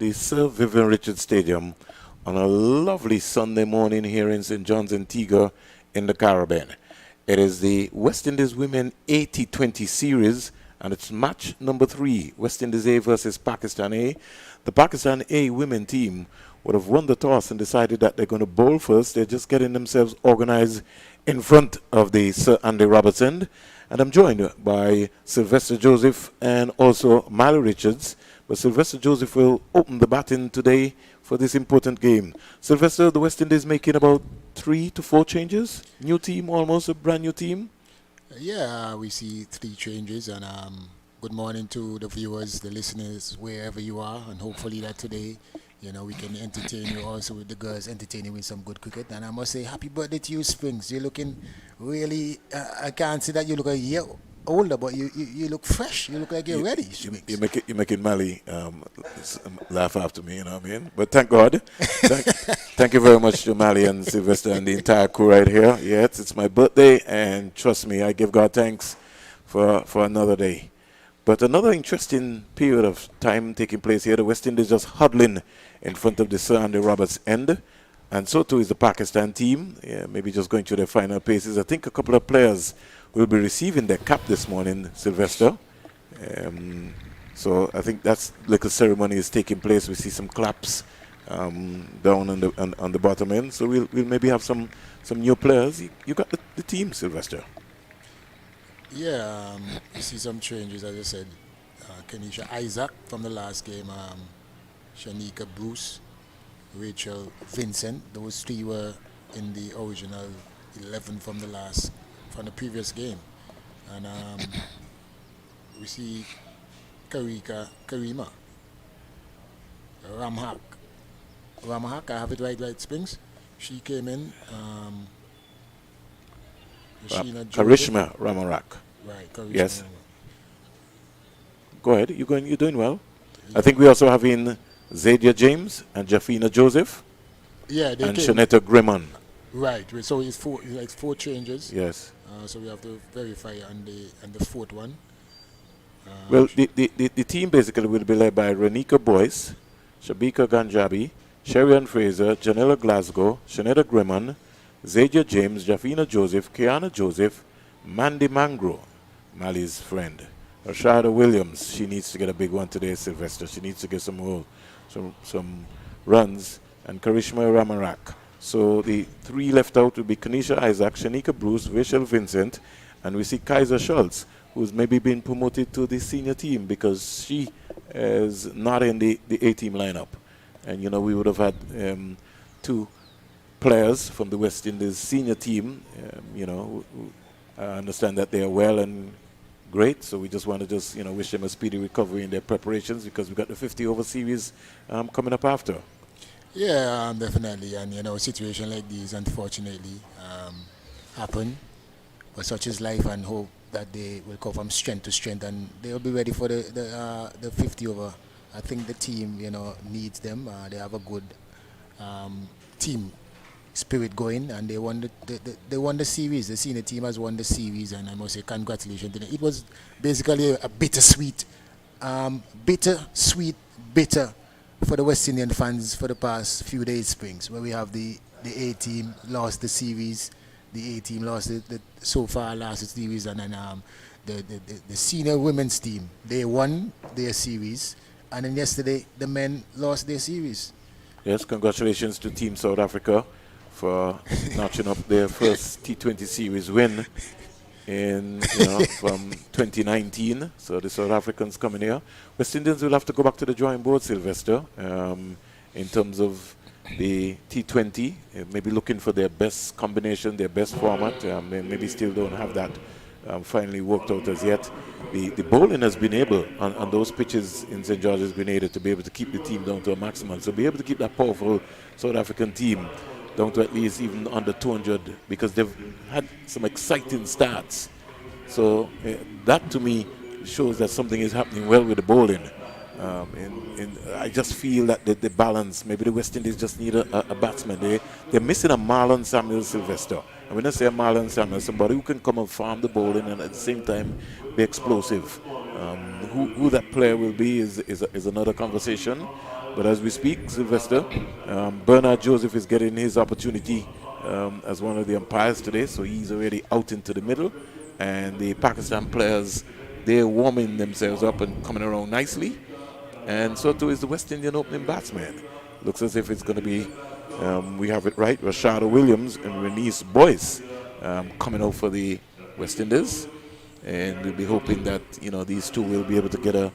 the Sir Vivian Richards Stadium on a lovely Sunday morning here in St. John's, Antigua in the Caribbean. It is the West Indies Women T20 series, and it's match number 3, West Indies A versus Pakistan A. The Pakistan A women team would have won the toss and decided that they're going to bowl first. They're just getting themselves organized in front of the Sir Andy Robertson. And I'm joined by Sylvester Joseph and also Mally Richards. But Sylvester Joseph will open the batting today for this important game. Sylvester, the West Indies making about 3 to 4 changes. New team, almost a brand new team. Yeah, we see 3 changes, and good morning to the viewers, the listeners, wherever you are, and hopefully that today, we can entertain you also with the girls, entertaining with some good cricket. And I must say, happy birthday to you, Springs. You're looking really, I can't say that you look a year older, but you look fresh. You look like you're ready, Springs. You're making Mally laugh after me, you know what I mean? But thank God. Thank you very much to Mally and Sylvester and the entire crew right here. Yes, it's my birthday, and trust me, I give God thanks for another day. But another interesting period of time taking place here. The West Indies just huddling in front of the Sir Andy Roberts end, and so too is the Pakistan team. Yeah, maybe just going through their final paces. I think a couple of players will be receiving their cap this morning, Sylvester. So I think that's like a ceremony is taking place. We see some claps down on the bottom end. So we'll maybe have some new players. You got the team, Sylvester. Yeah, you see some changes, as I said. Kenisha Isaac from the last game, Shanika Bruce, Rachel Vincent. Those 3 were in the original 11 from the previous game. And we see Karima Ramhak, I have it right, Springs. She came in. Karishma Ramarak. Right, Karishma. Yes. Go ahead. You're doing well. Yeah. I think we also have in Zadia James and Jafina Joseph. Yeah, they and came. Shanetta Grimman. Right. So it's 4 changes. Yes. So we have to verify on the 4th one. Well, the team basically will be led by Renika Boyce, Shabika Ganjabi, Sherian Fraser, Janella Glasgow, Shanetta Grimman, Zadia James, Jafina Joseph, Kiana Joseph, Mandy Mangro, Mally's friend. Rashada Williams, she needs to get a big one today, Sylvester. She needs to get some runs. And Karishma Ramarak. So the 3 left out will be Kanisha Isaac, Shanika Bruce, Rachel Vincent, and we see Kaiser Schultz, who's maybe been promoted to the senior team because she is not in the A-team lineup. And, we would have had 2 players from the West Indies senior team, I understand that they are well and great, so we just want to wish them a speedy recovery in their preparations because we've got the 50 over series coming up after. Yeah, definitely, and a situation like these unfortunately happen, but such is life, and hope that they will go from strength to strength and they will be ready for the 50 over. I think the team needs them. They have a good team spirit going, and they won the series. The senior team has won the series, and I must say congratulations to them. It was basically a bittersweet for the West Indian fans for the past few days, Springs, where we have the A team lost the series, the A team lost the series, and then the senior women's team, they won their series, and then yesterday the men lost their series. Yes, congratulations to Team South Africa for notching up their first T20 series win from 2019. So the South Africans coming here. West Indians will have to go back to the drawing board, Sylvester, in terms of the T20. Maybe looking for their best combination, their best format. They maybe still don't have that finally worked out as yet. The bowling has been able, on those pitches in St. George's Grenada, to be able to keep the team down to a maximum. So be able to keep that powerful South African team down to at least even under 200 because they've had some exciting starts. So that to me shows that something is happening well with the bowling. I just feel that the balance, maybe the West Indies just need a batsman. They're missing a Marlon Samuel Sylvester. And when I say a Marlon Samuel, somebody who can come and farm the bowling and at the same time be explosive. Who that player will be is another conversation. But as we speak, Sylvester, Bernard Joseph is getting his opportunity as one of the umpires today, so he's already out into the middle. And the Pakistan players, they're warming themselves up and coming around nicely. And so too is the West Indian opening batsman. Looks as if it's going to be, we have it right, Rashada Williams and Renice Boyce coming out for the West Indies. And we'll be hoping that, these two will be able to get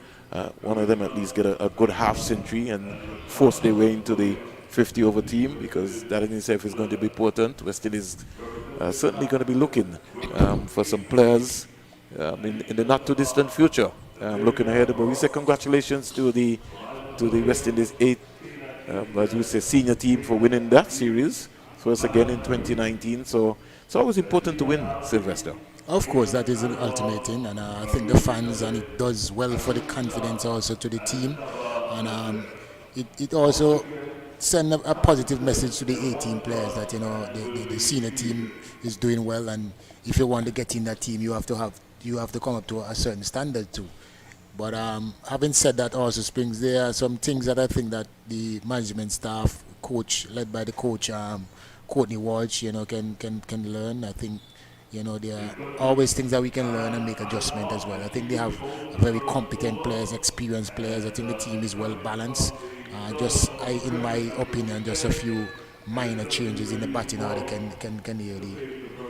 one of them at least get a good half century and force their way into the 50 over team, because that in itself is going to be important. West Indies certainly going to be looking for some players in the not too distant future. Looking ahead, but we say congratulations to the West Indies 8, as we say, senior team for winning that series first again in 2019. So it's always important to win, Sylvester. Of course, that is the ultimate thing, and I think the fans, and it does well for the confidence also to the team, and it also send a positive message to the 18 players that the senior team is doing well, and if you want to get in that team, you have to come up to a certain standard too. But having said that, also Springs, there are some things that I think that the management staff, coach led by the coach, Courtney Walsh, can learn. I think. There are always things that we can learn and make adjustment as well. I think they have very competent players, experienced players. I think the team is well balanced. In my opinion, just a few minor changes in the batting order can really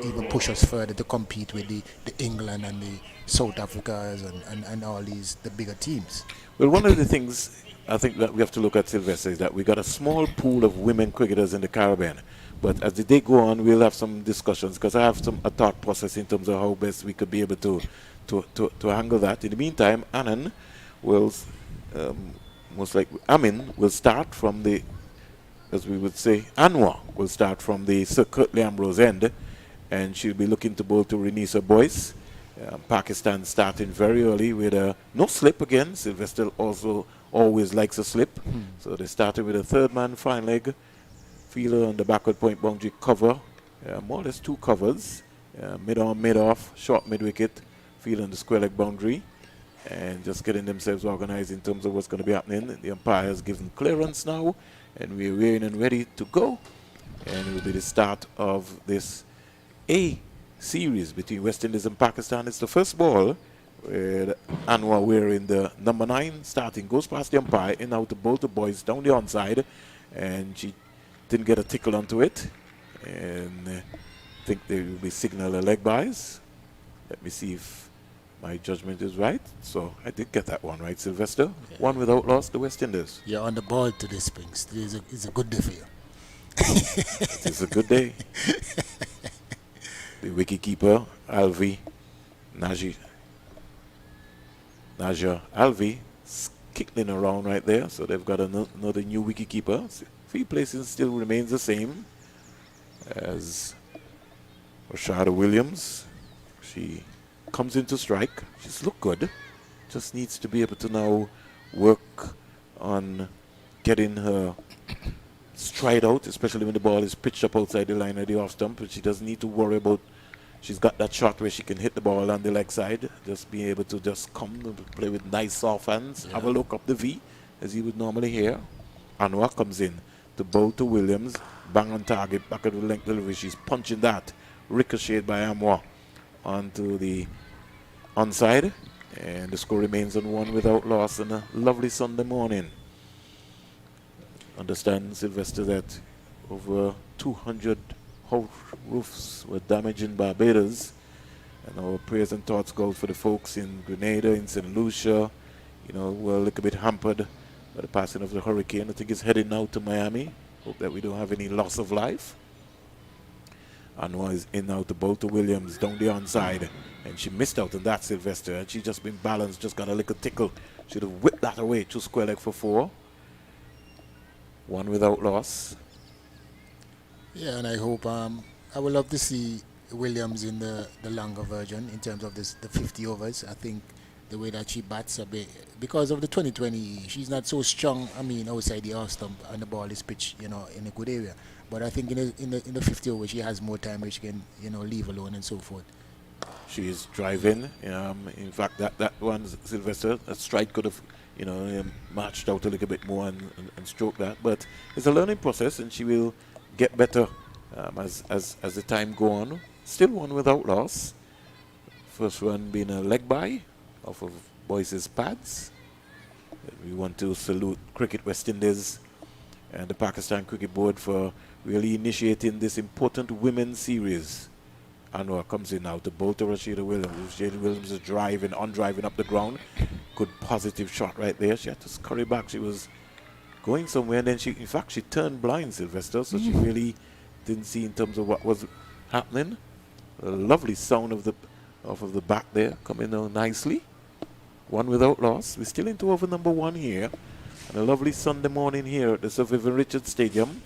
even push us further to compete with the England and the South Africas and all the bigger teams. Well, one of the things I think that we have to look at, Sylvester, is that we got a small pool of women cricketers in the Caribbean. But as the day go on, we'll have some discussions, because I have a thought process in terms of how best we could be able to handle that. In the meantime, Amin will start from the, as we would say, Anwar will start from the Sir Curtly Ambrose end, and she'll be looking to bowl to Renisa Boyce. Pakistan starting very early with no slip again. Sylvester also always likes a slip. So they started with a third man fine leg, fielder on the backward point boundary cover, more or less two covers, mid-on, mid-off, short mid-wicket, fielder on the square leg boundary, and just getting themselves organized in terms of what's going to be happening. The umpires given clearance now, and we're rearing and ready to go. And it will be the start of this A series between West Indies and Pakistan. It's the first ball with Anwar wearing the number 9 starting, goes past the umpire, in out to bowl the boys down the onside, and she didn't get a tickle onto it, and I think they will be signal a leg byes. Let me see if my judgment is right. So I did get that one right, Sylvester. Yeah. One without loss, the West Indies. You're on the ball today, Springs. It's a good day for you. It is a good day. The wicketkeeper, Alvi, Naja Alvi, kickling around right there. So they've got another new wicketkeeper. Field placing still remains the same as Rashada Williams. She comes into strike. She's looked good. Just needs to be able to now work on getting her stride out, especially when the ball is pitched up outside the line of the off stump. But she doesn't need to worry about. She's got that shot where she can hit the ball on the leg side. Just being able to just come and play with nice soft hands. Yeah. Have a look up the V, as you would normally hear. Anwar comes in to bowl to Williams, bang on target, back at the length delivery. She's punching that, ricocheted by Anwar onto the onside, and the score remains on 1 without loss on a lovely Sunday morning. Understand, Sylvester, that over 200 house roofs were damaged in Barbados, and our prayers and thoughts go for the folks in Grenada, in St. Lucia, were a little bit hampered by the passing of the hurricane. I think it's heading now to Miami. Hope that we don't have any loss of life. Anwar is in now to bowl to Williams down the onside, and she missed out on that, Sylvester, and she just been balanced, just got a little tickle. Should have whipped that away to square leg for 4. 1 without loss. Yeah, and I hope I would love to see Williams in the longer version in terms of the 50 overs. I think the way that she bats a bit, because of the 2020, she's not so strong. Outside the off stump, and the ball is pitched, in a good area. But I think in the 50 overs, she has more time where she can, leave alone and so forth. She is driving. In fact, that one, Sylvester, a strike could have marched out a little bit more and stroked that. But it's a learning process, and she will get better as the time go on. Still one without loss. First run being a leg by off of Boyce's pads. We want to salute Cricket West Indies and the Pakistan Cricket Board for really initiating this important women's series. Anwar comes in now to bowl to Rashida Williams. Rashida Williams is driving up the ground. Good positive shot right there. She had to scurry back. She was going somewhere, and then she turned blind, Sylvester, so she really didn't see in terms of what was happening. A lovely sound of the bat there coming down nicely. One without loss. We're still into over number 1 here. And a lovely Sunday morning here at the Sir Vivian Richards Stadium.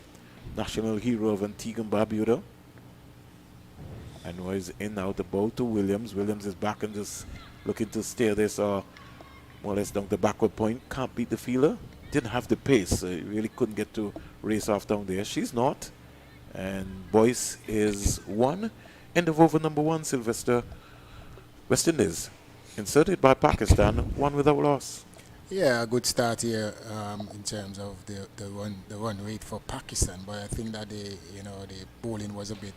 National hero of Antigua and Barbuda. And was in now to bowl to Williams. Williams is back and just looking to steer this more or less down the backward point. Can't beat the fielder. Didn't have the pace. So he really couldn't get to race off down there. She's not. And Boyce is 1. End of over number 1, Sylvester. West Indies. Inserted by Pakistan, 1 without loss. Yeah, a good start here in terms of the run rate for Pakistan, but I think that the bowling was a bit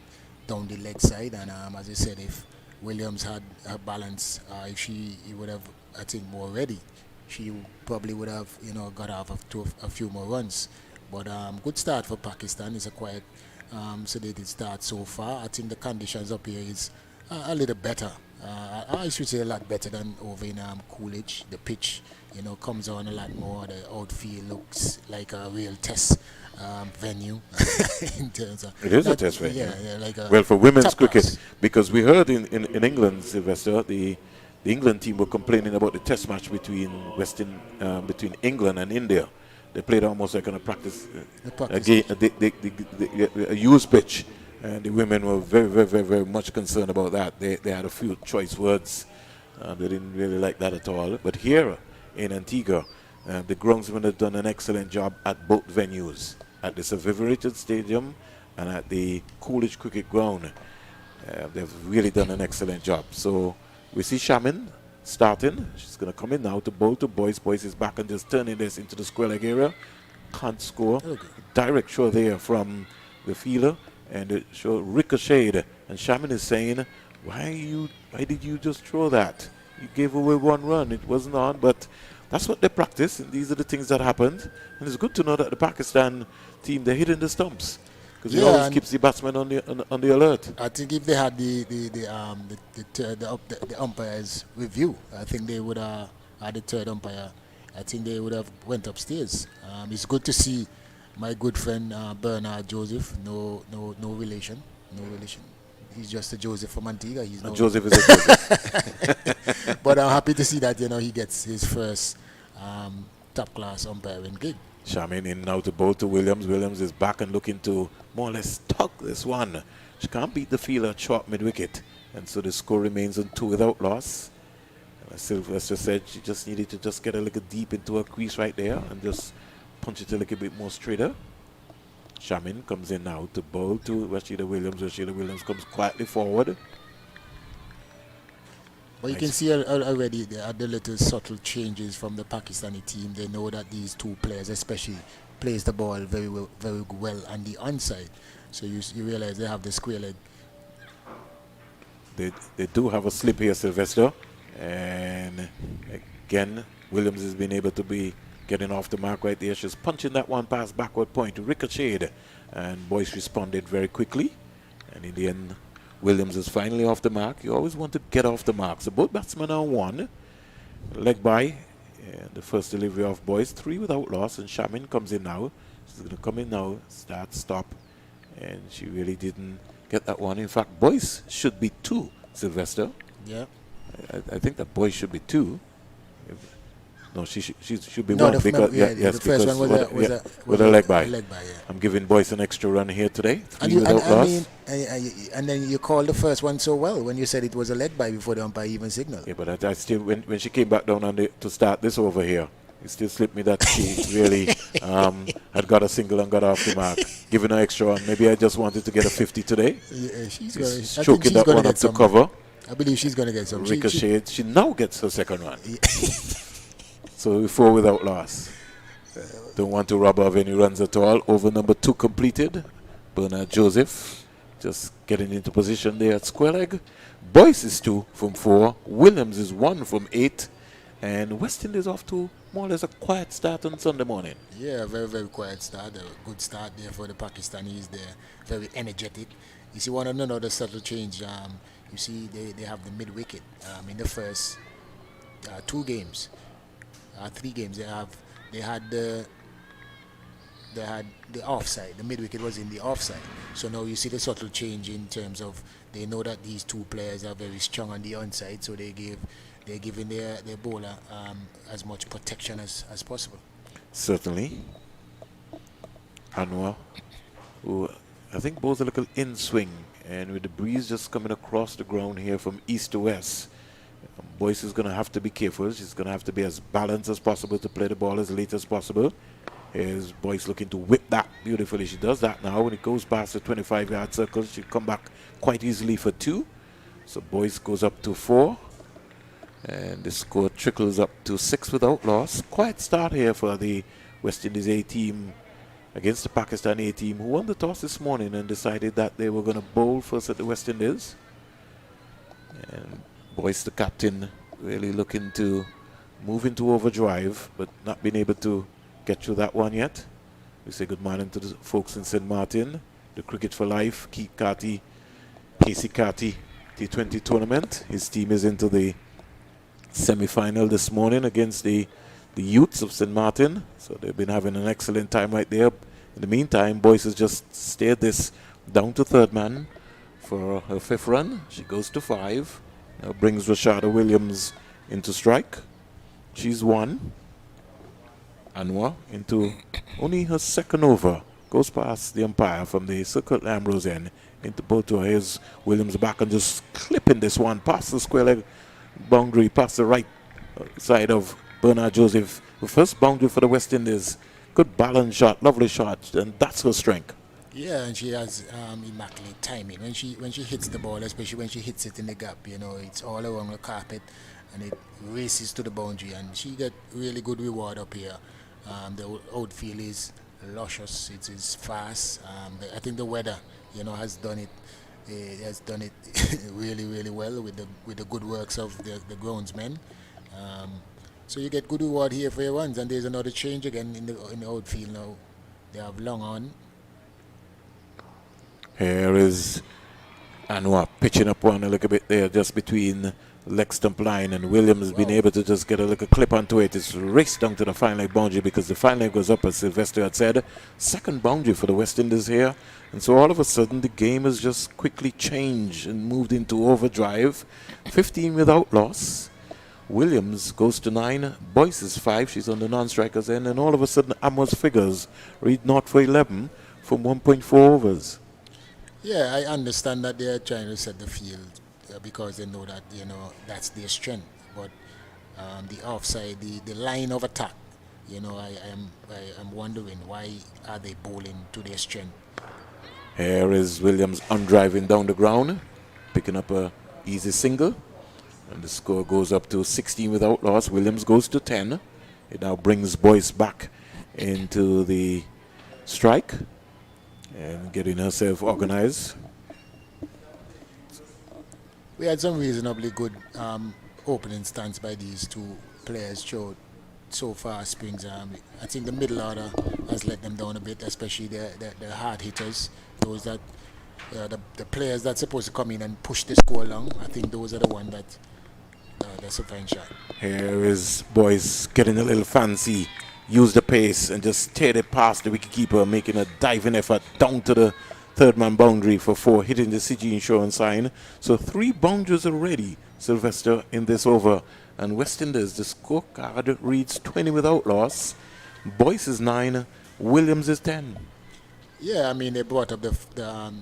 down the leg side, and as I said, if Williams had a balance, if he would have, I think, more ready, she probably would have got off a few more runs. But good start for Pakistan. It's a quite sedated start so far. I think the conditions up here is a little better. I should say a lot better than over in Coolidge. The pitch, comes on a lot more. The outfield looks like a real test venue in terms of. It is a test venue. Yeah, like a well, for women's cricket, class. because we heard in England, Sylvester, the England team were complaining about the test match between between England and India. They played almost like on a practice a used pitch. And the women were very, very, very, very much concerned about that. They had a few choice words. They didn't really like that at all. But here in Antigua, the groundsmen have done an excellent job at both venues, at the Sir Vivian Richards Stadium and at the Coolidge Cricket Ground. They've really done an excellent job. So we see Shamin starting. She's going to come in now to bowl to Boyce. Boyce is back and just turning this into the square leg area. Can't score. Okay. Direct show there from the fielder. And it showed ricocheted, and Shaman is saying, why did you just throw that? You gave away 1 run. It wasn't on, but that's what they practice, and these are the things that happened. And it's good to know that the Pakistan team, they're hitting the stumps, because it always keeps the batsman on the alert. I think if they had the umpire's review, I think they would have had the third umpire. I think they would have went upstairs. It's good to see. My good friend Bernard Joseph, no relation. He's just a Joseph from Antigua. He's no Joseph is a Joseph. But I'm happy to see that he gets his first top class umpiring gig. Shamin in now to bowl to Williams. Williams is back and looking to more or less tuck this one. She can't beat the fielder at short mid wicket, and so the score remains on 2 without loss. As Sylvester said, she just needed to just get a little deep into her crease right there and just punch it a little bit more straighter. Shamin comes in now to bowl to Rashida Williams. Rashida Williams comes quietly forward. But you can see already the little subtle changes from the Pakistani team. They know that these 2 players especially plays the ball very well on the onside. So you realize they have the square leg. They do have a slip here, Sylvester. And again, Williams has been able to be getting off the mark right there. She's punching that one past backward point to ricocheted, and Boyce responded very quickly. And in the end, Williams is finally off the mark. You always want to get off the mark. So both batsmen are 1. Leg by, and the first delivery of Boyce, 3 without loss. And Shamin comes in now. She's going to come in now, start, stop. And she really didn't get that one. In fact, Boyce should be 2, Sylvester. Yeah. I think that Boyce should be 2. No, she should be 1 because the first one was a leg by. Yeah. I'm giving Boyce an extra run here today. 3 without loss. And then you called the first one so well when you said it was a leg by before the umpire even signaled. Yeah, but I still, when she came back down to start this over here, it still slipped me that she really had got a single and got off the mark. Giving her extra run. Maybe I just wanted to get a 50 today. Yeah, she's choking that one up to cover. I believe she's going to get some. Ricochet. She now gets her second run. So 4 without loss. Don't want to rob of any runs at all. Over number 2 completed. Bernard Joseph just getting into position there at square leg. Boyce is 2 from 4. Williams is 1 from 8. And West Indies off to more or less a quiet start on Sunday morning. Yeah, very, very quiet start. A good start there for the Pakistanis. They're very energetic. You see, one another subtle change. You see, they have the mid wicket in the first 2 games, 3 games. They had the offside. The mid wicket was in the offside. So now you see the subtle change in terms of they know that these 2 players are very strong on the onside, so they're giving their bowler as much protection as possible. Certainly. Anwar, who I think bowls a little in swing, and with the breeze just coming across the ground here from east to west, Boyce is going to have to be careful. She's going to have to be as balanced as possible to play the ball as late as possible. Here's Boyce looking to whip that beautifully. She does that now. When it goes past the 25-yard circle, she'll come back quite easily for 2. So Boyce goes up to 4. And the score trickles up to 6 without loss. Quiet start here for the West Indies A team against the Pakistan A team, who won the toss this morning and decided that they were going to bowl first at the West Indies. And Boyce, the captain, really looking to move into overdrive, but not being able to get through that one yet. We say good morning to the folks in St. Martin, the Cricket for Life, Keith Carty, Casey Carty T20 tournament. His team is into the semi-final this morning against the youths of St. Martin. So they've been having an excellent time right there. In the meantime, Boyce has just steered this down to third man for her 5th run. She goes to 5. Now brings Rashada Williams into strike. She's 1. Anwar into only her 2nd over. Goes past the umpire from the Circle Ambrose end into Boto. Here's Williams back and just clipping this one past the square leg boundary, past the right side of Bernard Joseph. The first boundary for the West Indies. Good balance shot, lovely shot, and that's her strength. Yeah, and she has immaculate timing when she hits the ball, especially when she hits it in the gap. You know, it's all along the carpet, and it races to the boundary, and she got really good reward up here. The outfield is luscious. It is fast. I think the weather, has done it. It has done it really, really well with the good works of the groundsmen. So you get good reward here for your runs, and there's another change again in the outfield now. They have Long on. Here is Anwar pitching up one a little bit there, just between leg stump line, and Williams has been able to just get a little clip onto it. It's raced down to the fine leg boundary because the fine leg goes up, as Sylvester had said. 2nd boundary for the West Indies here. And so all of a sudden the game has just quickly changed and moved into overdrive. 15 without loss. Williams goes to 9. Boyce is 5. She's on the non-strikers end. And all of a sudden Amor's figures read 0 for 11 from 1.4 overs. Yeah, I understand that they're trying to set the field because they know that, that's their strength. But the offside, the line of attack, I am wondering why are they bowling to their strength. Here is Williams undriving down the ground, picking up a easy single. And the score goes up to 16 without loss. Williams goes to 10. It now brings Boyce back into the strike and getting herself organized. We had some reasonably good opening stance by these 2 players so far, Springs. I think the middle order has let them down a bit, especially the hard hitters, those that the players that's supposed to come in and push the score along. I think those are the ones that's a fine shot. Here is Boyce getting a little fancy, use the pace and just steered it past the wicketkeeper, making a diving effort down to the 3rd man boundary for 4, hitting the CG insurance sign. So 3 boundaries already, Sylvester, in this over. And West Indies, the scorecard reads 20 without loss. Boyce is 9, Williams is 10. Yeah, I mean, they brought up the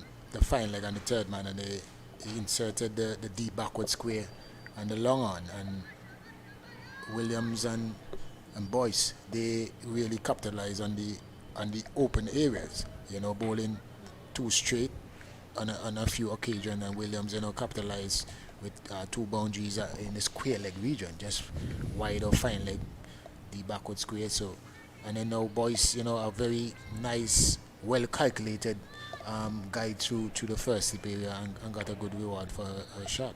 fine leg on the 3rd man, and they inserted the deep backward square and the long on. And Williams and Boyce, they really capitalize on the open areas, bowling 2 straight on a few occasions, and Williams, capitalize with 2 boundaries in the square leg region, just wide or fine leg the backward square. So, and then now boys, a very nice, well calculated guide through the first slip area and got a good reward for her shot.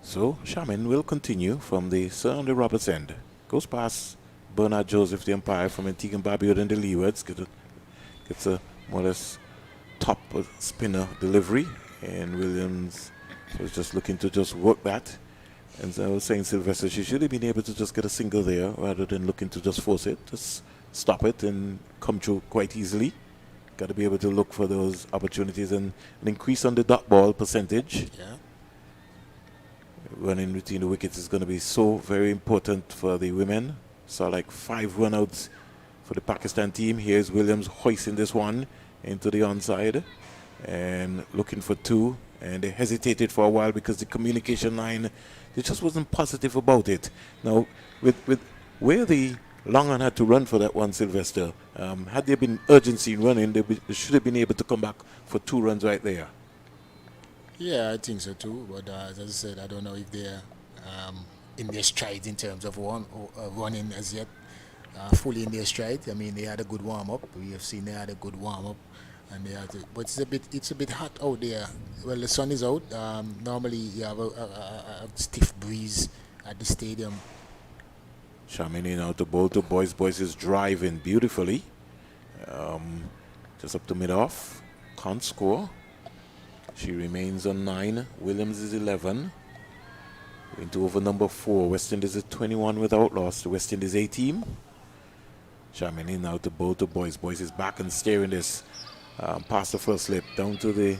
So Shaman will continue from the Sir Andy Roberts end. Goes past Bernard Joseph, the umpire from Antigua and Barbuda and the leewards. Gets a more or less top spinner delivery. And Williams was just looking to just work that. And so I was saying, Sylvester, she should have been able to just get a single there rather than looking to just force it. Just stop it and come through quite easily. Got to be able to look for those opportunities and an increase on the dot ball percentage. Yeah. Running between the wickets is going to be so very important for the women. So like 5 run-outs for the Pakistan team. Here's Williams hoisting this one into the onside and looking for 2. And they hesitated for a while because the communication line, they just wasn't positive about it. Now, with where the long on had to run for that one, Sylvester, had there been urgency in running, they should have been able to come back for 2 runs right there. Yeah, I think so too. But as I said, I don't know if they're in their stride in terms of running as yet, fully in their stride. I mean, they had a good warm-up. We have seen they had a good warm-up. And they had to, but it's a bit hot out there. Well, the sun is out. Normally you have a stiff breeze at the stadium. Shamini now to bowl to Boyce. Boyce is driving beautifully. Just up to mid-off. Can't score. She remains on 9. Williams is 11. Into over number 4. West Indies is 21 without loss. The West Indies A team. Shamini now to bowl to Boyce. Boyce is back and steering this. Past the first slip, down to the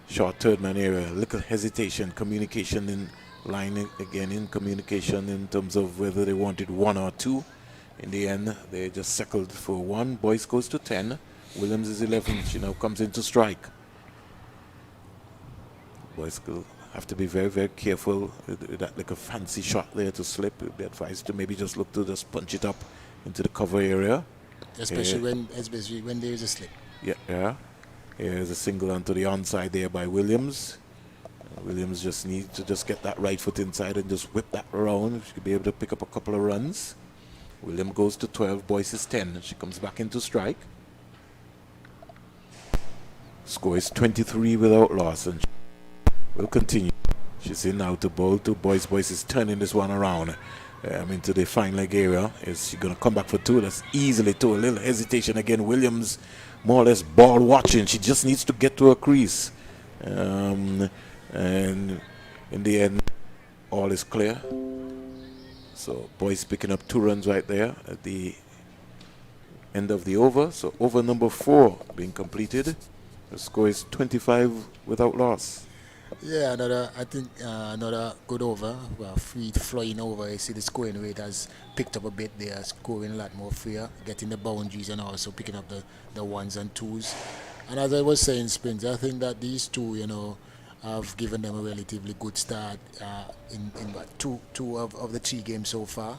short third man area. Little hesitation, communication in line again in communication in terms of whether they wanted 1 or 2. In the end, they just settled for 1. Boyce goes to 10. Williams is 11. She now comes into strike. Boyce will have to be very, very careful with that like a fancy shot there to slip. They're advised to maybe just look to just punch it up into the cover area. Especially when there is a slip. Yeah. Here's a single onto the onside there by Williams. Williams just needs to just get that right foot inside and just whip that around. She could be able to pick up a couple of runs. Williams goes to 12. Boyce is 10. She comes back into strike. Score is 23 without loss, and will continue. She's in now to bowl to Boyce. Boyce is turning this one around into the fine leg area. Is she going to come back for 2? That's easily 2. A little hesitation again. Williams more or less ball watching. She just needs to get to a crease. And in the end, all is clear. So Boyce picking up 2 runs right there at the end of the over. So over number 4 being completed. The score is 25 without loss. Yeah, another good over. Well, free flying over. You see the scoring rate has picked up a bit. They are scoring a lot more freer, getting the boundaries and also picking up the 1s and 2s. And as I was saying, Springs, I think that these 2, have given them a relatively good start in two of the 3 games so far.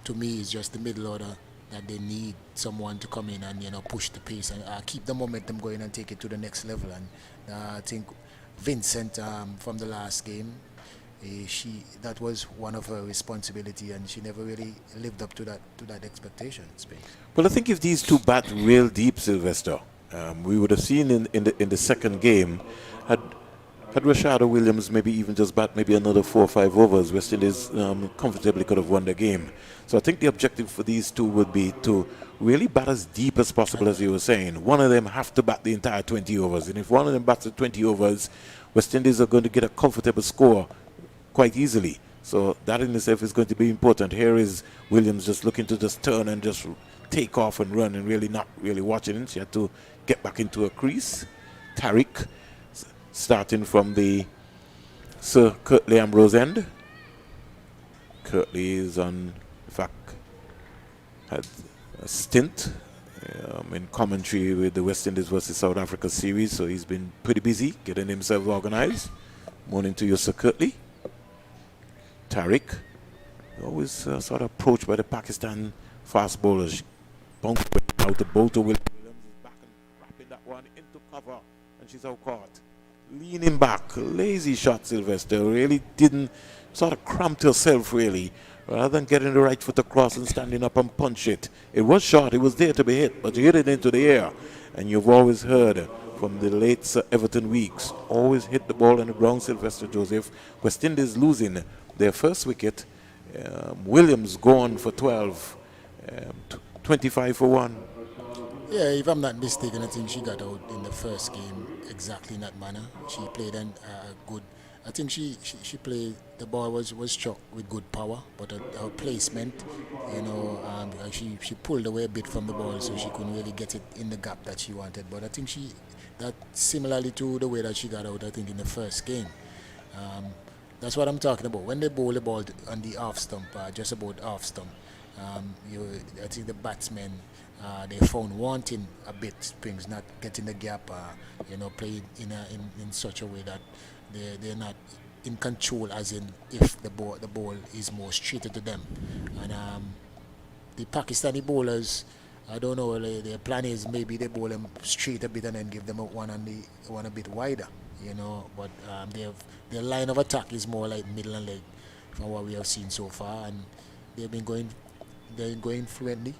To me, it's just the middle order that they need someone to come in and push the pace and keep the momentum going and take it to the next level. And I think Vincent from the last game, that was one of her responsibility, and she never really lived up to that expectation. Well, I think if these 2 bat real deep, Sylvester, we would have seen in the second game had Rashada Williams maybe even just bat maybe another 4 or 5 overs, West Indies comfortably could have won the game. So I think the objective for these 2 would be to really bat as deep as possible, as you were saying. One of them have to bat the entire 20 overs. And if one of them bats the 20 overs, West Indies are going to get a comfortable score quite easily. So that in itself is going to be important. Here is Williams just looking to just turn and just take off and run and really not really watching it. She had to get back into a crease. Tariq starting from the Sir Curtly Ambrose end. Curtly is in fact, had a stint in commentary with the West Indies versus South Africa series, so he's been pretty busy getting himself organized. Morning to you, Sir Curtly. Tariq, always sort of approached by the Pakistan fast bowlers. Bounce out the bowl to Williams is back and wrapping that one into cover, and she's out caught. Leaning back, lazy shot, Sylvester. Really didn't, sort of cramped herself really rather than getting the right foot across and standing up and punch it. It was short, it was there to be hit, but you hit it into the air. And you've always heard from the late Sir Everton Weeks, always hit the ball on the ground, Sylvester Joseph. West Indies losing their first wicket. Williams gone for 12, 25 for 1. Yeah, if I'm not mistaken, I think she got out in the first game exactly in that manner. She played a good. I think she played. The ball was struck with good power, but her placement, she pulled away a bit from the ball, so she couldn't really get it in the gap that she wanted. But I think that similarly to the way that she got out, I think in the first game. That's what I'm talking about. When they bowl the ball on the off stump, just about off stump, I think the batsmen. They found wanting a bit Springs, not getting the gap, playing in such a way that they're not in control, as in if the ball is more straighter to them. And the Pakistani bowlers, I don't know, their plan is maybe they bowl them straight a bit and then give them one a bit wider, but their line of attack is more like middle and leg from what we have seen so far, and they're going fluently.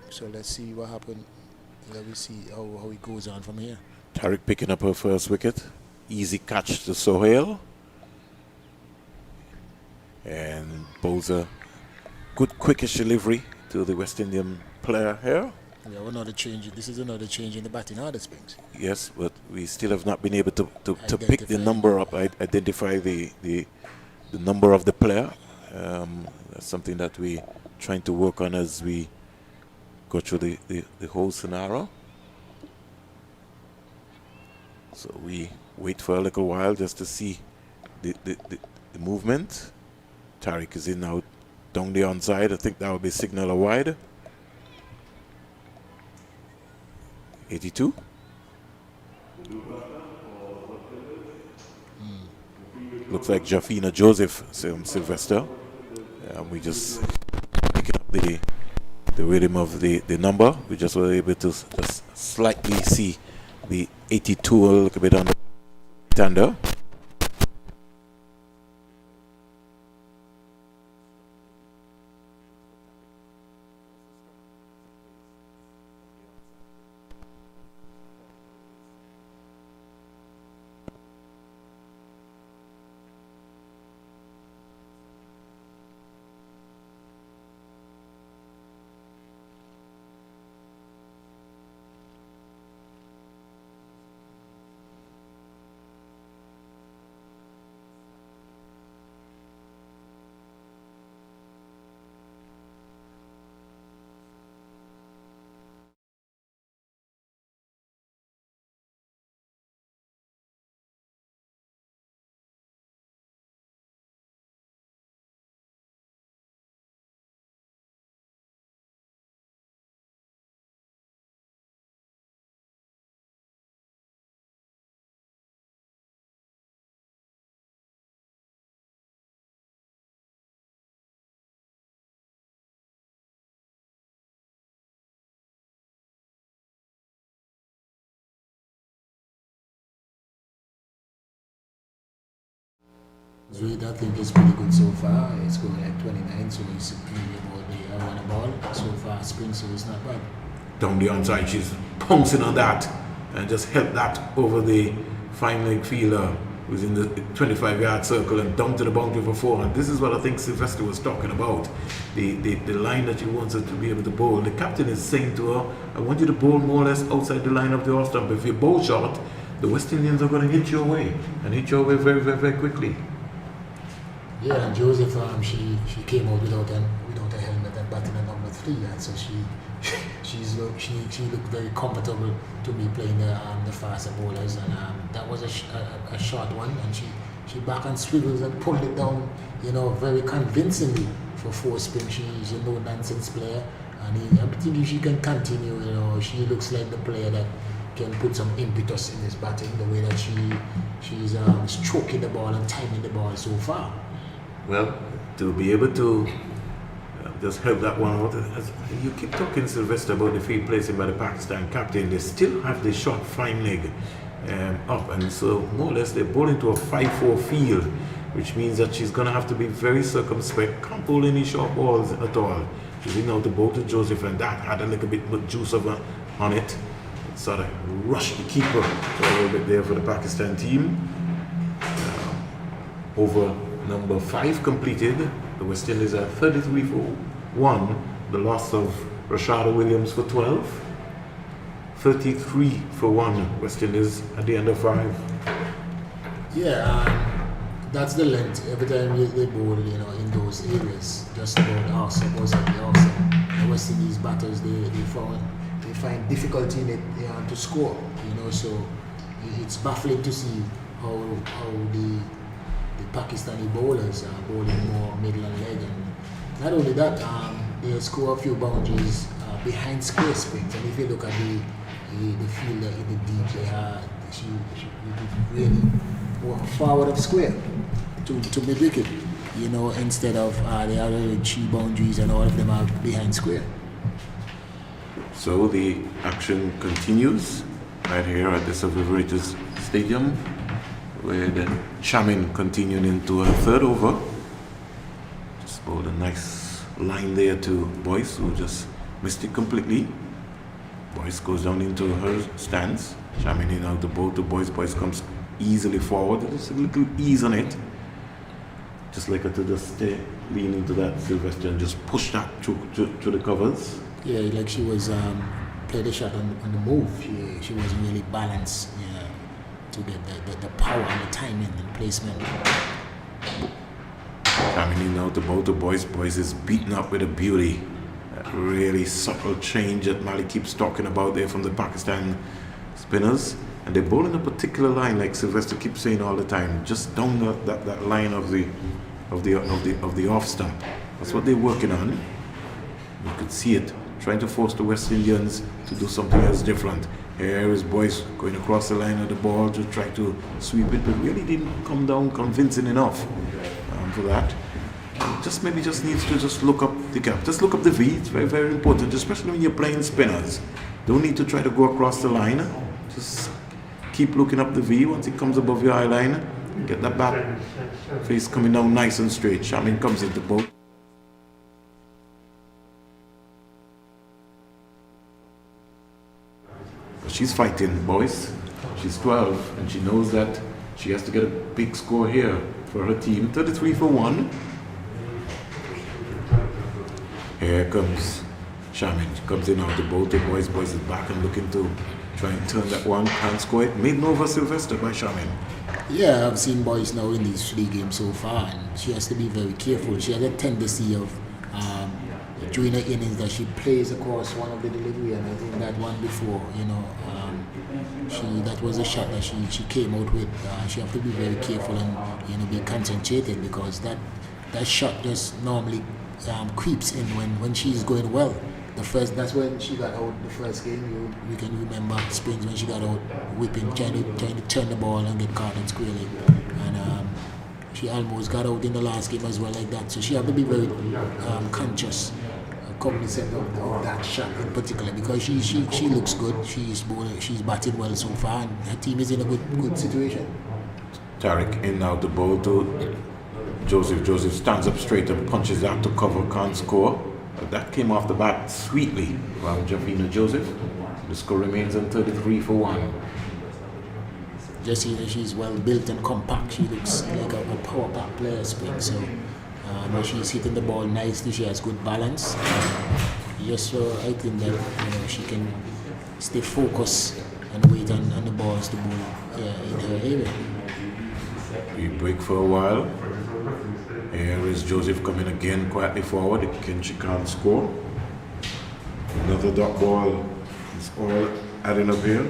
So let's see what happens. Let me see how it goes on from here. Tariq picking up her first wicket. Easy catch to Sohail. And bowls a good quickish delivery to the West Indian player here. Yeah, another change. This is another change in the batting order, Springs. Yes, but we still have not been able to pick the number up, identify the number of the player. That's something that we're trying to work on as we go through the whole scenario. So we wait for a little while just to see the movement. Tariq is in now down the onside. I think that will be signal a wide. 82. Looks like Jafina Joseph, Sylvester. We just picking up the rhythm of the number. We just were able to just slightly see the 82 a little bit on the tender. Reid, I think is pretty good so far. It's going like 29, so he's superior about the ball. So far, spring, so it's not bad. Down the onside, she's pouncing on that and just helped that over the fine leg fielder who's in the 25-yard circle and down to the boundary for 4. And this is what I think Sylvester was talking about. The line that she wants her to be able to bowl. The captain is saying to her, I want you to bowl more or less outside the line of the off stump. If you bowl short, the West Indians are going to hit you away and hit you away very, very, very quickly. Yeah, and Joseph, she came out without a helmet and batting at number 3, and so she looked very comfortable to me playing the faster bowlers, and that was a short one, and she back and swivels and pulled it down, very convincingly for 4 spin. She's a no nonsense player, and I think if she can continue, she looks like the player that can put some impetus in his batting, the way that she's stroking the ball and timing the ball so far. Well, to be able to just help that one out, you keep talking, Sylvester, about the field placing by the Pakistan captain. They still have the short fine leg up, and so more or less they're bowling to a 5-4 field. which means that she's going to have to be very circumspect, can't bowl any short balls at all. She's in out the ball to Joseph, and that had a little bit more juice on it. Sort of rushed the keeper a little bit there for the Pakistan team. Over number 5 completed. The West Indies are 33 for 1. The loss of Rashada Williams for 12. 33 for 1 West Indies at the end of 5. Yeah, that's the length. Every time they bowl, in those areas, just about arse, opposite the arse, the West Indies batters they find difficulty in it to score. So it's baffling to see how the Pakistani bowlers are bowling more middle and leg, and not only that, they score a few boundaries behind square spins. And if you look at the fielder in the deep, she really forward of square to be wicket, instead of the other 3 boundaries and all of them are behind square. So the action continues right here at the Survivoritas Stadium, where the Chamin continuing into a third over. Just bowled a nice line there to Boyce, who just missed it completely. Boyce goes down into her stance. Chamin in out the ball to Boyce. Boyce comes easily forward. There's a little ease on it. Just like her to just lean into that, Sylvester, and just push that to the covers. Yeah, like she was played a shot on the move. She wasn't really balanced to get the power and the timing and placement. Coming in out the ball to Boyce. Boyce is beaten up with a beauty. That really subtle change that Mali keeps talking about there from the Pakistan spinners. And they bowl in a particular line, like Sylvester keeps saying all the time, just down that line of the off stump. That's what they're working on. You could see it, trying to force the West Indians to do something else different. Here is Boyce going across the line of the ball to try to sweep it, but really didn't come down convincing enough for that. Just needs to just look up the gap. Just look up the V. It's very, very important, especially when you're playing spinners. Don't need to try to go across the line. Just keep looking up the V. Once it comes above your eye line, get that back face coming down nice and straight. Chamin comes into the boat. But she's fighting, Boyce. She's 12, and she knows that she has to get a big score here for her team. 33 for 1. Here comes Chamin. She comes in out the boat. The Boyce is back and looking to try and turn that one. Can't score it. Made over Sylvester by Chamin. Yeah, I've seen Boyce now in these 3 games so far, and she has to be very careful. She has a tendency of during her innings that she plays across one of the delivery, and I think that one before, that was a shot that she came out with. She have to be very careful and be concentrated, because that shot just normally creeps in when she's going well. That's when she got out the first game. We can remember Springs when she got out whipping, trying to turn the ball and get caught and squarely. And she almost got out in the last game as well like that. So she have to be very conscious, cognizant of that shot in particular, because she looks good. She's batted well so far, and her team is in a good situation. Tariq in now the ball to Joseph. Joseph stands up straight and punches that to cover, can't score. But that came off the bat sweetly from Javina Joseph. The score remains on 33 for 1. Just see that she's well built and compact. She looks like a power pack player, Spring. So she's hitting the ball nicely. She has good balance. Yes, so I think that she can stay focused and wait on the balls to bowl in her area. We break for a while. Here is Joseph coming again quietly forward. Again, she can't score. Another dot ball. It's all adding up here.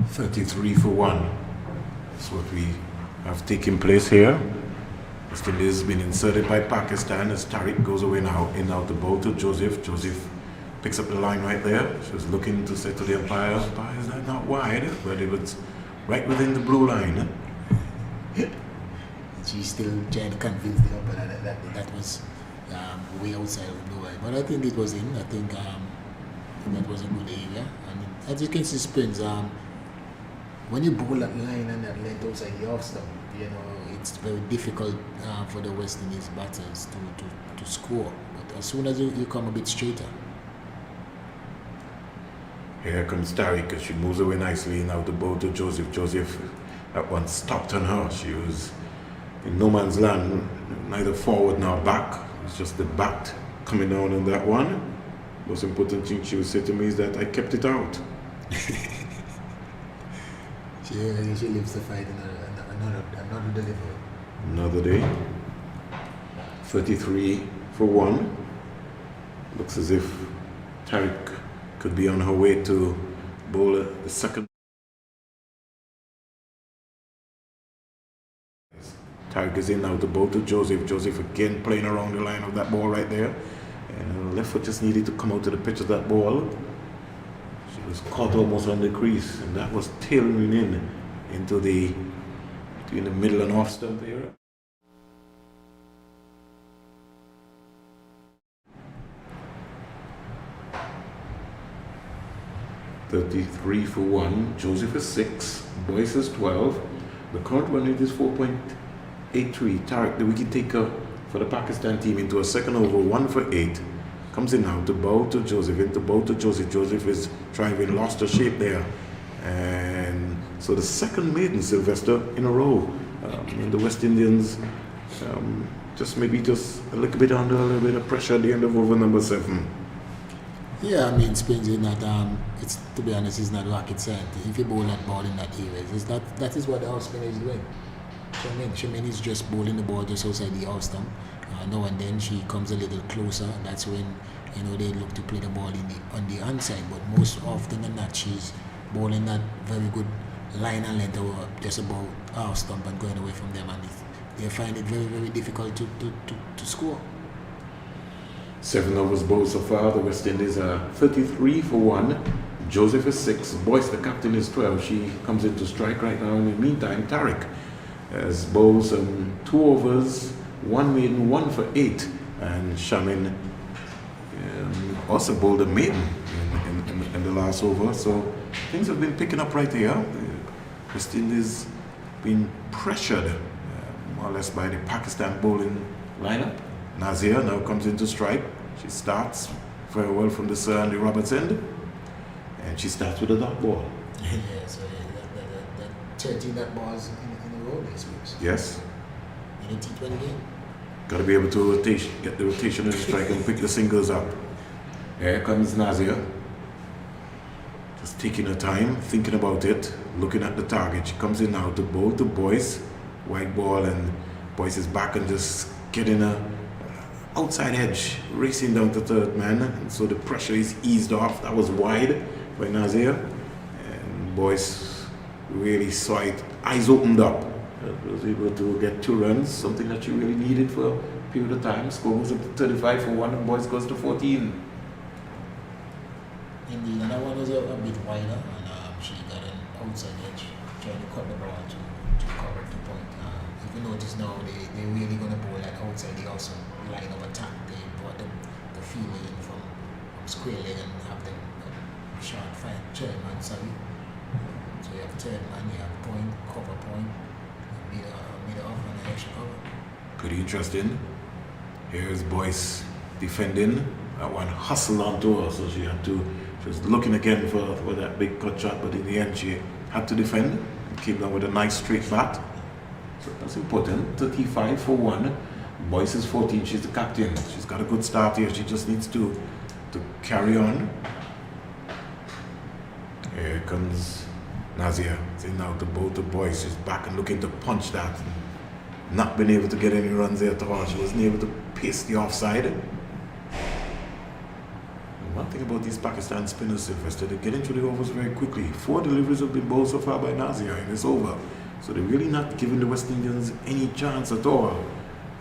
$33 for 1. That's what we have taken place here. West Indies has been inserted by Pakistan as Tariq goes away now, in out the ball to Joseph. Joseph picks up the line right there. She was looking to say to the umpire, is that not wide? But it was right within the blue line. She she's still trying to convince the umpire that was way outside of the line. But I think it was in. I think that was a good area. And as you can see, Spence, when you bowl that line and that length outside the off stump, it's very difficult for the West Indies batters to score. But as soon as you come a bit straighter. Here comes Tariq as she moves away nicely. Now the ball to Joseph. Joseph at once stopped on her. She was in no man's land, neither forward nor back. It's just the bat coming down on that one. Most important thing she would say to me is that I kept it out. She lives to fight another delivery. Another day. 33 for 1. Looks as if Tariq could be on her way to bowl the second. Tariq is in now to bowl to Joseph. Joseph again playing around the line of that ball right there. And left foot just needed to come out to the pitch of that ball. She was caught almost on the crease, and that was tailoring into between the middle and off stump area. $33 for 1. Joseph is 6. Boyce is 12. The current run rate is 4.83. Tariq, the wicket taker for the Pakistan team, into a second over, 1 for 8. Comes in now to bowl to Joseph. Into bowl to Joseph. Joseph is driving, lost her shape there. And so the second maiden Sylvester in a row. And the West Indians just a little bit under a little bit of pressure at the end of over number 7. Yeah, I mean, Spence is not, it's, to be honest, it's not rocket science. If you bowl that ball in that area, that is what the off spinner is doing. Shamin is just bowling the ball just outside the off stump. Now and then she comes a little closer. That's when they look to play the ball on the onside. But most often than not, she's bowling that very good line and length over just about off stump and going away from them, and they find it very, very difficult to score. 7 overs bowled so far. The West Indies are 33 for 1. Joseph is 6. Boyce, the captain, is 12. She comes into strike right now. In the meantime, Tariq has bowled 2 overs, 1 maiden, 1 for 8. And Shamin also bowled a maiden in the last over. So things have been picking up right here. The West Indies been pressured more or less by the Pakistan bowling lineup. Nazir now comes into strike. She starts very well from the Sir Andy Roberts end. And she starts with a dot ball. Yeah, so that 13 dot balls in a row this week. Yes. In a T20 game. Got to be able to get the rotation of the strike and pick the singles up. Here comes Nazir. Just taking her time, thinking about it, looking at the target. She comes in now to bowl to Boyce. White ball, and Boyce is back and just getting a outside edge, racing down to third man, and so the pressure is eased off. That was wide by Nazir, and Boyce really saw it, eyes opened up, was able to get 2 runs, something that she really needed for a period of time. Score goes up to 35 for 1, and Boyce goes to 14. Indeed, and that one was a bit wider, and she got an outside edge, trying to cut the ball to cover the point. If you notice now, they're really going to bowl that outside the also line of attack. They brought the field in from square leg and have them short five chairman, sorry. So you have third man, you have point, cover point, mid off and an extra cover. Pretty interesting. Here's Boyce defending. That one hustled onto her, so she was looking again for that big cut shot, but in the end she had to defend and came down with a nice straight bat. So that's important. 35 for 1. Boyce is 14. She's the captain. She's got a good start here. She just needs to carry on. Here comes Nazir. Saying now to both the Boyce. She's back and looking to punch that. Not been able to get any runs there at all. She wasn't able to pace the offside. And one thing about these Pakistan spinners, Sylvester, they get into the overs very quickly. 4 deliveries have been bowled so far by Nazir in this over. So they're really not giving the West Indians any chance at all.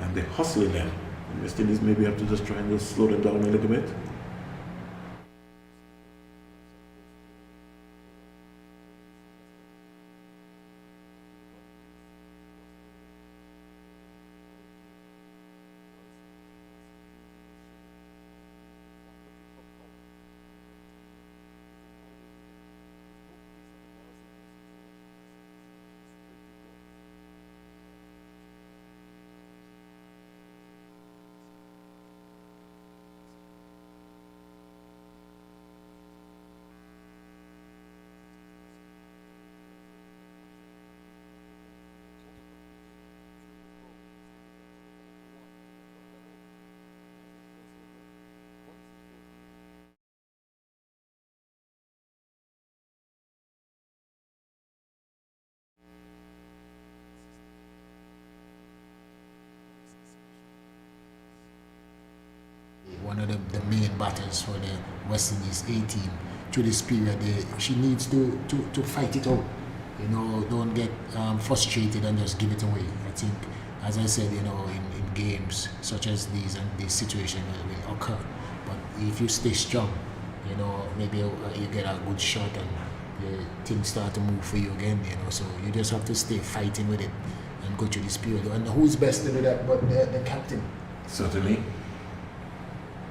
And they're hustling them. And West Indies maybe have to just try and just slow them down a little bit. one of the main battles for the West Indies A team through this period. She needs to fight it out. You know, don't get frustrated and just give it away. I think, as I said, you know, in games such as these and these situations will occur. But if you stay strong, you know, maybe you get a good shot and things start to move for you again, you know. So you just have to stay fighting with it and go through this period. And who's best to do that but the captain? Certainly.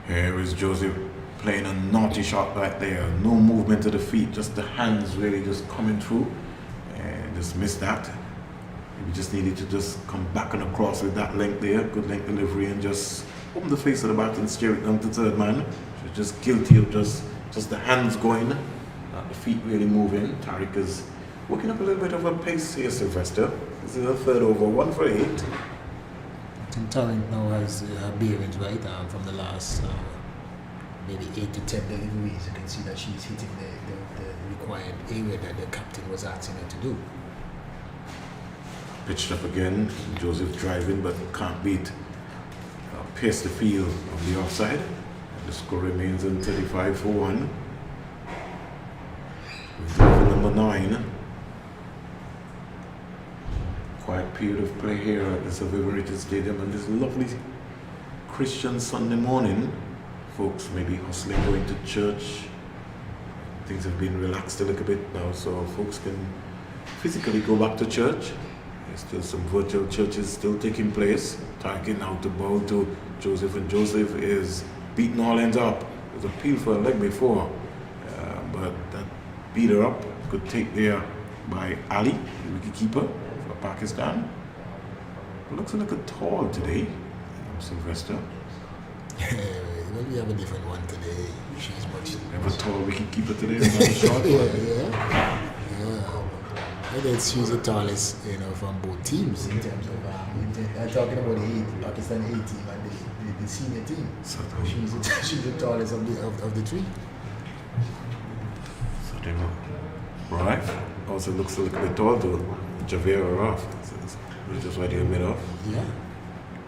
Here is Joseph playing a naughty shot right there. No movement of the feet, just the hands really just coming through. And just missed that. We just needed to just come back and across with that length there. Good length delivery and just open the face of the bat and steer it down to third man. She's just guilty of just the hands going, not the feet really moving. Tariq is working up a little bit of a pace here, Sylvester. This is a third over, 1 for 8. I think Tariq now has her bearings right from the last maybe 8 to 10 deliveries. You can see that she's hitting the required area that the captain was asking her to do. Pitched up again, Joseph driving but can't beat. Pierce the field of the offside. The score remains on 35 for 1. With number 9. Quiet period of play here at the Survivor Stadium on this lovely Christian Sunday morning. Folks may be hustling, going to church. Things have been relaxed a little bit now, so folks can physically go back to church. There's still some virtual churches still taking place. Target now to bow to Joseph, and Joseph is beating all ends up. There's a peel for a leg before, but that beat her up. Good take there by Ali, the wicketkeeper for Pakistan. Looks a little tall today, Sylvester. Well, we have a different one today. She's much. We have a tall wicketkeeper today, not a short one. Yeah. I guess she's the tallest, you know, from both teams in terms of. I'm talking about the Pakistan A team and the senior team. So she's the tallest of the three. So they right. Also looks a little bit tall to Javier off. Just right here mid-off. Yeah.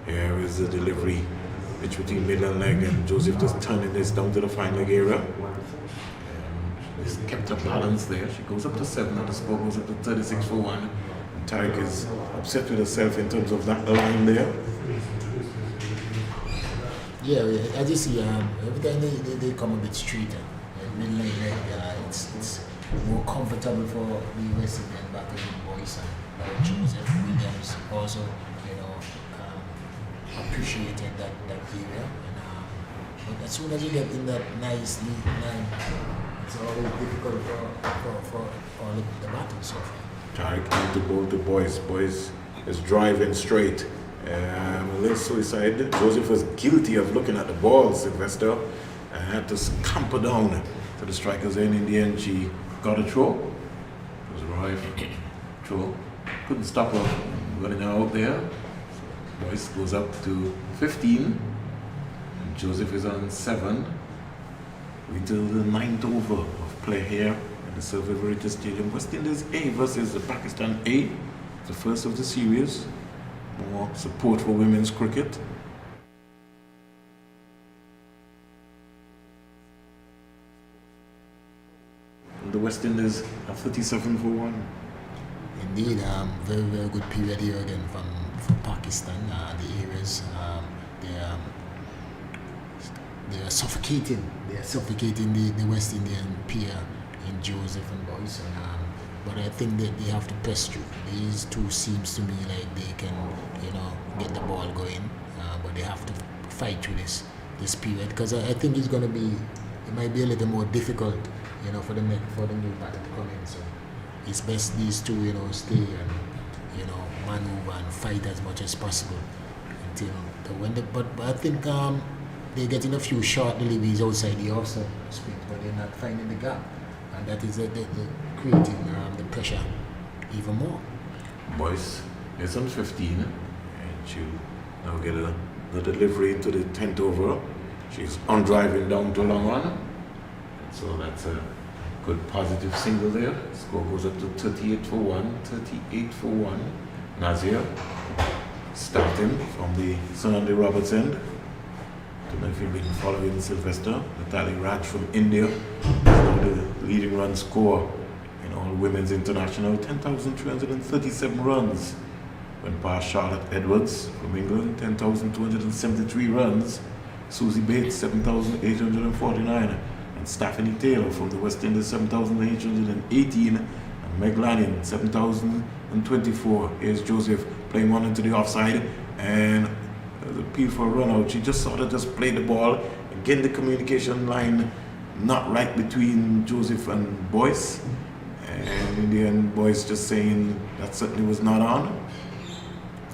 Here is the delivery between middle and leg, and Joseph just turning this down to the fine leg area. He's kept her balance there. She goes up to 7 and the score goes up to 36 for 1. And Tariq is upset with herself in terms of that line there. Yeah, as you see, every time they come a bit straighter, middle leg, it's more comfortable for the West Indian batters and boys. And Joseph Williams also, you know, appreciated that area. And, but as soon as you get in that nice lead line, it's always difficult for all of the battles so far. Tariq into bowl to Boyce. Boyce is driving straight. A little suicide. Joseph was guilty of looking at the ball, Sylvester, and had to scamper down to the striker's end. In the end, she got a throw. It was right. Throw. Couldn't stop her running out there. So Boyce goes up to 15. And Joseph is on 7. Until the 9th over of play here at the Survivor Stadium. West Indies A versus the Pakistan A. The first of the series. More support for women's cricket. And the West Indies are 37 for 1. Indeed, very, very good period here again from Pakistan. The areas, they are suffocating. They are suffocating the West Indian pair in Joseph and Boyce. But I think that they have to press through. These two seems to me like they can, you know, get the ball going. But they have to fight through this period, because I think it might be a little more difficult, you know, for the new batter to come in. So it's best these two, you know, stay and, you know, maneuver and fight as much as possible until but I think they're getting a few short deliveries outside the offside space, but they're not finding the gap, and that is creating the pressure even more. Boyce is on 15, and she'll now get a delivery into the 10th over. She's on driving down to long run, so that's a good positive single there. Score goes up to 38 for 1, 38 for 1. Nazir starting from the Son Andy Roberts end. Don't know if you've been following Sylvester. Natalie Raj from India is now the leading run scorer in all women's international. 10,337 runs. Went past Charlotte Edwards from England, 10,273 runs. Susie Bates, 7,849. And Stephanie Taylor from the West Indies, 7,818. And Meg Lanyon, 7,024. Here's Joseph playing one into the offside. And the appeal for a run out. She just sort of just played the ball. Again, the communication line not right between Joseph and Boyce. And in the end, Boyce just saying that certainly was not on.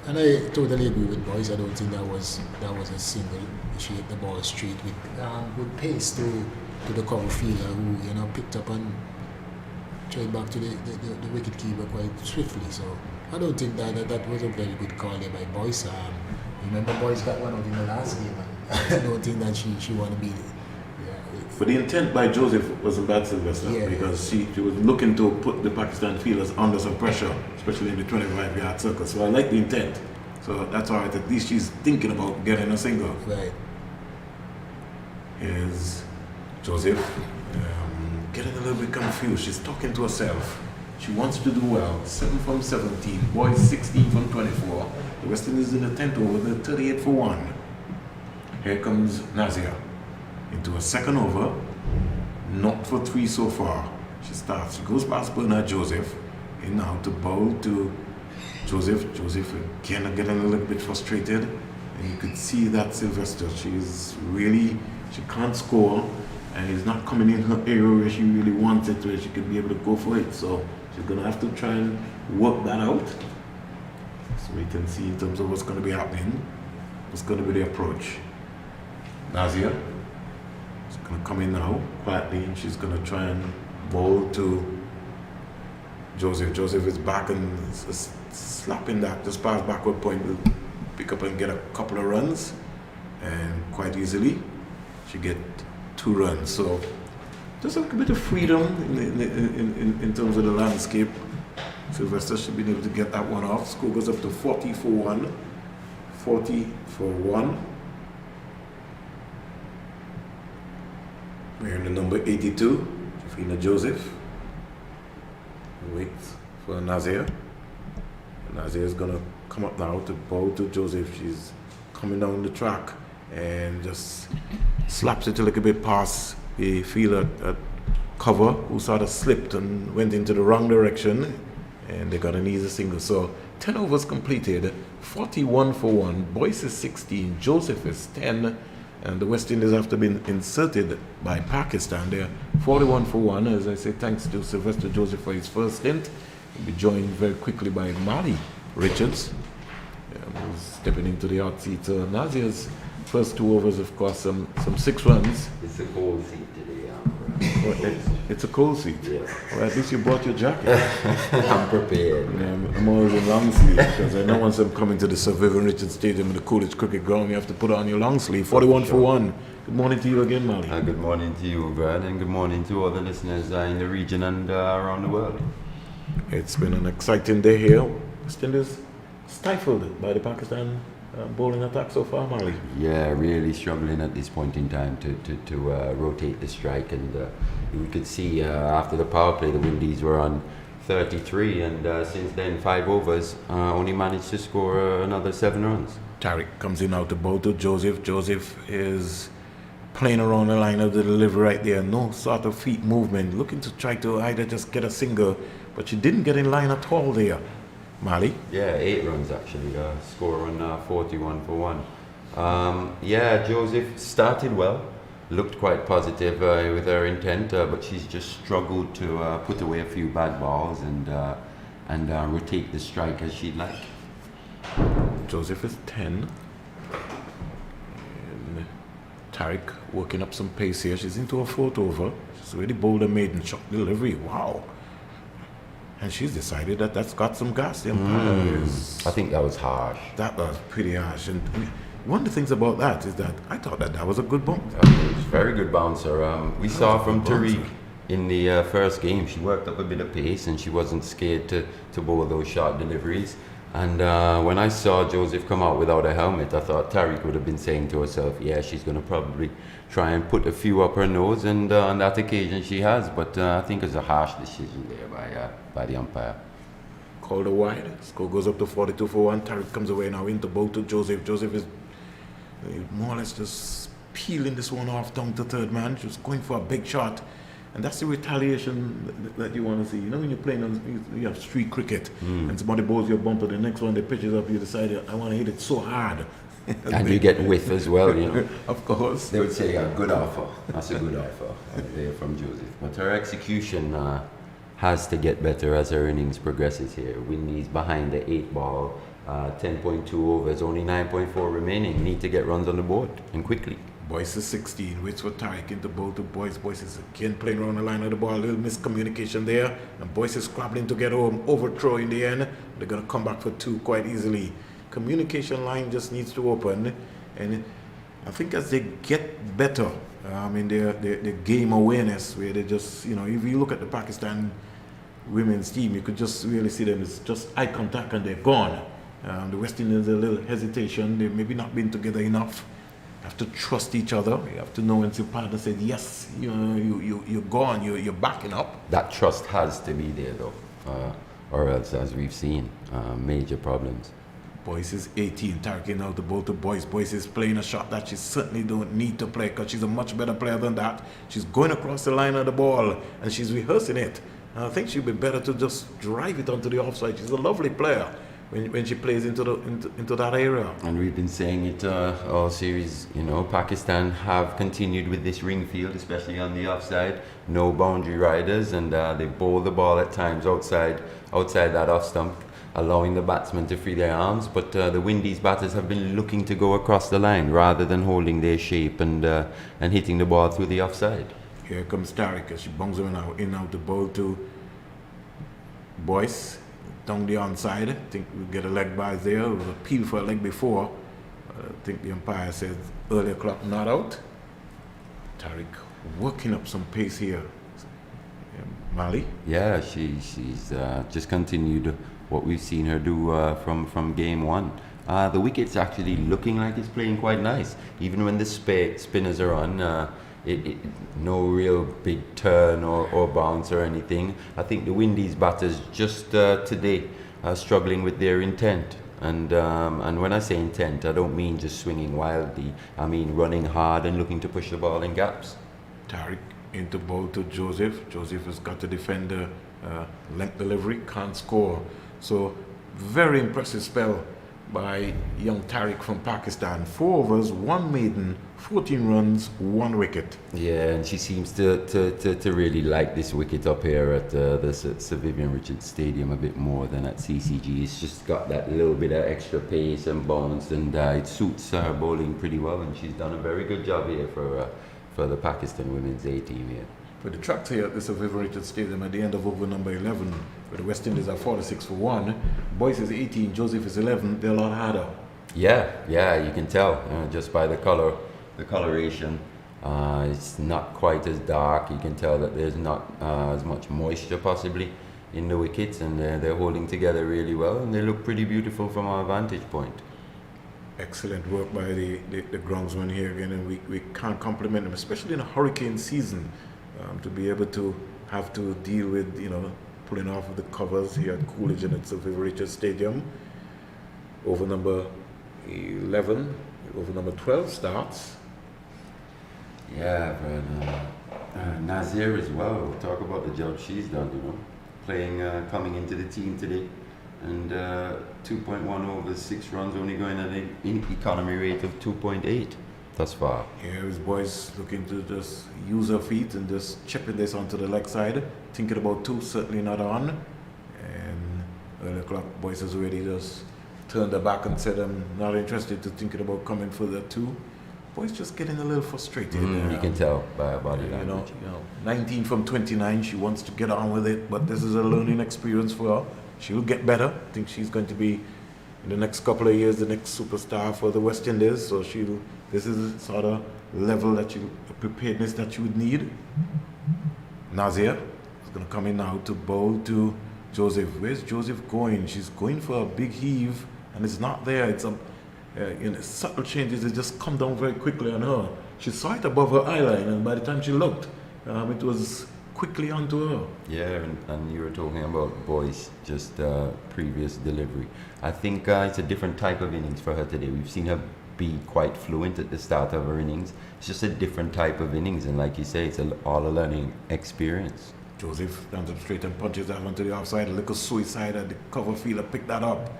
And I totally agree with Boyce. I don't think that was a single. She hit the ball straight with pace to the cover fielder who picked up and tried back to the wicket keeper quite swiftly. So I don't think that was a very good call there by Boyce. Remember, Boyce got one out in the last game. And I don't think that she want to be. But the intent by Joseph wasn't bad, Sylvester, because she was looking to put the Pakistan fielders under some pressure, especially in the 25-yard circle. So I like the intent. So that's all right. At least she's thinking about getting a single. Right. Here's Joseph getting a little bit confused. She's talking to herself. She wants to do well. 7 from 17. Boys 16 from 24. The West Indies in the 10th over, the 38 for 1. Here comes Nazia into a second over. Not for 3 so far. She starts. She goes past Bernard Joseph. And now to bowl to Joseph. Joseph again getting a little bit frustrated. And you could see that Sylvester. She can't score. And he's not coming in her area where she really wants it, where she could be able to go for it. So she's going to have to try and work that out. So we can see in terms of what's going to be happening. What's going to be the approach. Nazia is going to come in now quietly, and she's going to try and bowl to Joseph. Joseph is back and slapping that just past backward point. Will pick up and get a couple of runs, and quite easily she get 2 runs. So just a bit of freedom in terms of the landscape. Sylvester should be able to get that one off. Score goes up to 40 for 1. 40 for 1. Wearing the number 82, Jafina Joseph. Wait for Nazia. Nazia is going to come up now to bowl to Joseph. She's coming down the track and just slaps it a little bit past the fielder at cover, who sort of slipped and went into the wrong direction, and they got an easy single. So 10 overs completed, 41 for 1. Boyce is 16, Joseph is 10, and the West Indies have to be inserted by Pakistan. They're 41 for 1. As I say, thanks to Sylvester Joseph for his first stint. He'll be joined very quickly by Mali Richards, who's stepping into the hot seat. Nazia's first 2 overs, of course, some 6 runs. It's a cold seat today. It's a cold seat. Yes. Well, at least you brought your jacket. I'm prepared. I'm always in long sleeve because I know once I'm coming to the Sir Vivian Richards Stadium in the Coolidge Cricket Ground, you have to put on your long sleeve. 41 for 1. Good morning to you again, Mali. Good morning to you, Brad, and good morning to all the listeners in the region and around the world. It's been an exciting day here. West Indies stifled by the Pakistan bowling attack so far, Mali. Yeah, really struggling at this point in time to rotate the strike, and we could see after the power play the Windies were on 33, and since then 5 overs, only managed to score another 7 runs. Tariq comes in now to bowl to Joseph. Joseph is playing around the line of the delivery right there. No sort of feet movement, looking to try to either just get a single, but she didn't get in line at all there. Mali? Yeah, 8 runs actually, score on 41 for 1. Joseph started well, looked quite positive with her intent, but she's just struggled to put away a few bad balls and rotate the strike as she'd like. Joseph is 10. And Tariq working up some pace here. She's into her 4th over. She's already bowled a maiden shot delivery. Wow. And she's decided that's got some gas. I think that was harsh. That was pretty harsh. And one of the things about that is that I thought that was a good bounce. It was a very good bouncer. We saw from Tariq in the first game, she worked up a bit of pace and she wasn't scared to bowl those short deliveries. And when I saw Joseph come out without a helmet, I thought Tariq would have been saying to herself, yeah, she's going to probably try and put a few up her nose, and on that occasion she has. But I think it's a harsh decision there by the umpire. Called a wide. Score goes up to 42 for 1. Tariq comes away now into bowl to Joseph. Joseph is more or less just peeling this one off down to third man, just going for a big shot. And that's the retaliation that you want to see. You know, when you're playing you have street cricket and somebody bowls your bumper, the next one they pitches up, you decide, I want to hit it so hard. And you get whiff as well, you know. Of course. They would say, a good offer. That's a good offer there from Joseph. But her execution has to get better as her innings progresses here. Windies behind the 8 ball, 10.2 overs, only 9.4 remaining. Need to get runs on the board, and quickly. Boyce is 16, waits for Tariq into bowl to Boyce. Boyce is again playing around the line of the ball, a little miscommunication there. And Boyce is scrabbling to get home, overthrow in the end. They're going to come back for 2 quite easily. Communication line just needs to open. And I think as they get better in their game awareness, where they just, you know, if you look at the Pakistan women's team, you could just really see them as just eye contact and they're gone. The West Indians, a little hesitation. They've maybe not been together enough. You have to trust each other. You have to know when your partner says, yes, you're gone, you're backing up. That trust has to be there, though. Or else, as we've seen, major problems. Boyce is 18, Tariq out the ball to Boyce. Boyce is playing a shot that she certainly don't need to play because she's a much better player than that. She's going across the line of the ball and she's rehearsing it. And I think she'd be better to just drive it onto the offside. She's a lovely player when she plays into that area. And we've been saying it all series, you know, Pakistan have continued with this ring field, especially on the offside. No boundary riders, and they bowl the ball at times outside that off stump, allowing the batsmen to free their arms. But the Windies batters have been looking to go across the line rather than holding their shape and hitting the ball through the offside. Here comes Tariq as she bungs him out the ball to Boyce. Down the onside. I think we'll get a leg by there. It was a peel for a leg before. I think the umpire said earlier clock not out. Tariq working up some pace here. Mali? Yeah, she's just continued what we've seen her do from game 1. The wicket's actually looking like it's playing quite nice. Even when the spinners are on, no real big turn or bounce or anything. I think the Windies batters just today are struggling with their intent. And when I say intent, I don't mean just swinging wildly. I mean running hard and looking to push the ball in gaps. Tariq into ball to Joseph. Joseph has got to defend the length delivery, can't score. So very impressive spell by young Tariq from Pakistan. 4 overs, 1 maiden, 14 runs, 1 wicket. Yeah, and she seems to really like this wicket up here at the Sir Vivian Richards Stadium a bit more than at CCG. It's just got that little bit of extra pace and bounce, and it suits her bowling pretty well, and she's done a very good job here for the Pakistan women's A team here. For the tracks here at the Sir Vivian Richards Stadium at the end of over number 11, where the West Indies are 46 for 1, Boyce is 18, Joseph is 11, they're a lot harder. Yeah, you can tell just by the coloration. It's not quite as dark. You can tell that there's not as much moisture possibly in the wickets, and they're holding together really well, and they look pretty beautiful from our vantage point. Excellent work by the groundsman here again, and we can't compliment them, especially in a hurricane season, to be able to have to deal with, you know, pulling off of the covers here at Coolidge and at Sir Vivian Richards Stadium. Over number 11, over number 12 starts. Yeah, but Nazir as well. Talk about the job she's done, you know, playing, coming into the team today, and 2.1 overs, 6 runs, only going at an economy rate of 2.8 thus far. Here is Boyce looking to just use her feet and just chipping this onto the leg side, thinking about 2, certainly not on. And early o'clock, Boyce has already just turned her back and said, I'm not interested to thinking about coming for that 2. Boyce just getting a little frustrated. You can tell by her body language. You know, 19 from 29, she wants to get on with it, but this is a learning experience for her. She'll get better. I think she's going to be, in the next couple of years, the next superstar for the West Indies. So this is the sort of level preparedness that you would need. Nazir is going to come in now to bowl to Joseph. Where's Joseph going? She's going for a big heave, and it's not there. It's a subtle changes. It just come down very quickly on her. She saw it above her eye line, and by the time she looked, it was quickly onto her. Yeah, and you were talking about Boyce, just previous delivery. I think it's a different type of innings for her today. We've seen her be quite fluent at the start of her innings. It's just a different type of innings, and like you say, it's all a learning experience. Joseph down to the straight and punches that onto the offside. A little suicide at the cover fielder picked that up.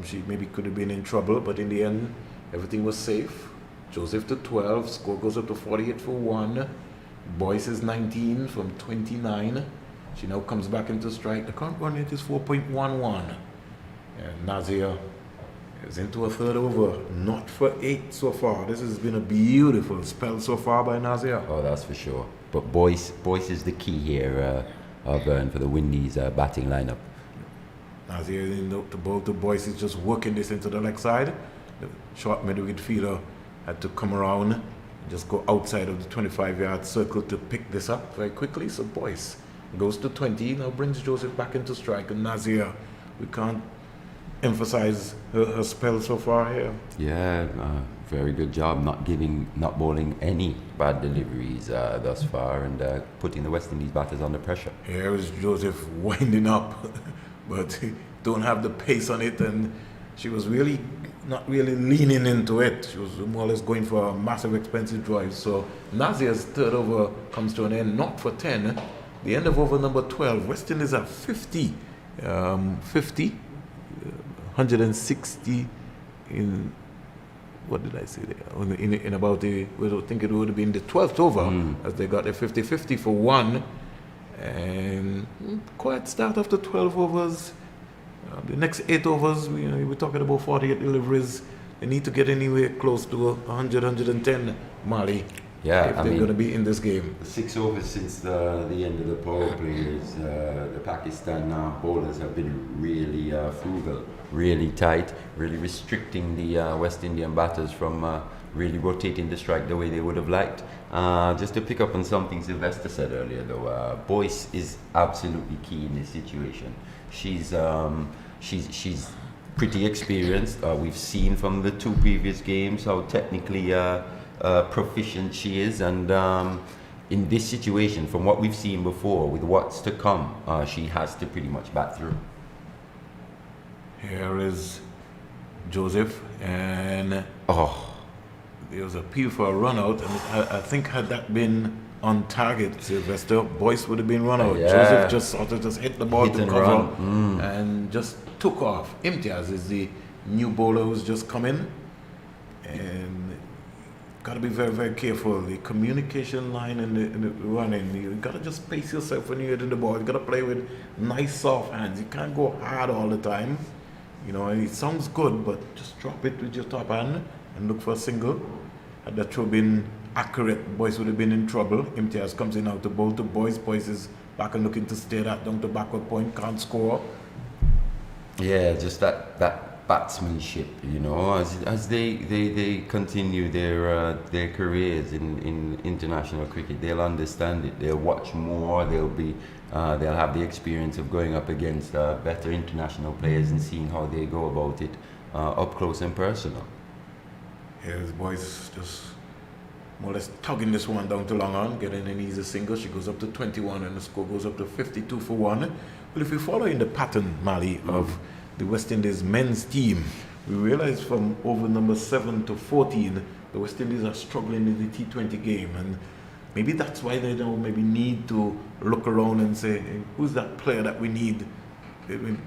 She maybe could have been in trouble, but in the end, everything was safe. Joseph to 12, score goes up to 48 for 1. Boyce is 19 from 29. She now comes back into strike. The current run rate is 4.11. And Nazir is into a third over, not for 8 so far. This has been a beautiful spell so far by Nazir. Oh, that's for sure. But Boyce is the key here, Vern, for the Windies batting lineup. Nazir in the ball to Boyce is just working this into the leg side. The short middleweight fielder had to come around and just go outside of the 25-yard circle to pick this up very quickly. So Boyce goes to 20, now brings Joseph back into strike. And Nazir, we can't emphasize her spell so far here. Yeah, very good job not bowling any bad deliveries thus far, and putting the West Indies batters under pressure. Here is Joseph winding up, but he don't have the pace on it, and she was really not really leaning into it. She was more or less going for a massive expensive drive. So Nazir's third over comes to an end, not for 10. The end of over number 12. West Indies are 50. 160 in, what did I say there? In about the, I think it would have been the 12th over, as they got a 50-50 for 1. And quiet start after 12 overs. The next 8 overs, we're talking about 48 deliveries. They need to get anywhere close to 100, 110, Mali. Yeah, if they're going to be in this game. The 6 overs since the end of the power play is the Pakistan bowlers have been really frugal, really tight, really restricting the West Indian batters from really rotating the strike the way they would have liked. Just to pick up on something Sylvester said earlier, though, Boyce is absolutely key in this situation. She's pretty experienced. We've seen from the 2 previous games how technically proficient she is, and in this situation, from what we've seen before, with what's to come, she has to pretty much bat through. Here is Joseph, and there was a appeal for a run out, and I think had that been on target, Sylvester, Boyce would have been run out. Yeah. Joseph just sort of just hit the ball to cover and just took off. Imtiaz is the new bowler who's just come in, and got to be very, very careful. The communication line and the running, you got to just pace yourself when you're hitting the ball. You got to play with nice, soft hands. You can't go hard all the time. And it sounds good, but just drop it with your top hand and look for a single. Had that throw been accurate, Boyce would have been in trouble. Imtiaz comes in out to bowl to Boyce. Boyce is back and looking to stay that down to backward point, can't score. Yeah, just that batsmanship, as they continue their careers in international cricket, they'll understand it. They'll watch more. They'll have the experience of going up against better international players and seeing how they go about it up close and personal. Here's Boyce just more or less tugging this one down to long on, getting an easy single. She goes up to 21 and the score goes up to 52 for 1. Well, if we follow in the pattern, Mali, of the West Indies men's team, we realize from over number 7 to 14, the West Indies are struggling in the T20 game, and maybe that's why they don't maybe need to look around and say, hey, who's that player that we need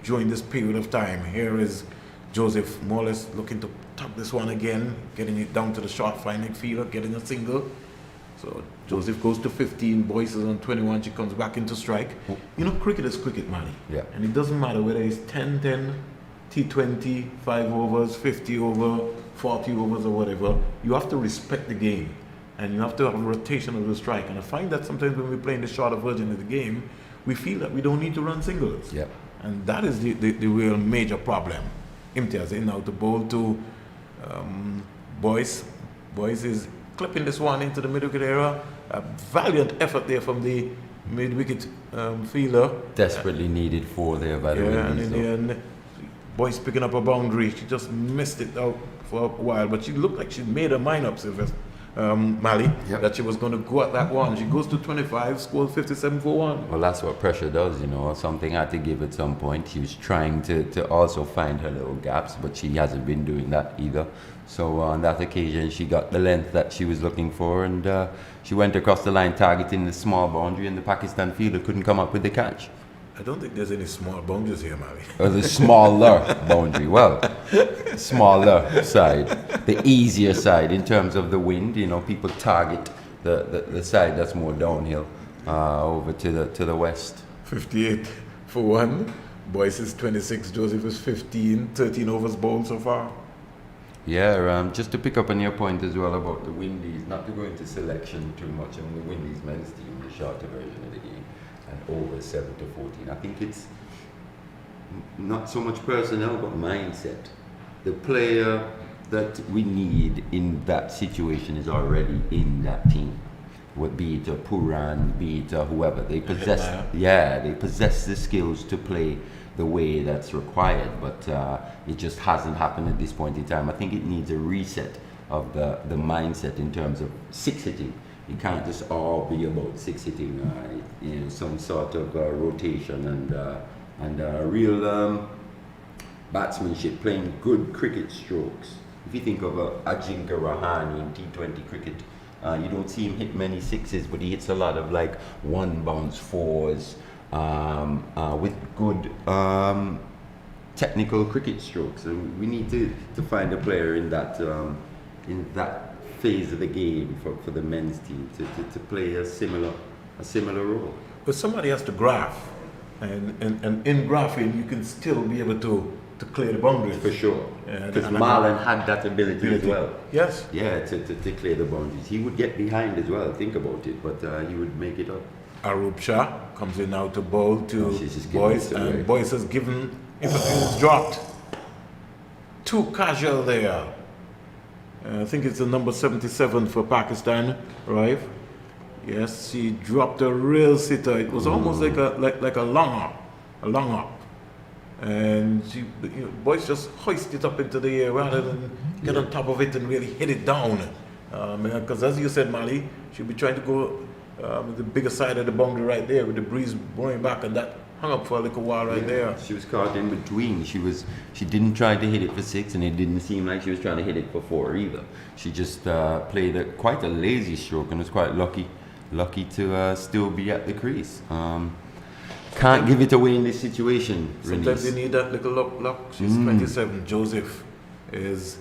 during this period of time? Here is Joseph more or less looking to tap this one again, getting it down to the short finding fielder, getting a single. So Joseph goes to 15, Boyce is on 21, she comes back into strike. Cricket is cricket, Mali. Yeah. And it doesn't matter whether it's 10-10, T20, 5 overs, 50 over, 40 overs or whatever. You have to respect the game. And you have to have a rotation of the strike. And I find that sometimes when we're playing the shorter version of the game, we feel that we don't need to run singles. Yeah. And that is the real major problem. Imtiaz in now to bowl to Boyce. Boyce is clipping this one into the middle area. A valiant effort there from the mid-wicket fielder. Desperately needed for there by the Yeah, and Windies. in the end, Boyce picking up a boundary. She just missed it out for a while, but she looked like she made her mind up, Sylvester. Mali, Yep. that she was going to go at that one. She goes to 25, scores 57 for one. Well, that's what pressure does, you know. Something had to give at some point. She was trying to also find her little gaps, but she hasn't been doing that either. So on that occasion, she got the length that she was looking for, and she went across the line targeting the small boundary, and the Pakistan fielder couldn't come up with the catch. I don't think there's any small boundaries here, Mali. Or the smaller boundary. Well, smaller side, the easier side in terms of the wind. You know, people target the side that's more downhill over to the west. 58 for one. Boyce is 26, Joseph is 15, 13 overs bowled so far. Yeah, just to pick up on your point as well about the Windies, not to go into selection too much. I mean, the Windies men's team, the shorter version of the game, and over 7 to 14. I think it's not so much personnel, but mindset. The player that we need in that situation is already in that team. Be it a Puran, be it a whoever, they possess. Yeah, they possess the skills to play the way that's required, but it just hasn't happened at this point in time. I think it needs a reset of the mindset in terms of six hitting. It can't just all be about six hitting. You know, some sort of rotation and real batsmanship, playing good cricket strokes. If you think of Ajinkya Rahane in T20 cricket, you don't see him hit many sixes, but he hits a lot of like one bounce fours with good technical cricket strokes. And we need to find a player in that phase of the game for the men's team to play a similar role. But somebody has to graph, and in graphing you can still be able to clear the boundaries. For sure. Because And Marlon had that ability as well. Yes. Yeah, to clear the boundaries. He would get behind as well, think about it, but he would make it up. Arub Shah comes in now to bowl to she's just giving Boyce, it away. and Boyce has given, it's dropped. Too casual there. I think it's the number 77 for Pakistan, right? Yes, she dropped a real sitter. It was almost like a long up. And she, Boyce just hoisted it up into the air rather than get on top of it and really hit it down. Because as you said, Mali, she'll be trying to go the bigger side of the boundary right there with the breeze blowing back, and that hung up for a little while right there. She was caught in between. She didn't try to hit it for 6, and it didn't seem like she was trying to hit it for 4 either. She just played quite a lazy stroke and was quite lucky to still be at the crease. Can't give it away in this situation. Sometimes you need that little luck. She's 27. Joseph is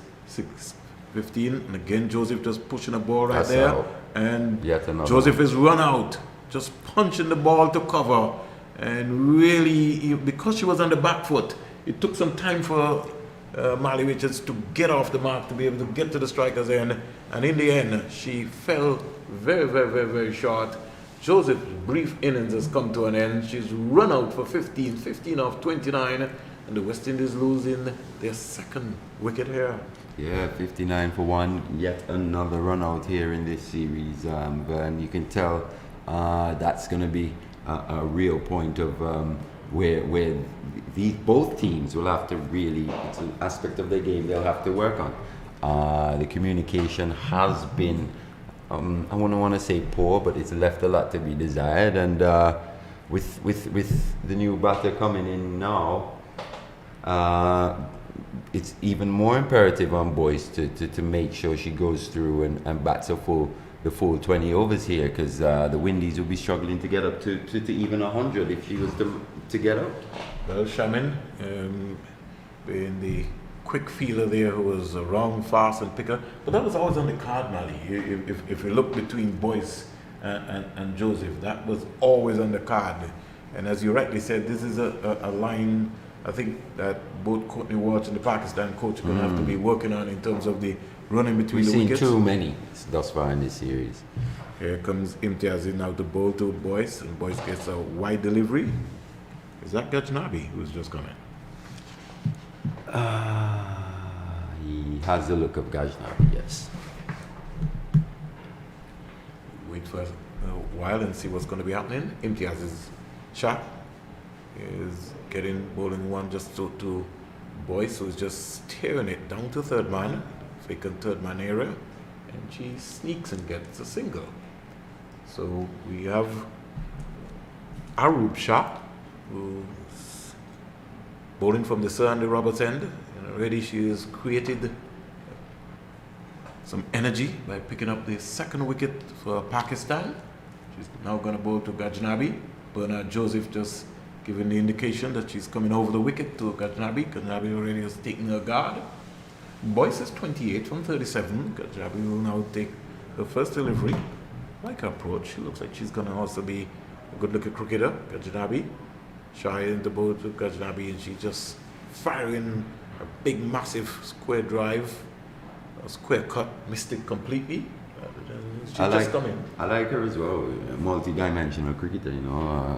15, and again Joseph just pushing a ball right That's there, out. and Yet another Joseph is run out, just punching the ball to cover, and really because she was on the back foot, it took some time for Mali Richards to get off the mark to be able to get to the striker's end, and in the end she fell very, very, very, very short. Joseph's brief innings has come to an end. She's run out for 15 off 29, and the West Indies losing their second wicket here. Yeah, 59 for 1. Yet another run out here in this series. And you can tell that's going to be a real point of where both teams will have to really, it's an aspect of their game they'll have to work on. The communication has been, I wouldn't want to say poor, but it's left a lot to be desired. And with the new batter coming in now, it's even more imperative on Boyce to make sure she goes through and bats the full 20 overs here, because the Windies will be struggling to get up to even 100 if she was to get up. Well, Shamin, being the quick fielder there who was around fast and picker, but that was always on the card, Mali. If you look between Boyce and Joseph, that was always on the card. And as you rightly said, this is a line I think that both Courtney Walsh and the Pakistan coach are going to have to be working on in terms of the running between We've the seen wickets. too many thus far in this series. Here comes Imtiaz in now to bowl to Boyce, and Boyce gets a wide delivery. Is that Gajnabi who's just coming? He has the look of Gajnabi, yes. Wait for a while and see what's going to be happening. Imtiaz's shot is getting bowling one just to Boyce, who's just steering it down to third man, vacant third man area, and she sneaks and gets a single. So we have Arub Shah, who's bowling from the Sir Andy Roberts end, and already she has created some energy by picking up the second wicket for Pakistan. She's now going to bowl to Gajnabi. Bernard Joseph just giving the indication that she's coming over the wicket to Gajnabi. Gajnabi already has taken her guard. Boyce is 28 from 37. Gajnabi will now take her first delivery. Like her approach, she looks like she's going to also be a good-looking cricketer. Gajnabi shy into bowl to Gajnabi, and she's just firing a big, massive square drive. A square cut, missed it completely. She's just coming. I like her as well. A multi-dimensional cricketer,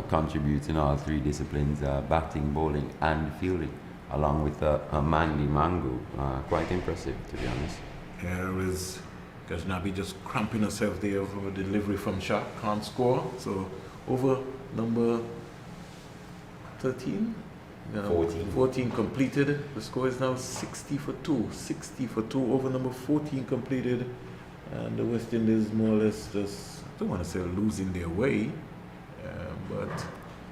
contributes in all three disciplines: batting, bowling, and fielding, along with a manly Mangu. Quite impressive, to be honest. Here is Gajnabi just cramping herself there for a delivery from Shah. Can't score. So over number 13. 14 completed. The score is now 60 for 2. 60 for 2 over number 14 completed. And the West Indies more or less just, I don't want to say losing their way, but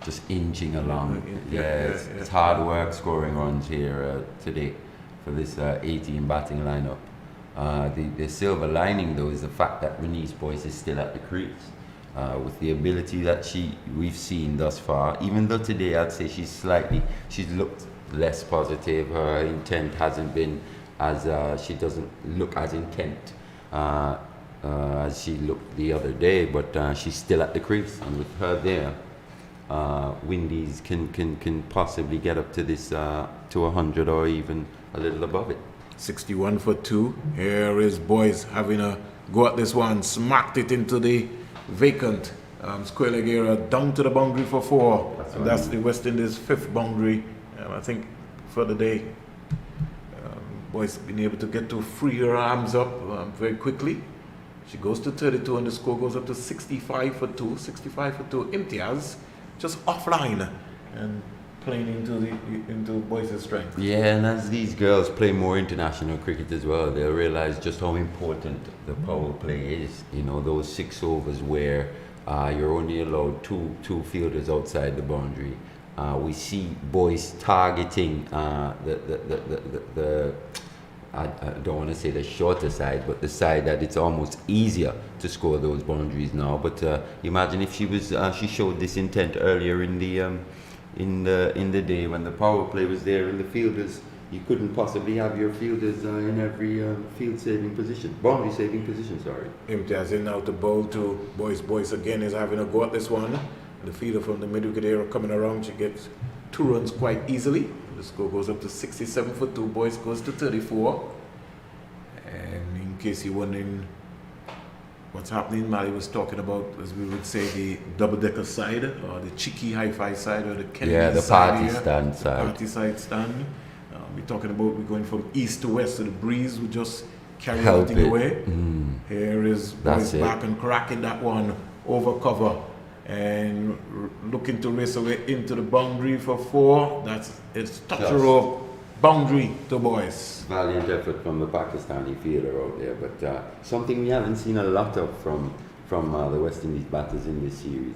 just inching along. It's hard work scoring runs here today for this 18 batting lineup. The silver lining though is the fact that Renice Boyce is still at the crease. With the ability that we've seen thus far, even though today I'd say she's looked less positive. Her intent hasn't been as she doesn't look as intent as she looked the other day, but she's still at the crease, and with her there, Windies can possibly get up to this to 100 or even a little above it. 61 for 2. Here is Boyce having a go at this one, smacked it into the vacant square leg area, down to the boundary for 4. That's the West Indies' 5th boundary, I think, for the day. Boyce been able to get to free her arms up very quickly. She goes to 32 and the score goes up to 65 for 2. 65 for 2. Imtiaz just offline and playing into Boyce's strength. Yeah, and as these girls play more international cricket as well, they'll realize just how important the power play is. Those 6 overs where you're only allowed two fielders outside the boundary. We see Boyce targeting the I don't want to say the shorter side, but the side that it's almost easier to score those boundaries now. But imagine if she showed this intent earlier in the day when the power play was there and the fielders, you couldn't possibly have your fielders in every boundary saving position, sorry. Imtiaz in now to bowl to Boyce. Boyce again is having a go at this one. The fielder from the mid-wicket area coming around, she gets 2 runs quite easily. The score goes up to 67 for 2. Boyce goes to 34. And in case you're wondering what's happening, Mali was talking about, as we would say, the double-decker side, or the cheeky hi-fi side, or the Kennedy the side party here. stand the side. Party side stand. We're talking about we're going from east to west, so the breeze would just carry Help everything it. away. Here is Boyce back and cracking that one over cover and looking to race away into the boundary for 4. It's touch the rope, boundary to Boyce. Valiant effort from the Pakistani fielder out there, but something we haven't seen a lot of from the West Indies batters in this series.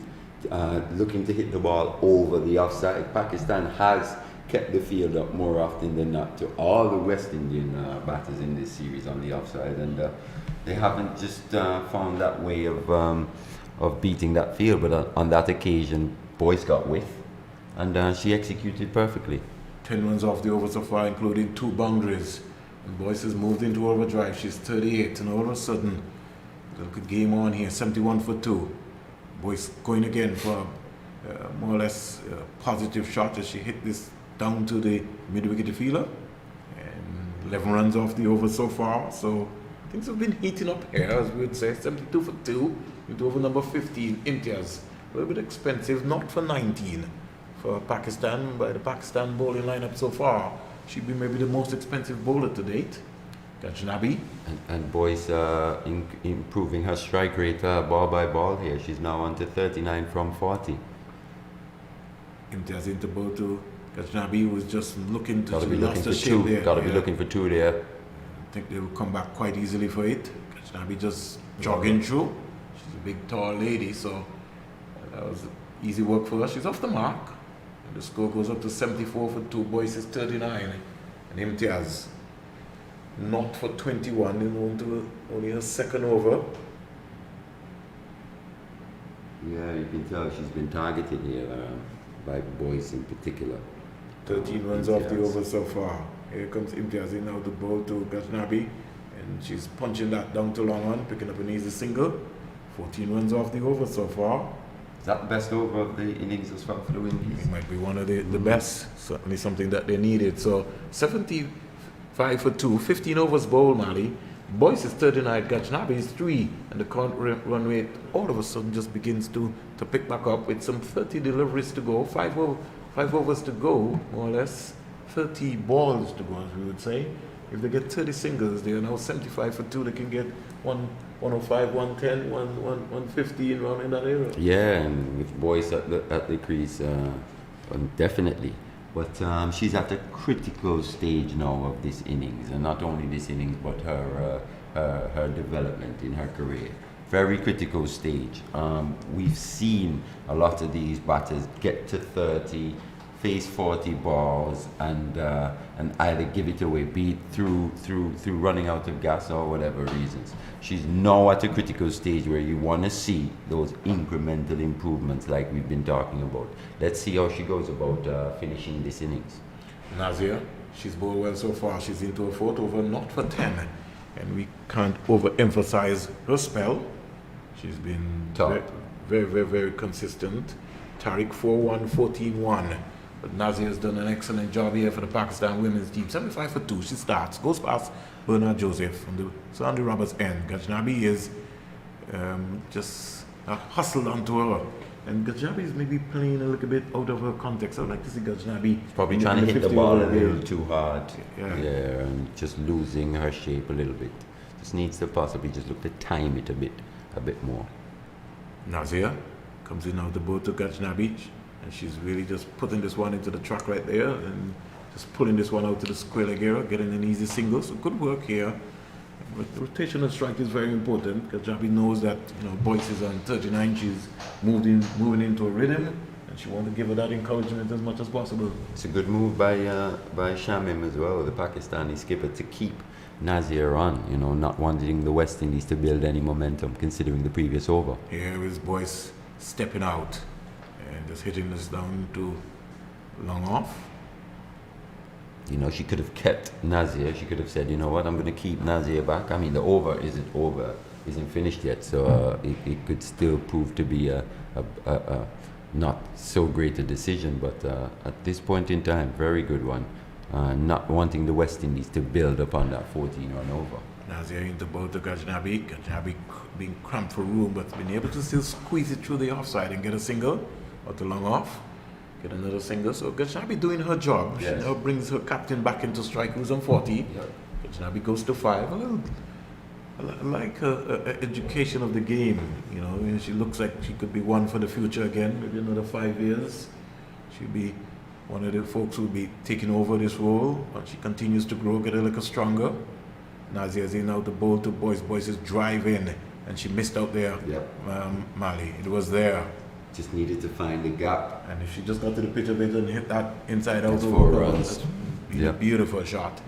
Looking to hit the ball over the offside. Pakistan has kept the field up more often than not to all the West Indian batters in this series on the offside, and they haven't just found that way of beating that field. But on that occasion, Boyce got with, and she executed perfectly. 10 runs off the over so far, including 2 boundaries. And Boyce has moved into overdrive. She's 38, and all of a sudden, look at game on here, 71 for 2. Boyce going again for more or less a positive shot as she hit this down to the mid-wicket fielder. And 11 runs off the over so far. So things have been heating up here, as we would say. 72 for 2 into over number 15, Imtiaz. A little bit expensive, not for 19 for Pakistan, by the Pakistan bowling lineup so far. She'd be maybe the most expensive bowler to date. Gajnabi. And Boyce improving her strike rate ball by ball here. She's now on to 39 from 40. Imtiaz into Boto. Gajnabi was just looking to Gotta be looking for shape two. there. Gotta be looking for two there. I think they will come back quite easily for it. Gajnabi just jogging through. She's a big, tall lady, so that was easy work for her. She's off the mark. And the score goes up to 74 for 2. Boyce is 39. And Imtiaz not for 21 in only her second over. Yeah, you can tell she's been targeted here by Boyce in particular. 13 runs off the over so far. Here comes Imtiaz in now the ball to Gajnabi, and she's punching that down to long on, picking up an easy single. 14 runs off the over so far. Is that the best over of the innings as well for the Windies? It might be one of the best, certainly something that they needed. So 75 for 2, 15 overs bowled, Mali. Boyce is 39, Gajnabi is 3, and the current run rate all of a sudden just begins to pick back up with some 30 deliveries to go, 5 overs to go, more or less, 30 balls to go, as we would say. If they get 30 singles, they are now 75 for 2, they can get 105, 110, 115 around in that area. Yeah, and with Boyce at the crease, definitely. But she's at a critical stage now of this innings, and not only this innings, but her development in her career. Very critical stage. We've seen a lot of these batters get to 30, face 40 balls, and either give it away, be it through running out of gas or whatever reasons. She's now at a critical stage where you want to see those incremental improvements like we've been talking about. Let's see how she goes about finishing this innings. Nazia, she's bowled well so far. She's into a 4th over, not for 10. And we can't overemphasize her spell. She's been very consistent. Tariq 4-1, 14-1. But Nazia has done an excellent job here for the Pakistan women's team. 75 for 2. She starts, goes past Bernard Joseph from the Sandy Roberts end. Gajnabi is just hustled onto her. And Gajnabi is maybe playing a little bit out of her context. I'd like to see Gajnabi probably trying to hit the ball a little game. too hard. Yeah, and just losing her shape a little bit. Just needs to possibly just look to time it a bit more. Nazia comes in out the boat to Gajnabi, and she's really just putting this one into the track right there and just pulling this one out to the square leg area, getting an easy single. So good work here. But rotational strike is very important. Gajnabi knows that Boyce is on 39. She's moving into a rhythm, and she wants to give her that encouragement as much as possible. It's a good move by Shamim as well, the Pakistani skipper, to keep Nazir on, not wanting the West Indies to build any momentum considering the previous over. Here is Boyce stepping out and just hitting this down to long off. She could have kept Nazir. She could have said, you know what, I'm going to keep Nazir back. I mean, the over isn't finished yet, so it could still prove to be a not so great a decision, but at this point in time, very good one. Not wanting the West Indies to build upon that 14-run over. Nazir into both to Gajnabi. Gajnabi being cramped for room, but been able to still squeeze it through the offside and get a single, or the long off. Get another single. So Gajnabi doing her job. Yes. She now brings her captain back into strike, who's on 40. Yep. Gajnabi goes to 5. I like her education of the game. She looks like she could be one for the future again. Maybe another 5 years. She'll be one of the folks who will be taking over this role. But she continues to grow, get a little stronger. Nazia's in out the bowl to Boyce. Boyce is driving, and she missed out there. Yep. Mali. It was there. Just needed to find the gap. And if she just got to the pitch of it and hit that inside out, that's 4 runs. Beautiful shot.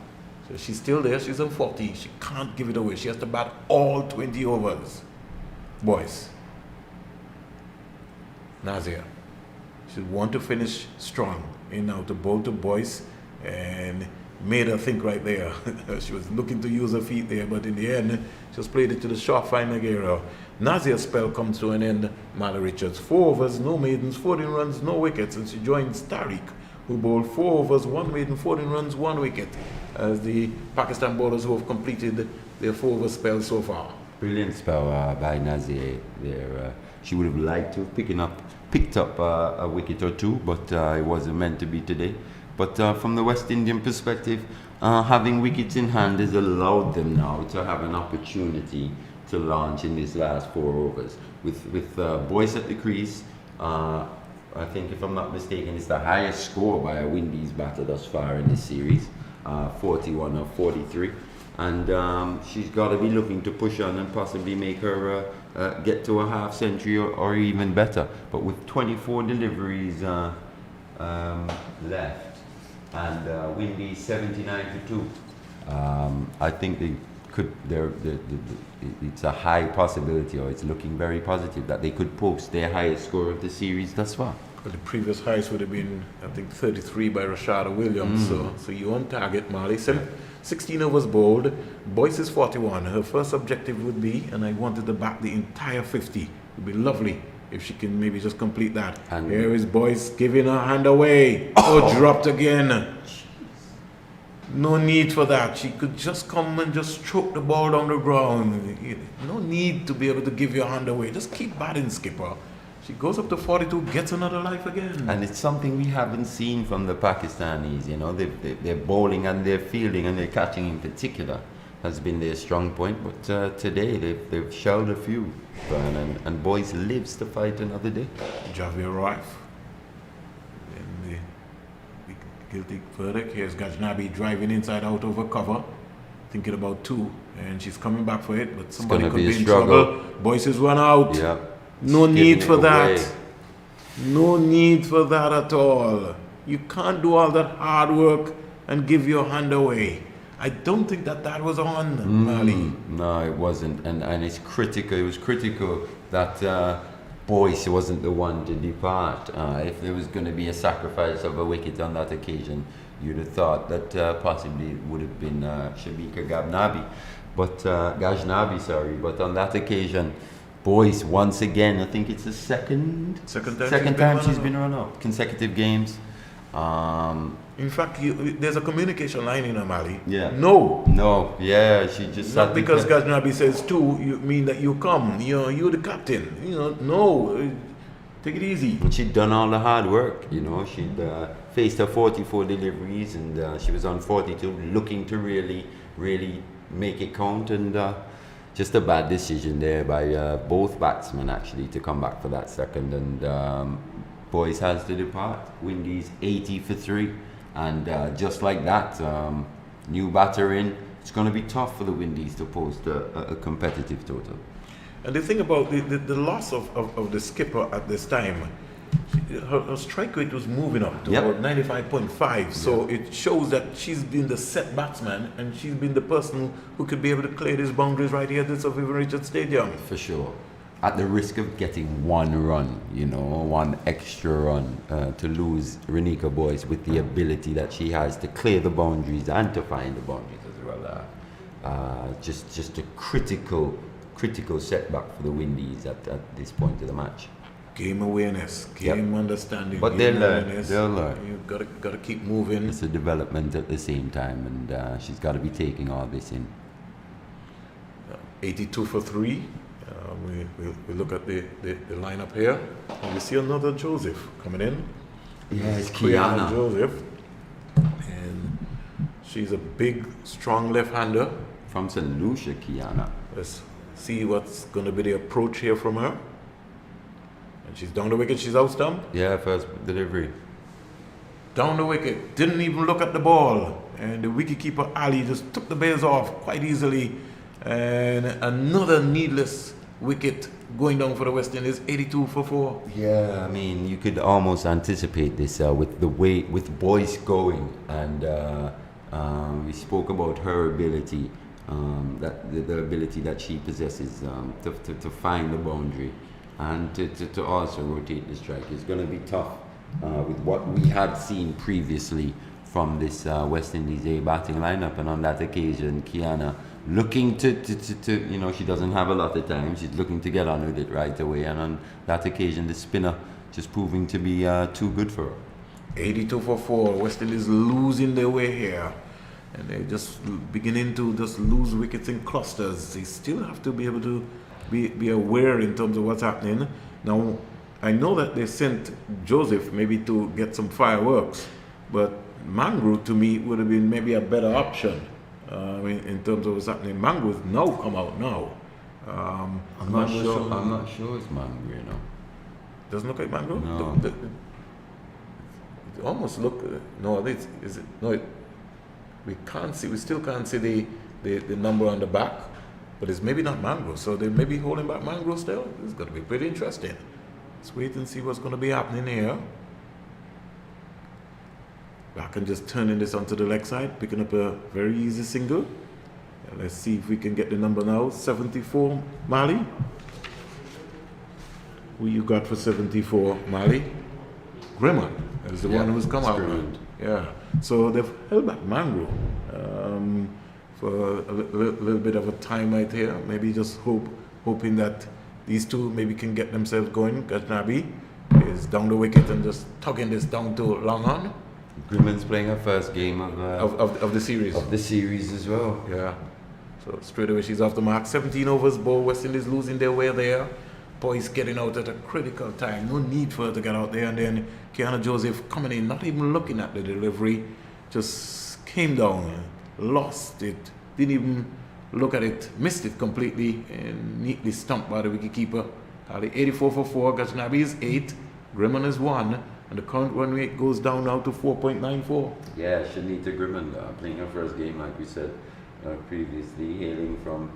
So she's still there. She's on 40. She can't give it away. She has to bat all 20 overs. Boyce. Nazia. She want to finish strong. In out the bowl to Boyce, and made her think right there. She was looking to use her feet there, but in the end, she just played it to the short fine leg area. Nazia's spell comes to an end. Mala Richards, 4 overs, no maidens, 14 runs, no wickets, and she joins Tariq, who bowled 4 overs, 1 maiden, 14 runs, 1 wicket, as the Pakistan bowlers who have completed their 4 over spell so far. Brilliant spell by Nazia there. She would have liked to have picked up a wicket or 2, but it wasn't meant to be today. But from the West Indian perspective, having wickets in hand has allowed them now to have an opportunity to launch in these last 4 overs. With Boyce at the crease, I think if I'm not mistaken, it's the highest score by a Windies batter thus far in this series, 41 of 43. And she's got to be looking to push on and possibly make her get to a half century or even better. But with 24 deliveries left and Windies 79 to 2, I think they could. It's a high possibility, or it's looking very positive that they could post their highest score of the series thus far. But the previous highest would have been, I think, 33 by Rashada Williams. So you on target, Marley. 16 overs bowled. Boyce is 41. Her first objective would be, and I wanted to back the entire 50. It would be lovely if she can maybe just complete that. And here is Boyce giving her hand away. Oh, dropped again. No need for that. She could just come and just stroke the ball down the ground. No need to be able to give your hand away. Just keep batting, skipper. She goes up to 42, gets another life again. And it's something we haven't seen from the Pakistanis. You know, their bowling and their fielding and their catching in particular has been their strong point. But today they've shelled a few. And Boyce lives to fight another day. Javier Rife. Guilty verdict. Here's Gajnabi driving inside out over cover, thinking about 2, and she's coming back for it, but somebody could be in trouble. Boyce is run out. Yeah. No need for that. No need for that at all. You can't do all that hard work and give your hand away. I don't think that was on, Mali. No, it wasn't, and it's critical. It was critical that Boyce wasn't the one to depart. If there was going to be a sacrifice of a wicket on that occasion, you'd have thought that possibly it would have been Shabika Gajnabi. But on that occasion, Boyce once again, I think it's the second time she's been run out, consecutive games. In fact, there's a communication line in Mali. Yeah. No. Yeah, she just not because Gajnabi says 2, you mean that you come. You're the captain. No. Take it easy. And she'd done all the hard work. She'd faced her 44 deliveries, and she was on 42, looking to really, really make it count. And just a bad decision there by both batsmen actually to come back for that second. And Boyce has to depart. Windies 80 for 3. And just like that, new batter in, it's going to be tough for the Windies to post a competitive total. And the thing about the loss of the skipper at this time, her strike rate was moving up to about 95.5. So it shows that she's been the set batsman, and she's been the person who could be able to clear these boundaries right here at the Sir Vivian Richards Stadium. For sure. At the risk of getting one run, one extra run, to lose Renika Boyce with the ability that she has to clear the boundaries and to find the boundaries as well. Just a critical setback for the Windies at this point of the match. Game awareness, game understanding. But they'll learn. You've got to keep moving. It's a development at the same time, and she's got to be taking all this in. 82 for 3. We look at the lineup here, and we see another Joseph coming in. Yes, Kiana Joseph, and she's a big, strong left-hander from St. Lucia. Kiana. Let's see what's going to be the approach here from her. And she's down the wicket. She's out stump. Yeah, first delivery. Down the wicket. Didn't even look at the ball, and the wicketkeeper Ali just took the bails off quite easily, and another needless wicket going down for the West Indies, 82 for 4. Yeah, I mean, you could almost anticipate this with Boyce going, and we spoke about her ability, that the ability that she possesses to find the boundary and to also rotate the strike. Is going to be tough with what we had seen previously from this West Indies A batting lineup, and on that occasion, Kiana looking to she doesn't have a lot of time. She's looking to get on with it right away, and on that occasion, the spinner just proving to be too good for her. 82 for 4. West Indies losing their way here, and they're just beginning to just lose wickets in clusters. They still have to be able to be aware in terms of what's happening. Now, I know that they sent Joseph maybe to get some fireworks, but Mangro to me would have been maybe a better option in terms of what's happening. Mangro's now come out now. I'm not sure it's Mango, you know. Doesn't look like Mangro? No. It almost look, no, is it, no, we can't see, we still can't see the number on the back, but it's maybe not Mangro, so they may be holding back Mangro still. It's going to be pretty interesting. Let's wait and see what's going to be happening here. Back and just turning this onto the leg side, picking up a very easy single. Let's see if we can get the number now. 74, Mali. Who you got for 74, Mali? Grimman is the one who's come out. Yeah. So they've held back Mangro for a little bit of a time right here. Maybe just hoping that these two maybe can get themselves going. Gajnabi is down the wicket and just tugging this down to long on. Grimman's playing her first game of the series. Of the series as well. Yeah. So straight away she's off the mark. 17 overs ball. West Indies losing their way there. Boyce getting out at a critical time. No need for her to get out there. And then Kiana Joseph coming in, not even looking at the delivery. Just came down, lost it, didn't even look at it, missed it completely, and neatly stumped by the wicketkeeper. 84 for 4. Ghaznavi is 8. Grimman is 1. And the current run rate goes down now to 4.94. Yeah, Shanita Grimman playing her first game, like we said previously, hailing from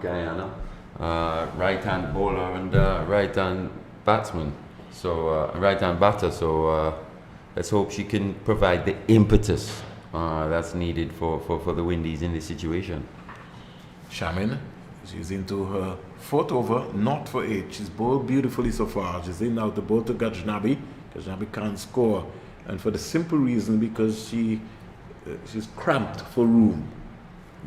Guyana. Right-hand bowler and right-hand batsman. So right-hand batter. So let's hope she can provide the impetus that's needed for the Windies in this situation. Shamin, she's into her 4th over, not for 8. She's bowled beautifully so far. She's in now to bowl to Gajnabi. Gajnabi can't score, and for the simple reason because she's cramped for room.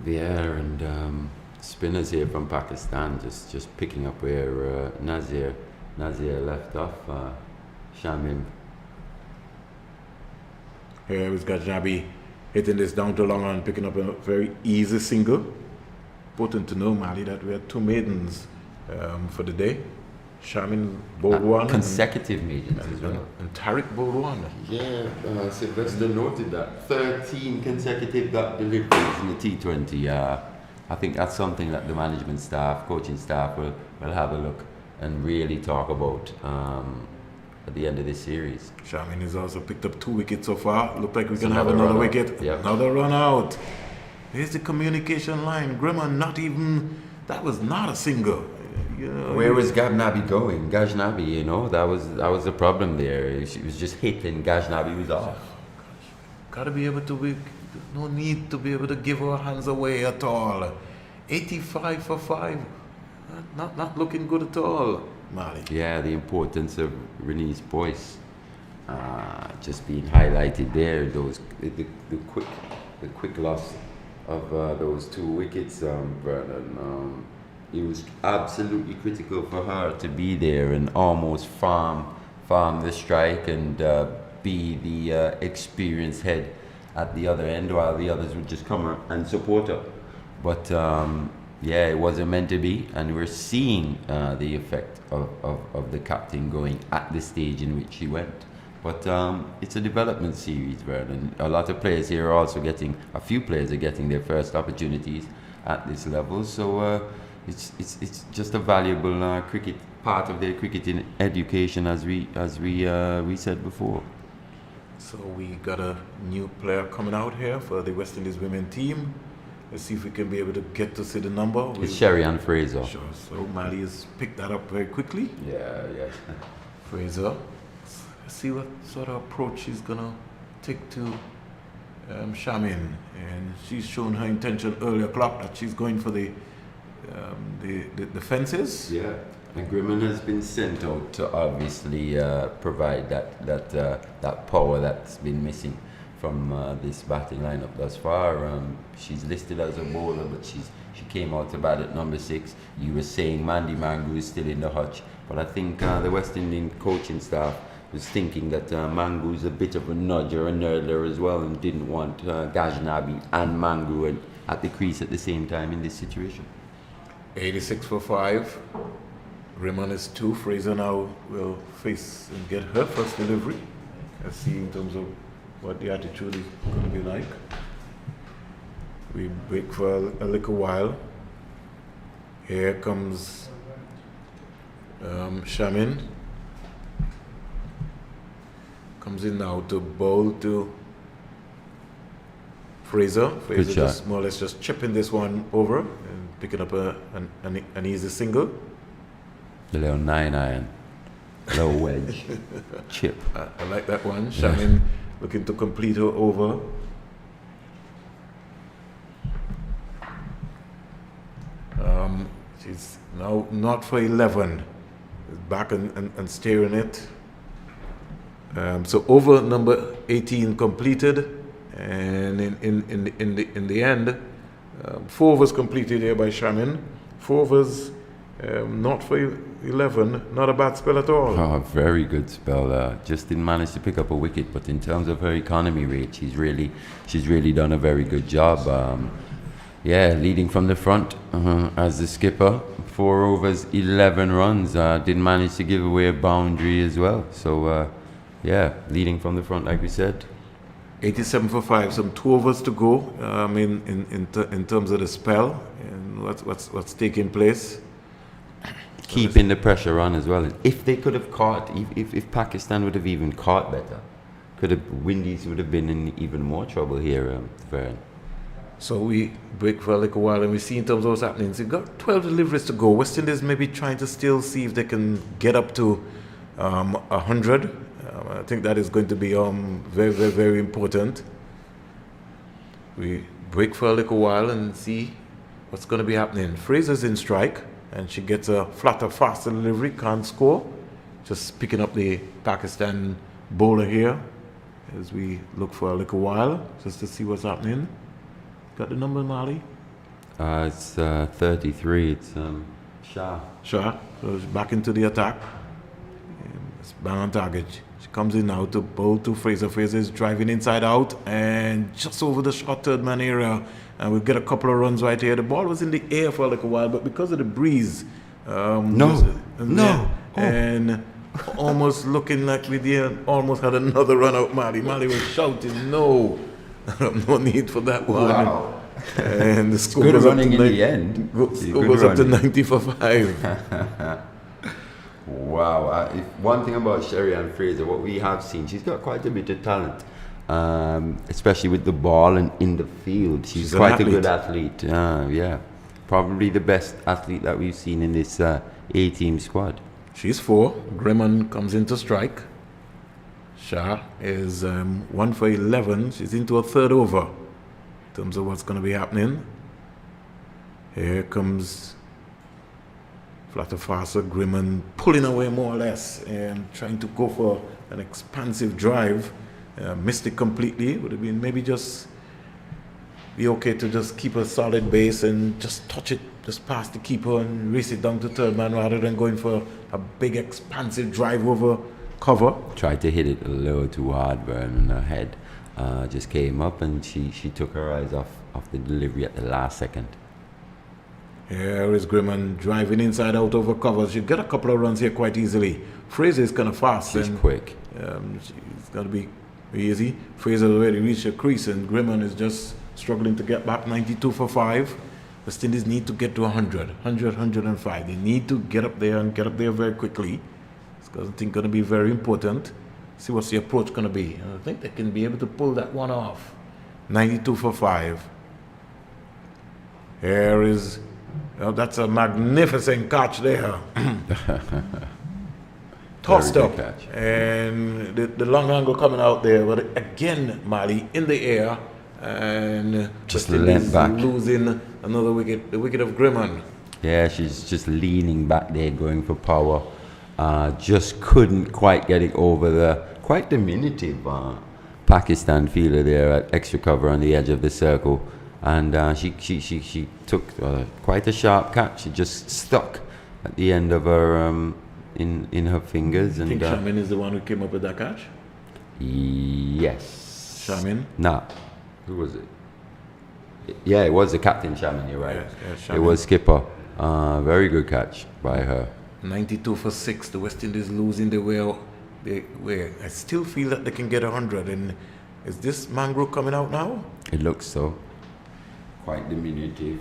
Yeah, and spinners here from Pakistan just picking up where Nazir left off. Shamim. Here is Gajnabi hitting this down to long on, picking up a very easy single. Important to know, Mali, that we had 2 maidens for the day. Shamin bowled 1. Consecutive maidens as well. And Tariq bowled 1. Yeah, Sylvester noted that. 13 consecutive deliveries in the T20. I think that's something that the management staff, coaching staff will have a look and really talk about at the end of this series. Shamin has also picked up 2 wickets so far. Look like we can have another wicket. Yep. Another run out. Here's the communication line. Grimman, that was not a single. You know, where was Gajnabi going? Gajnabi, you know, that was the problem there. She was just hit and Gajnabi was off. Gotta be able to no need to be able to give her hands away at all. 85 for 5. Not looking good at all, Mali. Yeah, the importance of Renee's Boyce just being highlighted there. The quick loss of those 2 wickets, Vernon. It was absolutely critical for her to be there and almost farm the strike and be the experienced head at the other end, while the others would just come and support her. But yeah, it wasn't meant to be, and we're seeing the effect of the captain going at the stage in which he went. But it's a development series, Vernon. A lot of players here are also a few players are getting their first opportunities at this level. So it's just a valuable cricket part of their cricketing education, as we said before. So we got a new player coming out here for the West Indies women team. Let's see if we can be able to get to see the number. It's Sherry-Ann Fraser. Sure. So Mali has picked that up very quickly. Yeah. Fraser. Let's see what sort of approach she's gonna take to Shamin. And she's shown her intention earlier o'clock that she's going for the fences. Yeah. And Grimman has been sent out to obviously provide that power that's been missing from this batting lineup thus far. She's listed as a bowler, but she came out to bat at number 6. You were saying Mandy Mangu is still in the hutch, but I think the West Indian coaching staff was thinking that Mangu is a bit of a nudger and nerdler as well, and didn't want Gajnabi and Mangu at the crease at the same time in this situation. 86 for 5. Grimman is 2. Fraser now will face and get her first delivery. Let's see in terms of what the attitude is going to be like. We break for a little while. Here comes Shamin. Comes in now to bowl to Fraser. Fraser just more or less just chipping this one over and picking up an easy single. The little 9-iron, little wedge, chip. I like that one. Shamin looking to complete her over. She's now not for 11. Back and steering it. So over number 18 completed, and in the end, 4 overs completed here by Shamin. 4 overs, not for 11. Not a bad spell at all. Oh, very good spell. Just didn't manage to pick up a wicket, but in terms of her economy rate, she's really done a very good job. Leading from the front as the skipper. 4 overs, 11 runs. Didn't manage to give away a boundary as well. So. Leading from the front, like we said. 87 for 5, some 2 overs to go. In terms of the spell and what's taking place. Keeping the pressure on as well. If they could have caught, if Pakistan would have even caught better, Windies would have been in even more trouble here, Vern. So we break for a little while and we see in terms of what's happening. So we've got 12 deliveries to go. West Indies maybe trying to still see if they can get up to 100. I think that is going to be very, very, very important. We break for a little while and see what's going to be happening. Fraser's in strike and she gets a flatter, faster delivery, can't score. Just picking up the Pakistan bowler here as we look for a little while just to see what's happening. Got the number, Mali? It's 33. It's Shah. So it's back into the attack. It's bang on target. She comes in now to bowl to Fraser. Fraser is driving inside out and just over the short third man area. And we'll get a couple of runs right here. The ball was in the air for a little while, but because of the breeze, and almost looking like we almost had another run out. Mali was shouting, no need for that one. Wow. And the score good goes running up to in the end. Score goes up to 90 for 5. Wow. One thing about Sherry-Ann Fraser, what we have seen, she's got quite a bit of talent, especially with the ball and in the field. She's quite a good athlete. Probably the best athlete that we've seen in this A-team squad. She's 4. Gremon comes into strike. Shah is 1 for 11. She's into a third over in terms of what's going to be happening. Here comes flatter, faster, Gremon pulling away more or less and trying to go for an expansive drive. Missed it completely. Would have been maybe just be okay to just keep a solid base and just touch it, just past the keeper and race it down to third man rather than going for a big expansive drive over cover. Tried to hit it a little too hard, Vernon. Her head just came up and she took her eyes off the delivery at the last second. Here is Gremon driving inside out over cover. She'll get a couple of runs here quite easily. Fraser is kind of fast. She's quick. She's got to be easy. Fraser already reached her crease and Gremon is just struggling to get back. 92 for 5. West Indies need to get to 100, 105. They need to get up there and get up there very quickly. It's going to be very important. See what's the approach going to be. I think they can be able to pull that one off. 92 for 5. Here is... that's a magnificent catch there. Tossed up. Catch. And the long angle coming out there. But again, Mali in the air. And just leant back. Losing another wicket. The wicket of Gremon. Yeah, she's just leaning back there, going for power. Just couldn't quite get it over the quite diminutive Pakistan fielder there at extra cover on the edge of the circle. And she took quite a sharp catch. It just stuck at the end of her in her fingers. I and think Shamin is the one who came up with that catch? Yes. Shamin? Nah. Who was it? Yeah, it was the captain, Shamin, you're right. Shamin. It was skipper. Very good catch by her. 92 for 6. The West Indies losing the way. I still feel that they can get 100. And Is this Mangro coming out now? It looks so. Quite diminutive.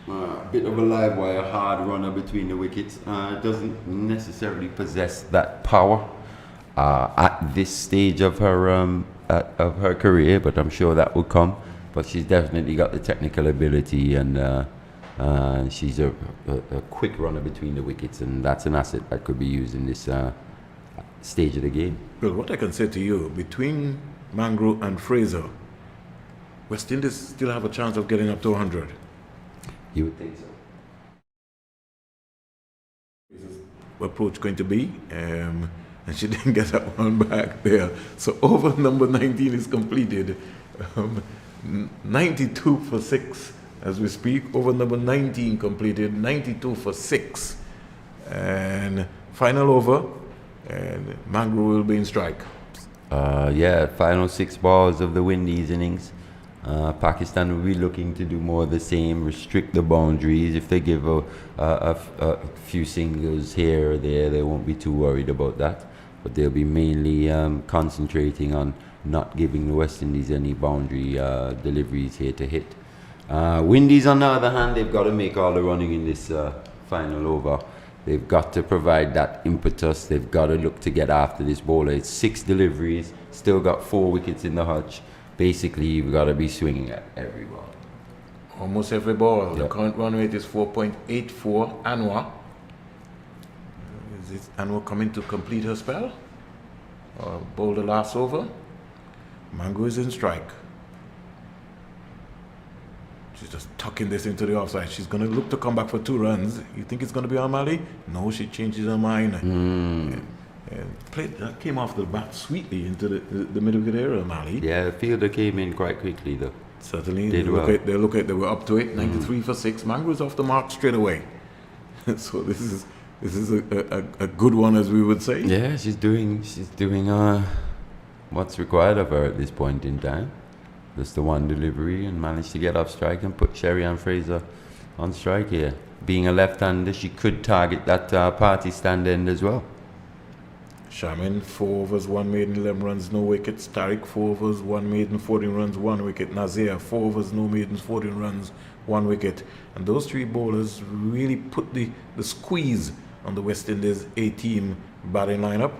A bit of a live wire, hard runner between the wickets. Doesn't necessarily possess that power at this stage of her career, but I'm sure that will come. But she's definitely got the technical ability, and she's a quick runner between the wickets, and that's an asset that could be used in this stage of the game. Well, what I can say to you, between Mangro and Fraser, West Indies still have a chance of getting up to 100. You would think so. Approach going to be, and she didn't get that one back there. So over number 19 is completed. 92 for 6 as we speak. Over number 19 completed, 92 for 6. And final over, and Mangro will be in strike. Final 6 balls of the Windies innings. Pakistan will be looking to do more of the same, restrict the boundaries. If they give a few singles here or there, they won't be too worried about that. But they'll be mainly concentrating on not giving the West Indies any boundary deliveries here to hit. Windies, on the other hand, they've got to make all the running in this final over. They've got to provide that impetus. They've got to look to get after this bowler. It's 6 deliveries, still got 4 wickets in the hutch. Basically, you've got to be swinging at every ball. Almost every ball. Yep. The current run rate is 4.84. Anwar. Is it Anwar coming to complete her spell? Or bowl the last over? Mangro is in strike. She's just tucking this into the offside. She's going to look to come back for 2 runs. You think it's going to be O'Malley? No, she changes her mind. And came off the bat sweetly into the middle wicket area, O'Malley. Yeah, the fielder came in quite quickly though. Certainly. Did They were up to it. 93 for 6. Mangro's off the mark straight away. So this is a good one, as we would say. Yeah, she's doing what's required of her at this point in time. Just the one delivery and managed to get off strike and put Sherry-Ann Fraser on strike here. Being a left-hander, she could target that party stand end as well. Shamin, 4 overs, 1 maiden, 11 runs, no wickets. Tariq, 4 overs, 1 maiden, 14 runs, 1 wicket. Nazir, 4 overs, no maidens, 14 runs, 1 wicket. And those 3 bowlers really put the squeeze on the West Indies A-team batting lineup.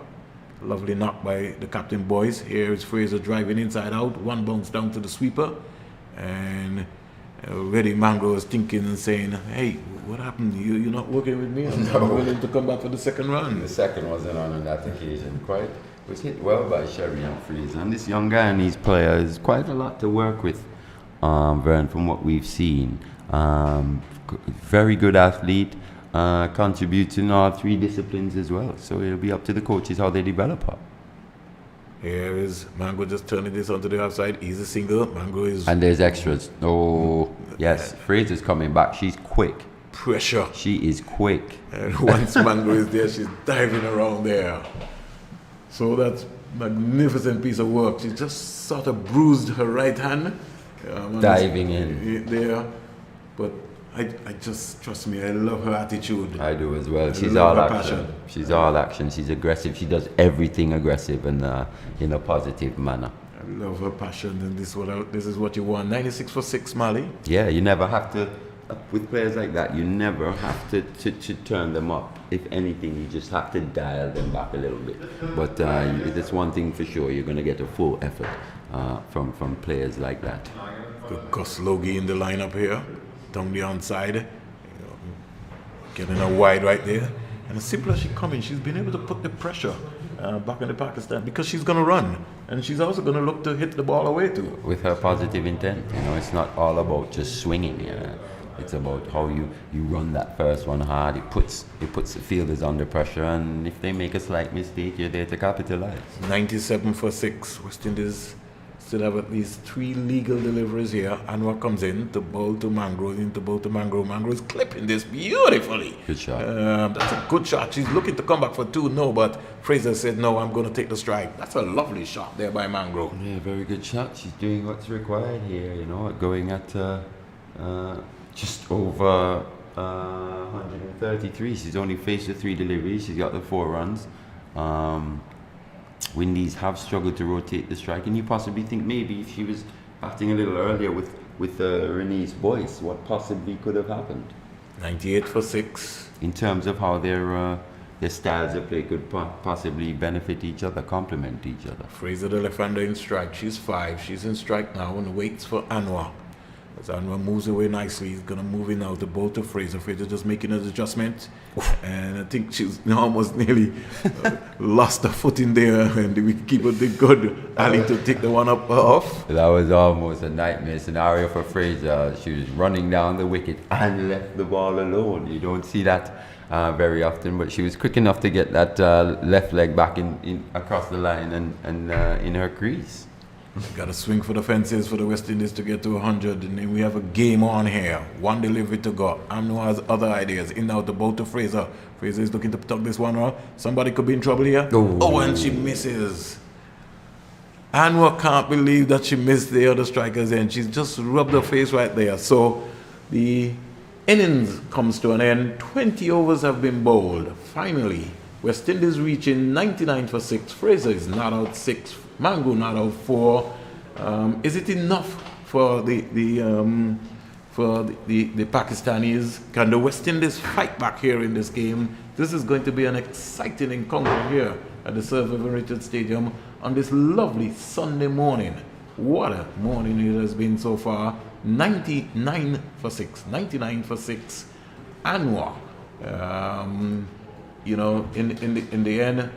Lovely knock by the captain boys. Here is Fraser driving inside out. 1 bounce down to the sweeper. And already Mangro is thinking and saying, hey, what happened? You're not working with me? I'm willing to come back for the second run. The second wasn't on that occasion. It was hit well by Sherry-Ann Fraser. And this young Guyanese player is quite a lot to work with, Vern, from what we've seen. Very good athlete. Contributes in all 3 disciplines as well. So it'll be up to the coaches how they develop her. Here is Mangro just turning this onto the outside. He's a single. Mangro is... And there's extras. Oh, yes. Fraser's coming back. She's quick. Pressure. She is quick. And once Mangro is there, she's diving around there. So that's magnificent piece of work. She just sort of bruised her right hand. Diving in. There. But I just, trust me, I love her attitude. I do as well. I She's love all her action. passion. She's all action. She's aggressive. She does everything aggressive and in a positive manner. I love her passion, and this is what you want. 96 for 6, Mali. Yeah, you never have to, with players like that, you never have to turn them up. If anything, you just have to dial them back a little bit. But that's one thing for sure, you're going to get a full effort from players like that. Good Gus Logie in the lineup here, down the onside. Getting her wide right there. And as simple as she coming, she's been able to put the pressure back into Pakistan because she's going to run. And she's also going to look to hit the ball away too. With her positive intent, it's not all about just swinging. It's about how you run that first one hard. It puts the fielders under pressure, and if they make a slight mistake, you're there to capitalize. 97 for 6. West Indies still have at least 3 legal deliveries here. Anwar comes in to bowl to Mangro, Mangro is clipping this beautifully. Good shot. That's a good shot. She's looking to come back for 2, no, but Fraser said, no, I'm going to take the strike. That's a lovely shot there by Mangro. Yeah, very good shot. She's doing what's required here, going at just over 133. She's only faced with 3 deliveries. She's got the 4 runs. Windies have struggled to rotate the strike, and you possibly think maybe if she was batting a little earlier with Renee's voice, what possibly could have happened 98 for 6. in terms of how their styles of play could possibly benefit each other, complement each other. Fraser the left-hander in strike. She's 5. She's in strike now and waits for Anwar. As Anwar moves away nicely, he's going to move in now to both to Fraser. Fraser just making his adjustment. And I think she's almost nearly lost her foot in there. And the wicketkeeper did good. Ali to take the one up off. That was almost a nightmare scenario for Fraser. She was running down the wicket and left the ball alone. You don't see that very often, but she was quick enough to get that left leg back in across the line and in her crease. Got to swing for the fences for the West Indies to get to 100, and then we have a game on here. One delivery to go. Amno has other ideas. In now to bow to Fraser. Fraser is looking to tuck this one around. Somebody could be in trouble here. Oh, and she misses. Anwar can't believe that she missed the other strikers and she's just rubbed her face right there. So the innings comes to an end. 20 overs have been bowled. Finally, West Indies reaching 99 for 6. Fraser is not out 6. Mango not out 4. Is it enough for the Pakistanis? Can the West Indies fight back here in this game? This is going to be an exciting encounter here at the Sir Vivian Richards Stadium on this lovely Sunday morning. What a morning it has been so far. 99 for 6. 99 for 6. Anwar. In the end,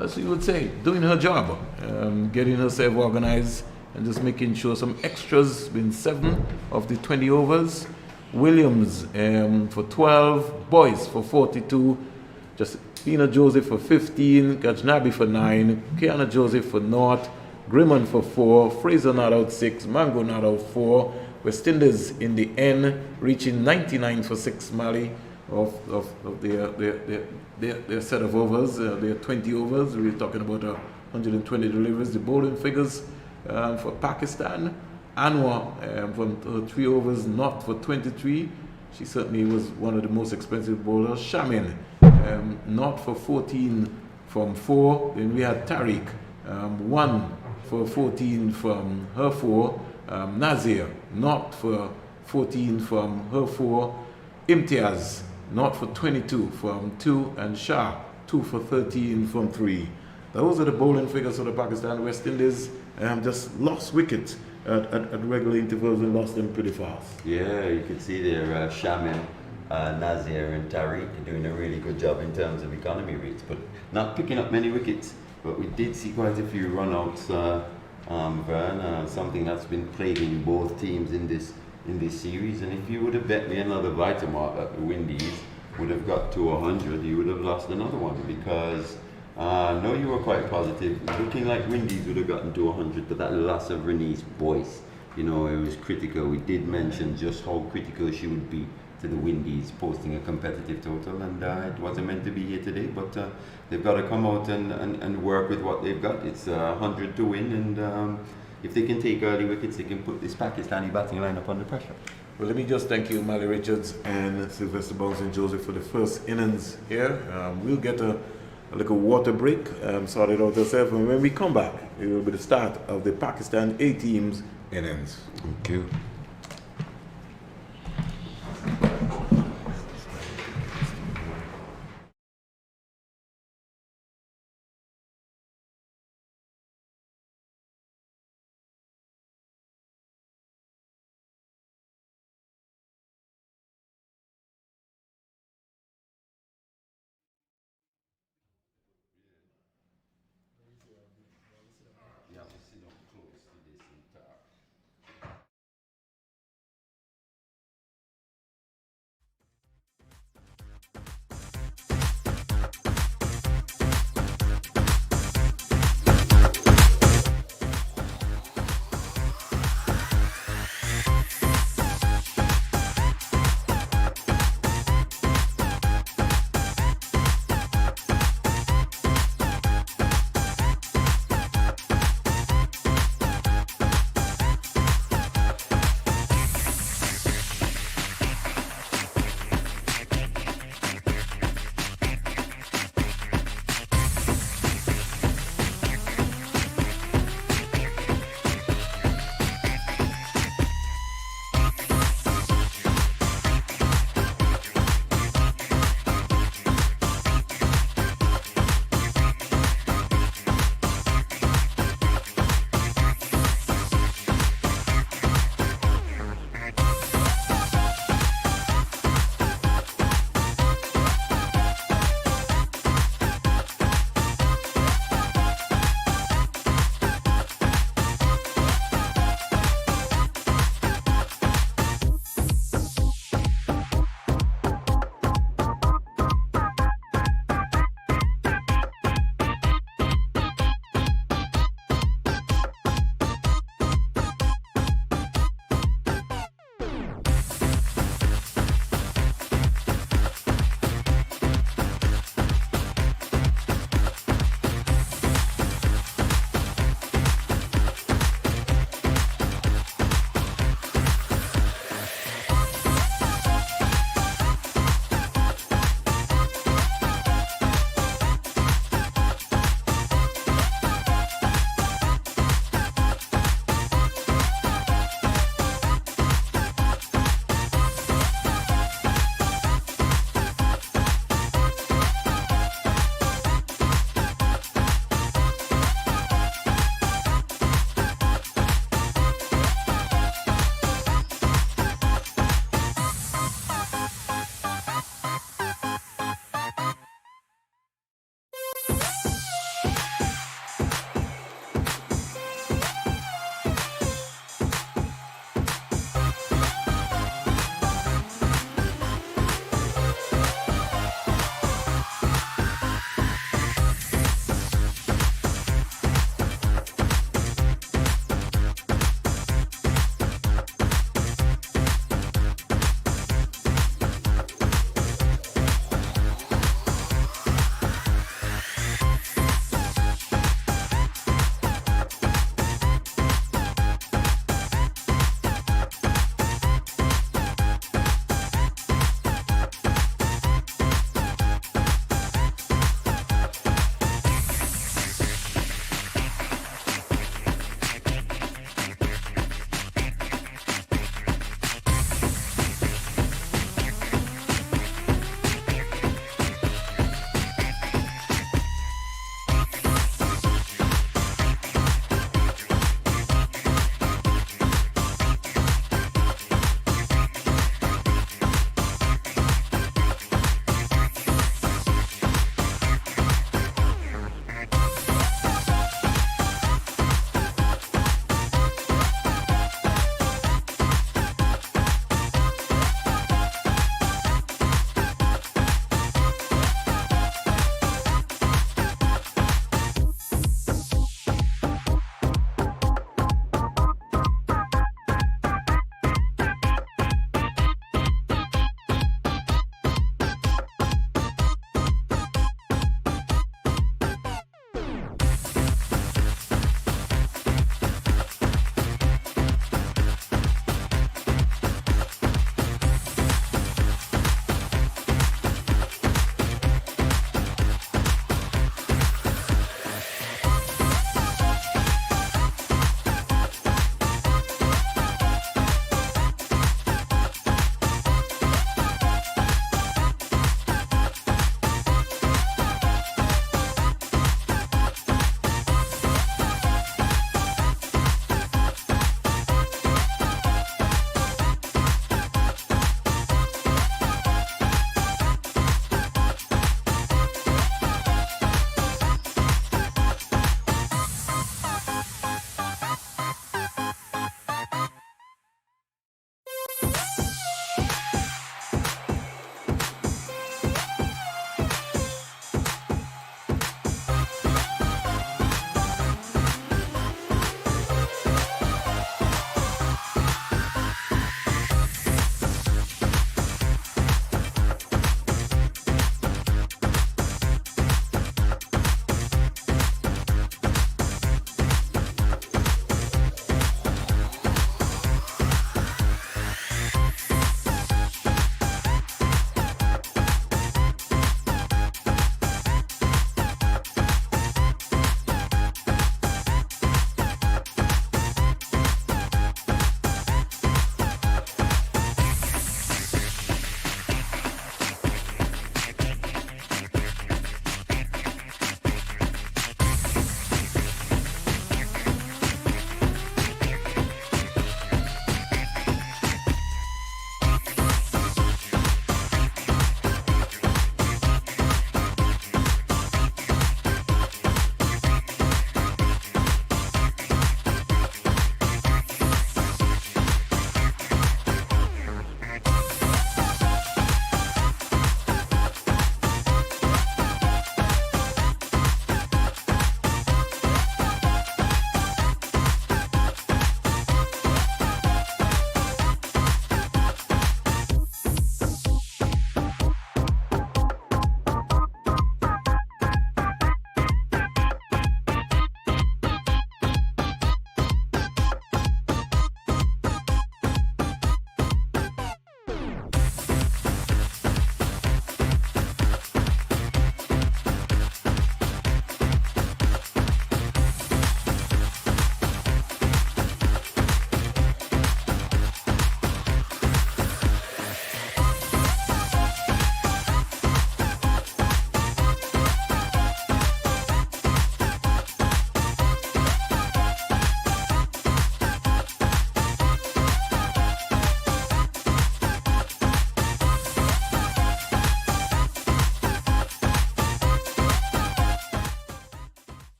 as you would say, doing her job, getting herself organized and just making sure some extras, been 7 of the 20 overs. Williams for 12, Boyce for 42, Justina Joseph for 15, Gajnabi for 9, Kiana Joseph for 0, Grimman for 4, Fraser not out 6, Mango not out 4. West Indies in the end reaching 99 for 6, Mali, of their set of overs, their 20 overs. We're talking about 120 deliveries. The bowling figures for Pakistan. Anwar from 3 overs, not for 23. She certainly was one of the most expensive bowlers. Shamin, not for 14 from 4. Then we had Tariq, 1 for 14 from her 4. Nazir, not for 14 from her 4. Imtiaz, not for 22 from 2, and Shah, 2 for 13 from 3. Those are the bowling figures for the Pakistan. West Indies just lost wickets at regular intervals and lost them pretty fast. Yeah, you can see there Shamin, Nazir and Tariq doing a really good job in terms of economy rates, but not picking up many wickets. But we did see quite a few run-outs, Vern, something that's been plaguing both teams in this series. And if you would have bet me another Vitamark that the Windies would have got to 100, you would have lost another one, because no, you were quite positive, looking like Windies would have gotten to 100, but that loss of Renee's voice, it was critical. We did mention just how critical she would be to the Windies posting a competitive total, and it wasn't meant to be here today, but they've got to come out and work with what they've got. It's 100 to win, and if they can take early wickets, they can put this Pakistani batting lineup under pressure. Well, let me just thank you, Mally Richards and Sylvester Bouncing Joseph, for the first innings here. We'll get a little water break, sort it out ourselves, and when we come back, it will be the start of the Pakistan A team's innings. Thank you.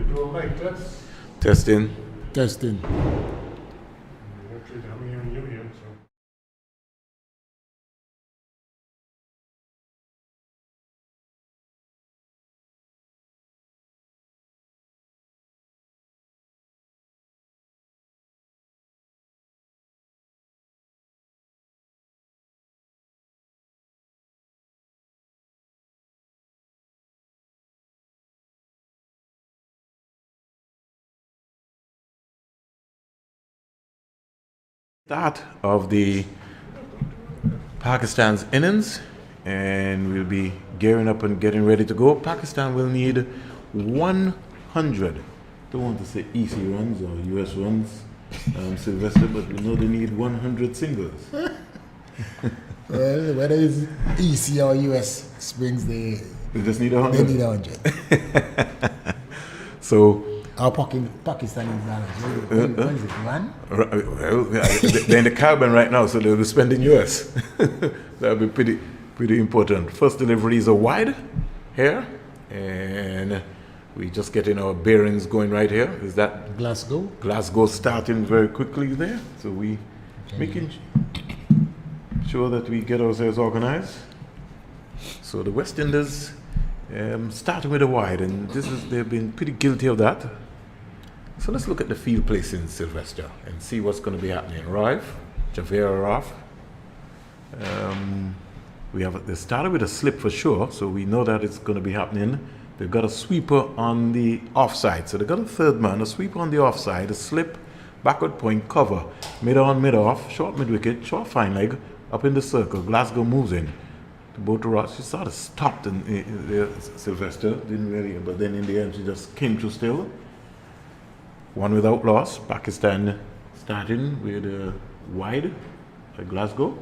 You do a mic test. Testing. Testing. Actually, I'm hearing you here, so. Start of the Pakistan's innings, and we'll be gearing up and getting ready to go. Pakistan will need 100. Don't want to say EC runs or US runs, Sylvester, but we know they need 100 singles. Well, whether it's EC or US Springs, they just need 100. They need 100. So our Pakistani dollars. What is it? One? well, they're in the Caribbean right now, so they'll be spending US. That'll be pretty important. First delivery is a wide here, and we just getting our bearings going right here. Is that Glasgow? Glasgow starting very quickly there, so we making sure that we get ourselves organized. So the West Indies starting with a wide, and they've been pretty guilty of that. So let's look at the field placing, Sylvester, and see what's going to be happening. Rive, Javera off. They started with a slip for sure, so we know that it's going to be happening. They've got a sweeper on the offside, so they've got a third man, a sweeper on the offside, a slip, backward point, cover, mid on, mid off, short mid wicket, short fine leg, up in the circle. Glasgow moves in. The boat rock, she sort of stopped in Sylvester, didn't really, but then in the end she just came to still. One without loss. Pakistan starting with a wide at Glasgow.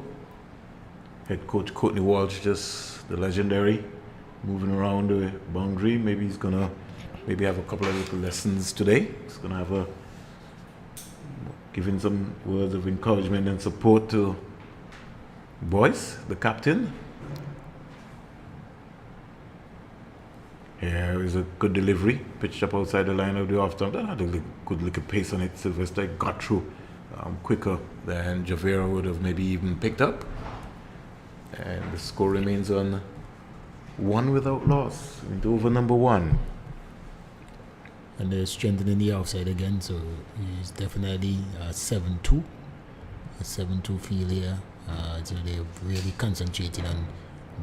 Head coach Courtney Walsh, just the legendary, moving around the boundary. Maybe he's gonna have a couple of little lessons today. He's gonna have giving some words of encouragement and support to Boyce, the captain. Here is a good delivery, pitched up outside the line of the off stump. That had a good little pace on it. Sylvester got through quicker than Javera would have maybe even picked up. And the score remains on one without loss into over number one. And they're strengthening the outside again, so it's definitely 7-2. A 7-2 field here. So they're really concentrating on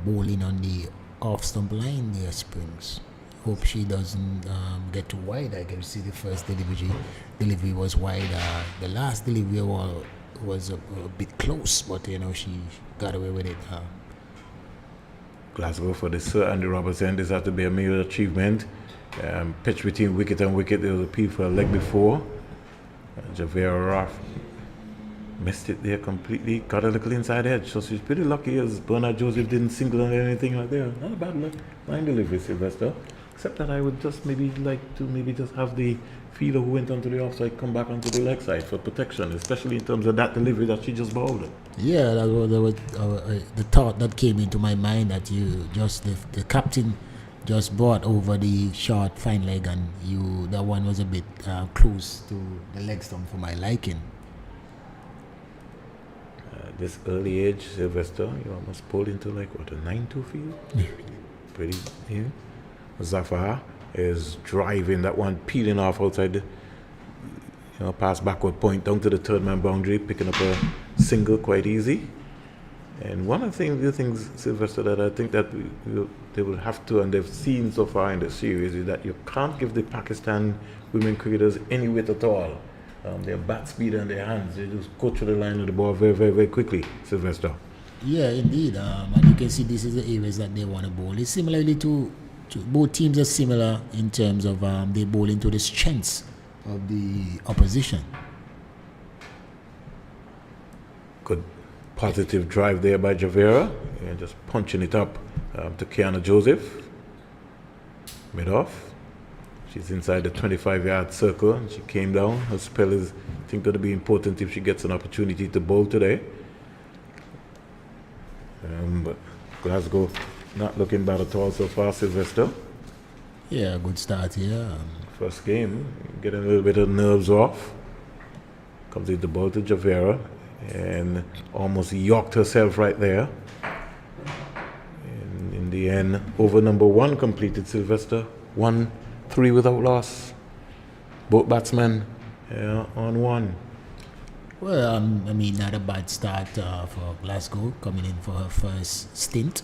bowling on the off stump line there, Springs. Hope she doesn't get too wide. I can see the first delivery was wide. The last delivery was a bit close, but she got away with it. Glasgow for the Sir Andy Robertson. This had to be a major achievement. Pitch between wicket and wicket. There was a appeal for a leg before. Javera missed it there completely. Got a little inside edge. So she's pretty lucky as Bernard Joseph didn't single or anything like that. Not a bad line delivery, Sylvester. Except that I would just maybe like to just have the fielder who went onto the offside come back onto the leg side for protection, especially in terms of that delivery that she just bowled. Yeah, that was the thought that came into my mind, that the captain just brought over the short fine leg, and that one was a bit close to the leg stump for my liking. This early age, Sylvester, you almost pulled into like a 9-2 field. Pretty, yeah. Zafar is driving that one, peeling off outside the, past backward point down to the third man boundary, picking up a single quite easy. And one of the things, Sylvester, that I think that they will have to, and they've seen so far in the series, is that you can't give the Pakistan women cricketers any weight at all. Their bat speed and their hands, they just go through the line of the ball very, very, very quickly, Sylvester. Yeah, indeed. And you can see this is the areas that they want to bowl. It's similarly to both teams are similar in terms of they bowl into the strengths of the opposition. Good positive drive there by Javera, and just punching it up to Kiana Joseph. Mid off. She's inside the 25-yard circle, and she came down. Her spell is, I think, going to be important if she gets an opportunity to bowl today. But Glasgow not looking bad at all so far, Sylvester. Yeah, good start here. First game, getting a little bit of nerves off. Comes in the ball to Javera and almost yorked herself right there. And in the end, over number 1 completed Sylvester. 1-3 without loss. Both batsmen on 1. Well, I mean, not a bad start for Glasgow coming in for her first stint.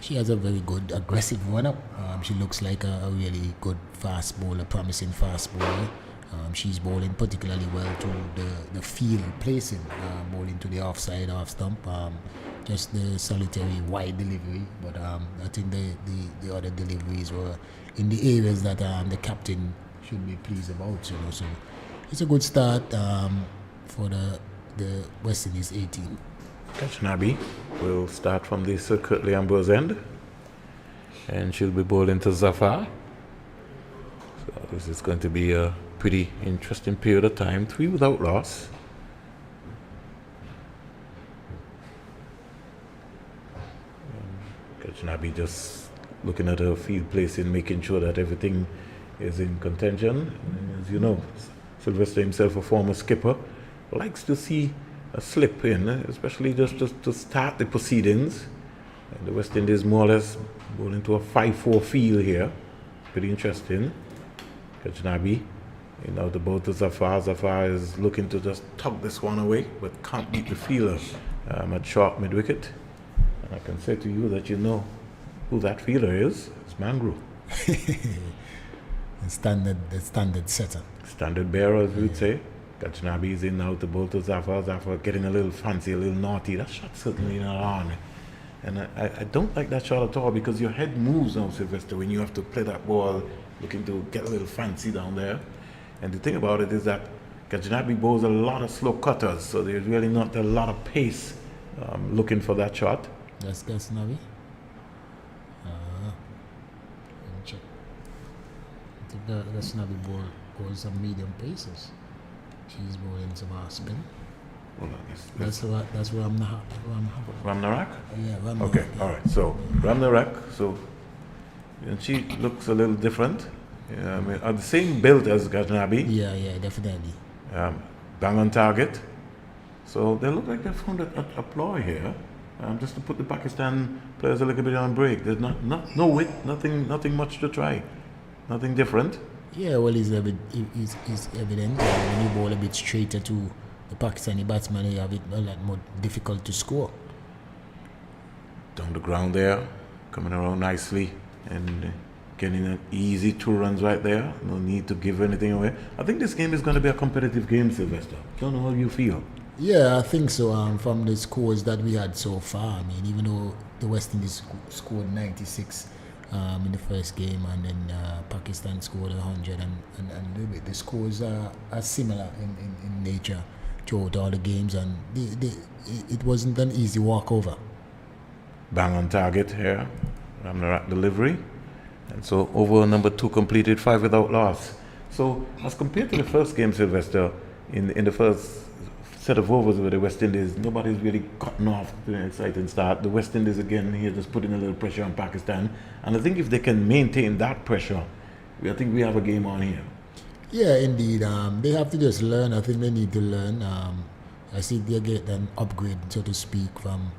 She has a very good aggressive run-up. She looks like a really good fast bowler, promising fast bowler. She's bowling particularly well to the field placing, bowling to the offside, off stump. Just the solitary wide delivery, but I think the other deliveries were in the areas that the captain should be pleased about. So it's a good start for the West Indies 18. Kashnabi will start from the Sir Curtly Ambrose end, and she'll be bowling to Zafar. So this is going to be a pretty interesting period of time. 3 without loss. Kashnabi just looking at her field placing, making sure that everything is in contention. And as you know, Sylvester himself, a former skipper, likes to see a slip in, especially just to start the proceedings. And the West Indies more or less bowling to a 5-4 field here. Pretty interesting. Kajnabi out the ball to Zafar. Zafar is looking to just tug this one away, but can't beat the fielder at sharp mid-wicket. And I can say to you that you know who that fielder is. It's Mangru. The standard setter. Standard bearer, as we would say. Kajnabi is in now to bowl to Zafar. Zafar getting a little fancy, a little naughty. That shot certainly not on. And I don't like that shot at all, because your head moves now, Sylvester, when you have to play that ball, looking to get a little fancy down there. And the thing about it is that Kajnabi bowls a lot of slow cutters, so there's really not a lot of pace looking for that shot. That's Kajnabi. Let me check. I think Kajnabi bowls some medium paces. She's bowling some spin. Hold on, That's Ramnarak. Ramnarak? Yeah, Ramnarak. Okay, all right. So Ramnarak, and she looks a little different. I mean, are the same build as Ghaznabi. Yeah, definitely. Bang on target. So they look like they found a ploy here, just to put the Pakistan players a little bit on break. There's no width, nothing much to try, nothing different. Yeah, well, it's evident when you bowl a bit straighter to the Pakistani batsman, you have it a lot more difficult to score. Down the ground there, coming around nicely and getting an easy 2 runs right there. No need to give anything away. I think this game is going to be a competitive game, Sylvester. Don't know how you feel. Yeah, I think so. From the scores that we had so far, I mean, even though the West Indies scored 96 in the first game, and then Pakistan scored 100, and the scores are similar in nature throughout all the games, and it wasn't an easy walkover. Bang on target here. Ramnarak delivery. And so over number 2 completed, 5 without loss. So as compared to the first game, Sylvester, in the first set of overs with the West Indies, nobody's really cutting off to an exciting start. The West Indies again here just putting a little pressure on Pakistan. And I think if they can maintain that pressure, I think we have a game on here. Yeah, indeed. They have to just learn. I think they need to learn. I see they get an upgrade, so to speak, from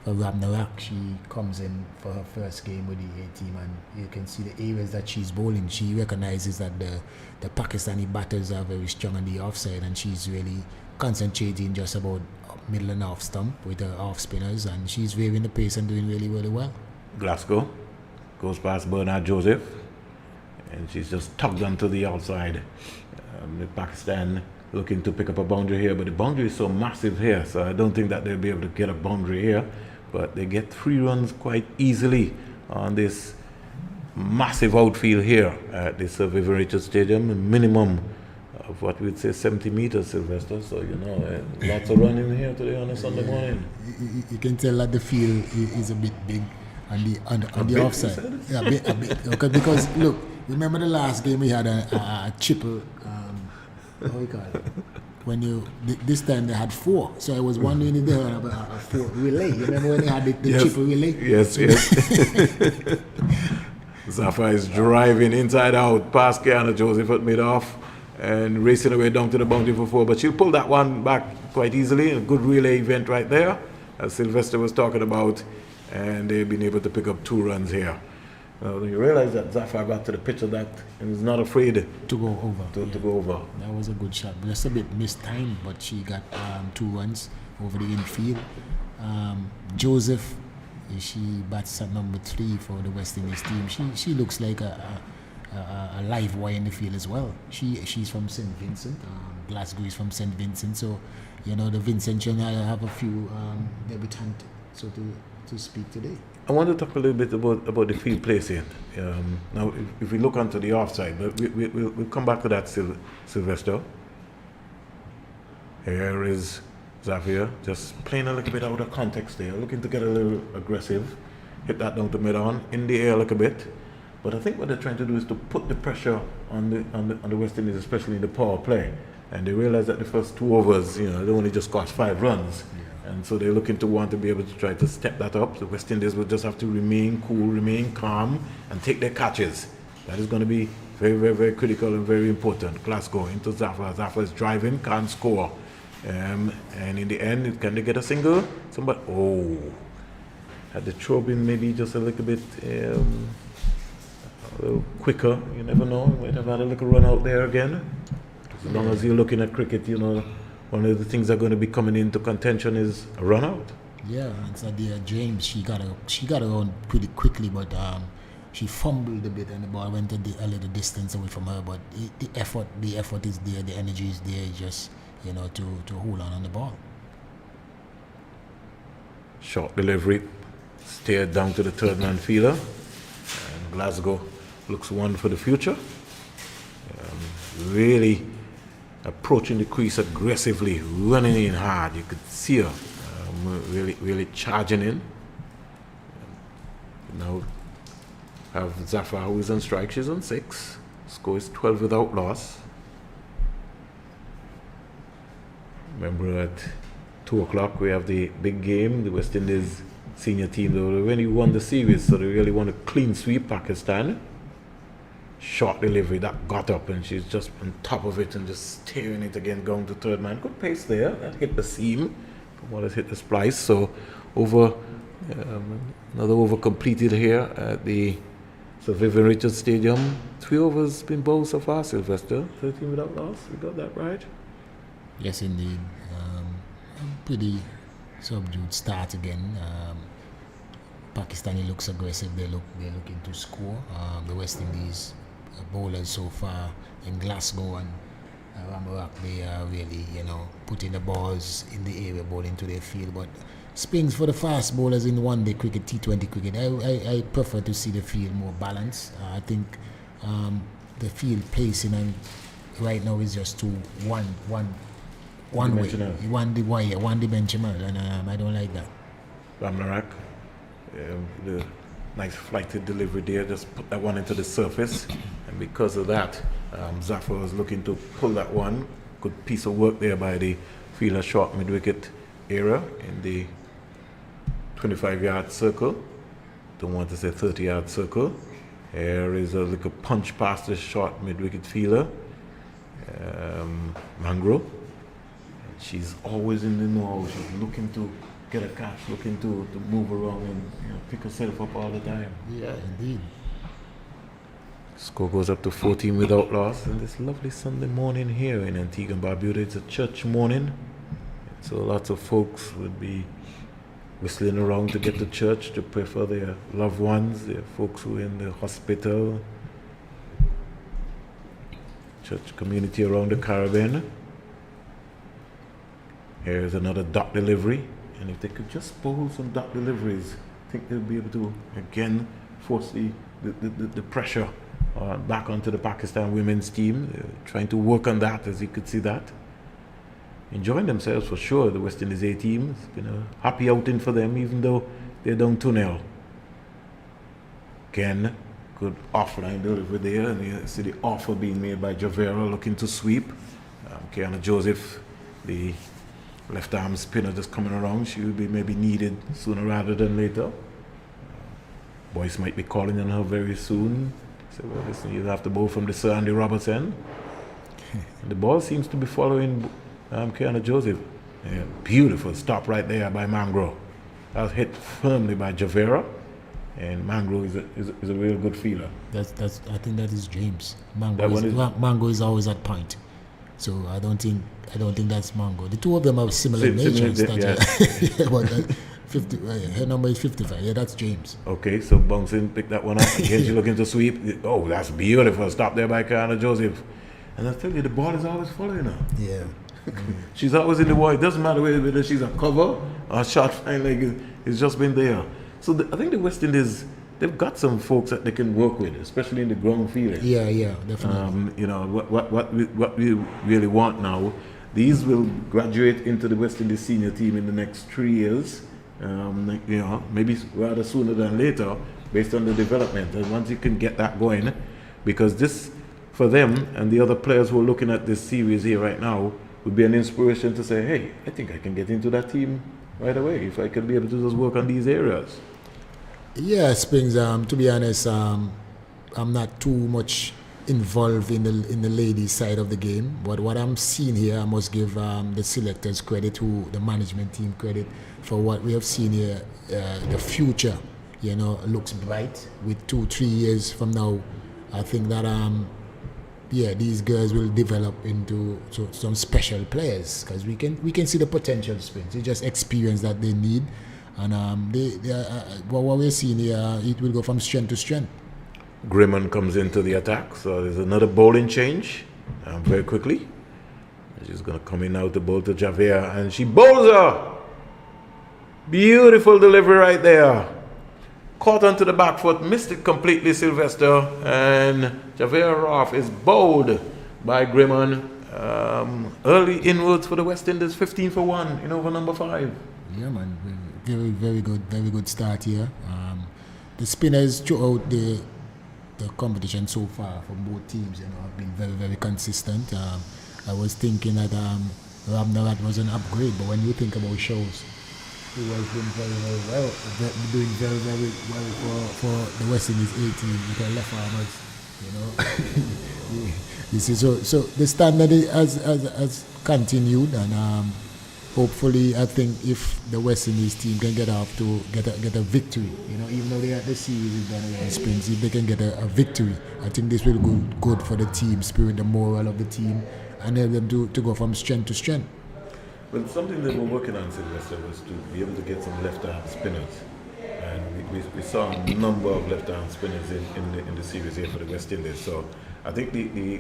Ramnarak. She comes in for her first game with the A team, and you can see the areas that she's bowling. She recognizes that the Pakistani batters are very strong on the offside, and she's really concentrating just about middle and off stump with her off spinners, and she's varying the pace and doing really, really well. Glasgow goes past Bernard Joseph, and she's just tugged onto the outside. Pakistan looking to pick up a boundary here, but the boundary is so massive here, so I don't think that they'll be able to get a boundary here. But they get 3 runs quite easily on this massive outfield here at the Sir Vivian Richards Stadium, a minimum of what we'd say 70 meters, Sylvester. So, lots of running here today on a Sunday morning. You can tell that the field is a bit big on the offside. Yeah, a bit. Okay, because look, remember the last game we had a triple. How you call it? When this time they had 4, so I was wondering if they had a 4 relay. You remember when they had the triple relay? Yes. Zafar is driving inside out past Kiana Joseph at mid-off and racing away down to the boundary for 4. But she'll pull that one back quite easily. A good relay event right there, as Sylvester was talking about. And they've been able to pick up 2 runs here. You realize that Zafar got to the pitch of that and was not afraid to go over. To go over. That was a good shot. Just a bit mistimed, but she got 2 runs over the infield. Joseph, she bats at number 3 for the West Indies team. She looks like a live wire in the field as well. She's from St. Vincent. Glasgow is from St. Vincent. So, the Vincent and I have a few debutants to speak today. I want to talk a little bit about the field placing. Now, if we look onto the offside, but we'll come back to that, Sylvester. Here is Xavier just playing a little bit out of context there, looking to get a little aggressive, hit that down to mid-on, in the air a little bit. But I think what they're trying to do is to put the pressure on the West Indies, especially in the power play. And they realize that the first 2 overs, they only just got 5 runs. And so they're looking to want to be able to try to step that up. The West Indies will just have to remain cool, remain calm, and take their catches. That is going to be very, very, very critical and very important. Glasgow into Zafar. Zafar is driving, can't score. And in the end, can they get a single? Had the throw been maybe just a little bit a little quicker, you never know. Might have had a little run out there again. As long as you're looking at cricket, one of the things that are going to be coming into contention is a run out. Yeah, and so James, she got around pretty quickly, but she fumbled a bit and the ball went a little distance away from her. But the effort is there, the energy is there, just to hold on the ball. Short delivery, steered down to the third man fielder, and Glasgow looks one for the future. Really approaching the crease aggressively, running in hard. You could see her really charging in. Now have Zafar, who is on strike. She's on 6. Score is 12 without loss. Remember at 2 o'clock we have the big game. The West Indies senior team, they already won the series, so they really want to clean sweep Pakistan. Short delivery that got up, and she's just on top of it and just steering it again, going to third man. Good pace there. That hit the seam. Ball has hit the splice. So another over completed here at the Sir Vivian Richards Stadium. 3 overs been bowled so far, Sylvester. 13 without loss. We got that right. Yes, indeed. Pretty subdued start again. Pakistani looks aggressive. They're looking to score. The West Indies bowlers so far in Glasgow and Ramarak, they are really, putting the balls in the area, ball into their field. But spins for the fast bowlers in one-day cricket, T20 cricket. I prefer to see the field more balanced. I think the field placing and right now is just one way, one dimensional, and I don't like that. Ramarak, the nice flighted delivery there, just put that one into the surface, and because of that, Zafar was looking to pull that one. Good piece of work there by the fielder, short mid-wicket area in the 25-yard circle. Don't want to say 30-yard circle. Here is a little punch past the short mid-wicket fielder, Mangro. She's always in the know. She's looking to get a catch, looking to move around and pick herself up all the time. Yeah, indeed. Score goes up to 14 without loss. And this lovely Sunday morning here in Antigua and Barbuda, it's a church morning. So lots of folks would be whistling around to get to church to pray for their loved ones, their folks who are in the hospital, church community around the Caribbean. Here's another dot delivery. And if they could just bowl some dot deliveries, I think they'll be able to again force the pressure back onto the Pakistan women's team. They're trying to work on that, as you could see that. Enjoying themselves for sure, the West Indies A team. It's been a happy outing for them, even though they're down 2-0. Again, good offline delivery there, and you see the offer being made by Javera looking to sweep. Kiana Joseph, the left arm spinner, just coming around. She will be maybe needed sooner rather than later. Boyce might be calling on her very soon. So, well, listen, you have to bowl from the Sir Andy Roberts end. The ball seems to be following Kiana Joseph. Yeah, beautiful stop right there by Mangro. That was hit firmly by Javera. And Mangro is a real good fielder. I think that is James. That Mango is always at point. So I don't think that's Mango. The two of them have similar natures. Yeah. But 50, her number is 55. Yeah, that's James. Okay, so bouncing, pick that one up. Again, she's looking to sweep. Oh, that's beautiful. Stop there by Kiana Joseph. And I tell you, the ball is always following her. Yeah. She's always in the wall. It doesn't matter whether she's a cover or a shot fine leg. It's just been there. So I think the West Indies, they've got some folks that they can work with, especially in the ground fielding. Yeah, definitely. You know what we really want now. These will graduate into the West Indies senior team in the next 3 years. You know, maybe rather sooner than later, based on the development. And once you can get that going, because this for them and the other players who are looking at this series here right now would be an inspiration to say, hey, I think I can get into that team right away if I can be able to just work on these areas. Yeah, Springs. To be honest, I'm not too much involved in the ladies' side of the game. But what I'm seeing here, I must give the selectors credit, the management team credit for what we have seen here. The future, you know, looks bright. With 2-3 years from now, I think that these girls will develop into some special players because we can see the potential. Springs. It's just experience that they need. And what we're seeing here, it will go from strength to strength. Grimman comes into the attack, so there's another bowling change very quickly. She's going to come in now to bowl to Javea, and she bowls her. Beautiful delivery right there. Caught onto the back foot, missed it completely, Sylvester, and Javea Roth is bowled by Grimman. Early inwards for the West Indies, 15 for 1 in over number 5. Yeah, man. Very good start here. The spinners throughout the competition so far from both teams, you know, have been very consistent. I was thinking that Ramnarat was an upgrade, but when you think about shows, he was doing very well, doing very well for the West Indies 18 with their left armers, you know. This is so the standard has continued, and hopefully, I think if the West Indies team can get off to get a victory, you know, even though the series is done in Springs, if they can get a victory, I think this will go good for the team spirit, the morale of the team, and help them to go from strength to strength. Well, something that we're working on, Sylvester, was to be able to get some left-arm spinners. And we saw a number of left-arm spinners in the series here for the West Indies. So I think the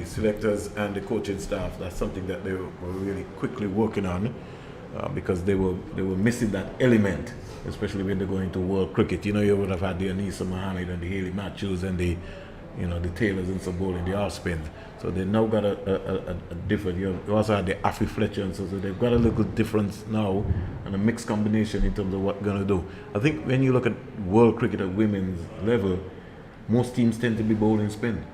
selectors and the coaching staff, that's something that they were really quickly working on because they were missing that element, especially when they're going to world cricket. You know, you would have had the Anisa Mohammed and the Haley Matthews and the Taylors and some bowling, the off-spin. So they now got a different, you also had the Affy Fletcher, and so they've got a little difference now and a mixed combination in terms of what they're going to do. I think when you look at world cricket at women's level, most teams tend to be bowling spin.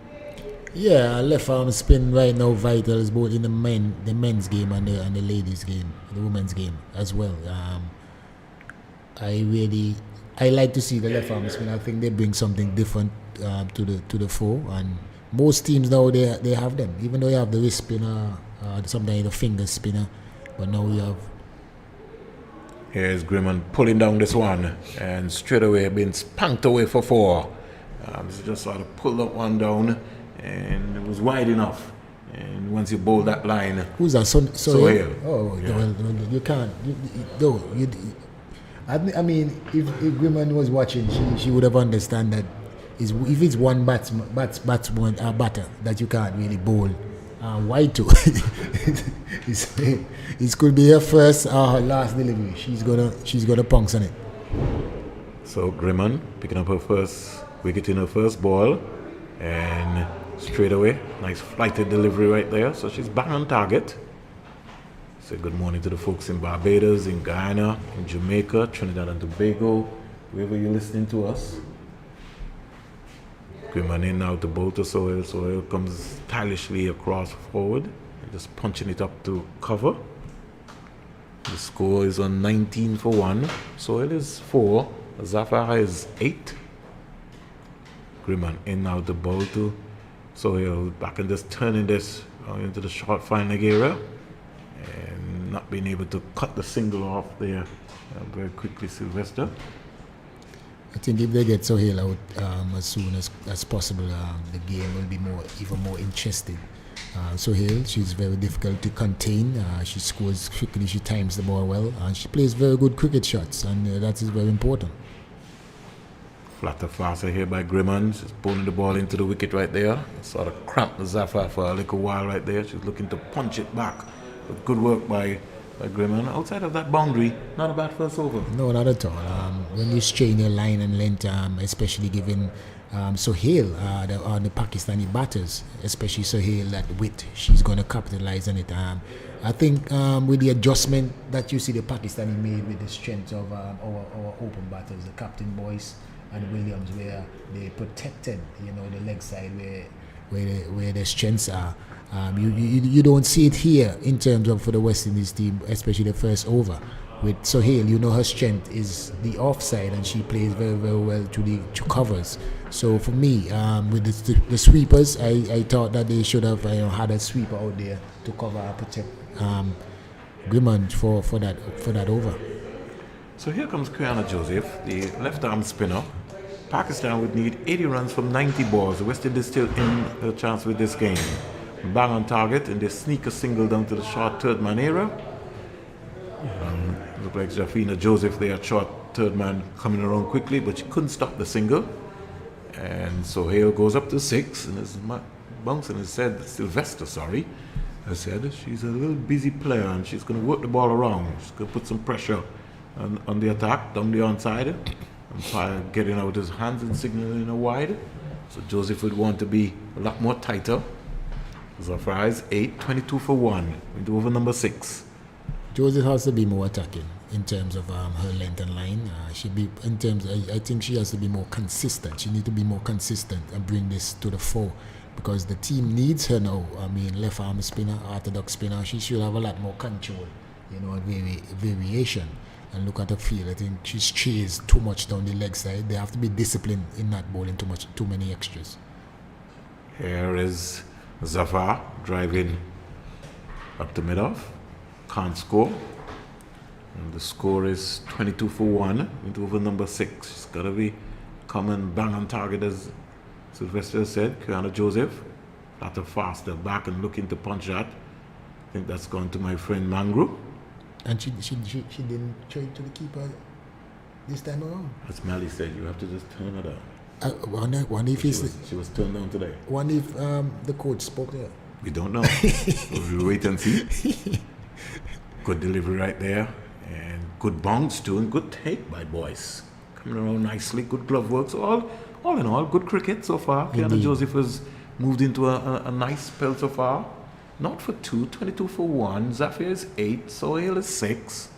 Yeah, left arm spin right now vital is both in the men's game and the ladies' game, the women's game as well. I like to see the left arm spin. I think they bring something different to the fore, and most teams now they have them. Even though you have the wrist spinner, sometimes the finger spinner, but now we have. Here's Grimman pulling down this one, and straight away being spanked away for 4. So just sort of pulled that one down, and it was wide enough. And once you bowl that line, who's that? Sohail. Oh, yeah. Well, you can't. I mean, if Grimman was watching, she would have understand that if it's one batter that you can't really bowl wide to, it could be her first or her last delivery. She's gonna punch on it. So Grimman picking up her first wicket in her first ball, and straight away, nice flighted delivery right there. So she's back on target. Say good morning to the folks in Barbados, in Guyana, in Jamaica, Trinidad and Tobago, wherever you're listening to us. Grimman in now to bowl to Sohail. Sohail comes stylishly across forward, and just punching it up to cover. The score is on 19 for 1. Sohail is 4. Zafar is 8. Grimman in now the ball to Sohail back and just turning this into the short fine leg area and not being able to cut the single off there very quickly, Sylvester. I think if they get Sohail out as soon as possible, the game will be even more interesting. Sohail, she's very difficult to contain. She scores quickly, she times the ball well, and she plays very good cricket shots, and that is very important. Flatter faster here by Grimman. She's pulling the ball into the wicket right there. Sort of cramped the Zafar for a little while right there. She's looking to punch it back. But good work by Grimman. Outside of that boundary, not a bad first over. No, not at all. When you strain your line and length, especially given Sohail, the Pakistani batters, especially Sohail, that width, she's going to capitalize on it. I think with the adjustment that you see the Pakistani made with the strength of our open batters, the Captain Boyce and Williams, where they protected, the leg side where the strengths are. You don't see it here in terms of for the West Indies team, especially the first over. With Sohail, her strength is the offside, and she plays very, very well to covers. So for me, with the sweepers, I thought that they should have had a sweeper out there to cover and protect Grimman for that over. So here comes Kiana Joseph, the left arm spinner. Pakistan would need 80 runs from 90 balls. The West Indies still in a chance with this game. Bang on target, and they sneak a single down to the short third man area. Look like Jafina Joseph there, short third man coming around quickly, but she couldn't stop the single. And Sohail goes up to 6 and is bouncing and said, Sylvester, sorry. I said, she's a little busy player and she's going to work the ball around. She's going to put some pressure on the attack, down the onside, and getting out his hands and signaling a wide. So Joseph would want to be a lot more tighter. Zafar is 8, 22 for 1, into over number 6. Joseph has to be more attacking in terms of her length and line. I think she has to be more consistent. She needs to be more consistent and bring this to the fore, because the team needs her now. I mean, left arm spinner, orthodox spinner. She should have a lot more control, variation. And look at her field. I think she's chased too much down the leg side. They have to be disciplined in not bowling too many extras. Here is Zafar driving up to mid-off. Can't score. And the score is 22 for 1 into over number 6. It's got to be coming bang on target, as Sylvester said. Kiana Joseph, flatter faster back and looking to punch that. I think that's gone to my friend Mangru. And she didn't throw it to the keeper this time around. As Melly said, you have to just turn her down. She was turned down today. One if the coach spoke there. We don't know. We'll wait and see. Good delivery right there. And good bounce too, and good take by Boyce. Coming around nicely, good glove work. So all in all, good cricket so far. Kiana Joseph has moved into a nice spell so far. Not for 2, 22 for 1. Zafir is 8, Sohail is 6.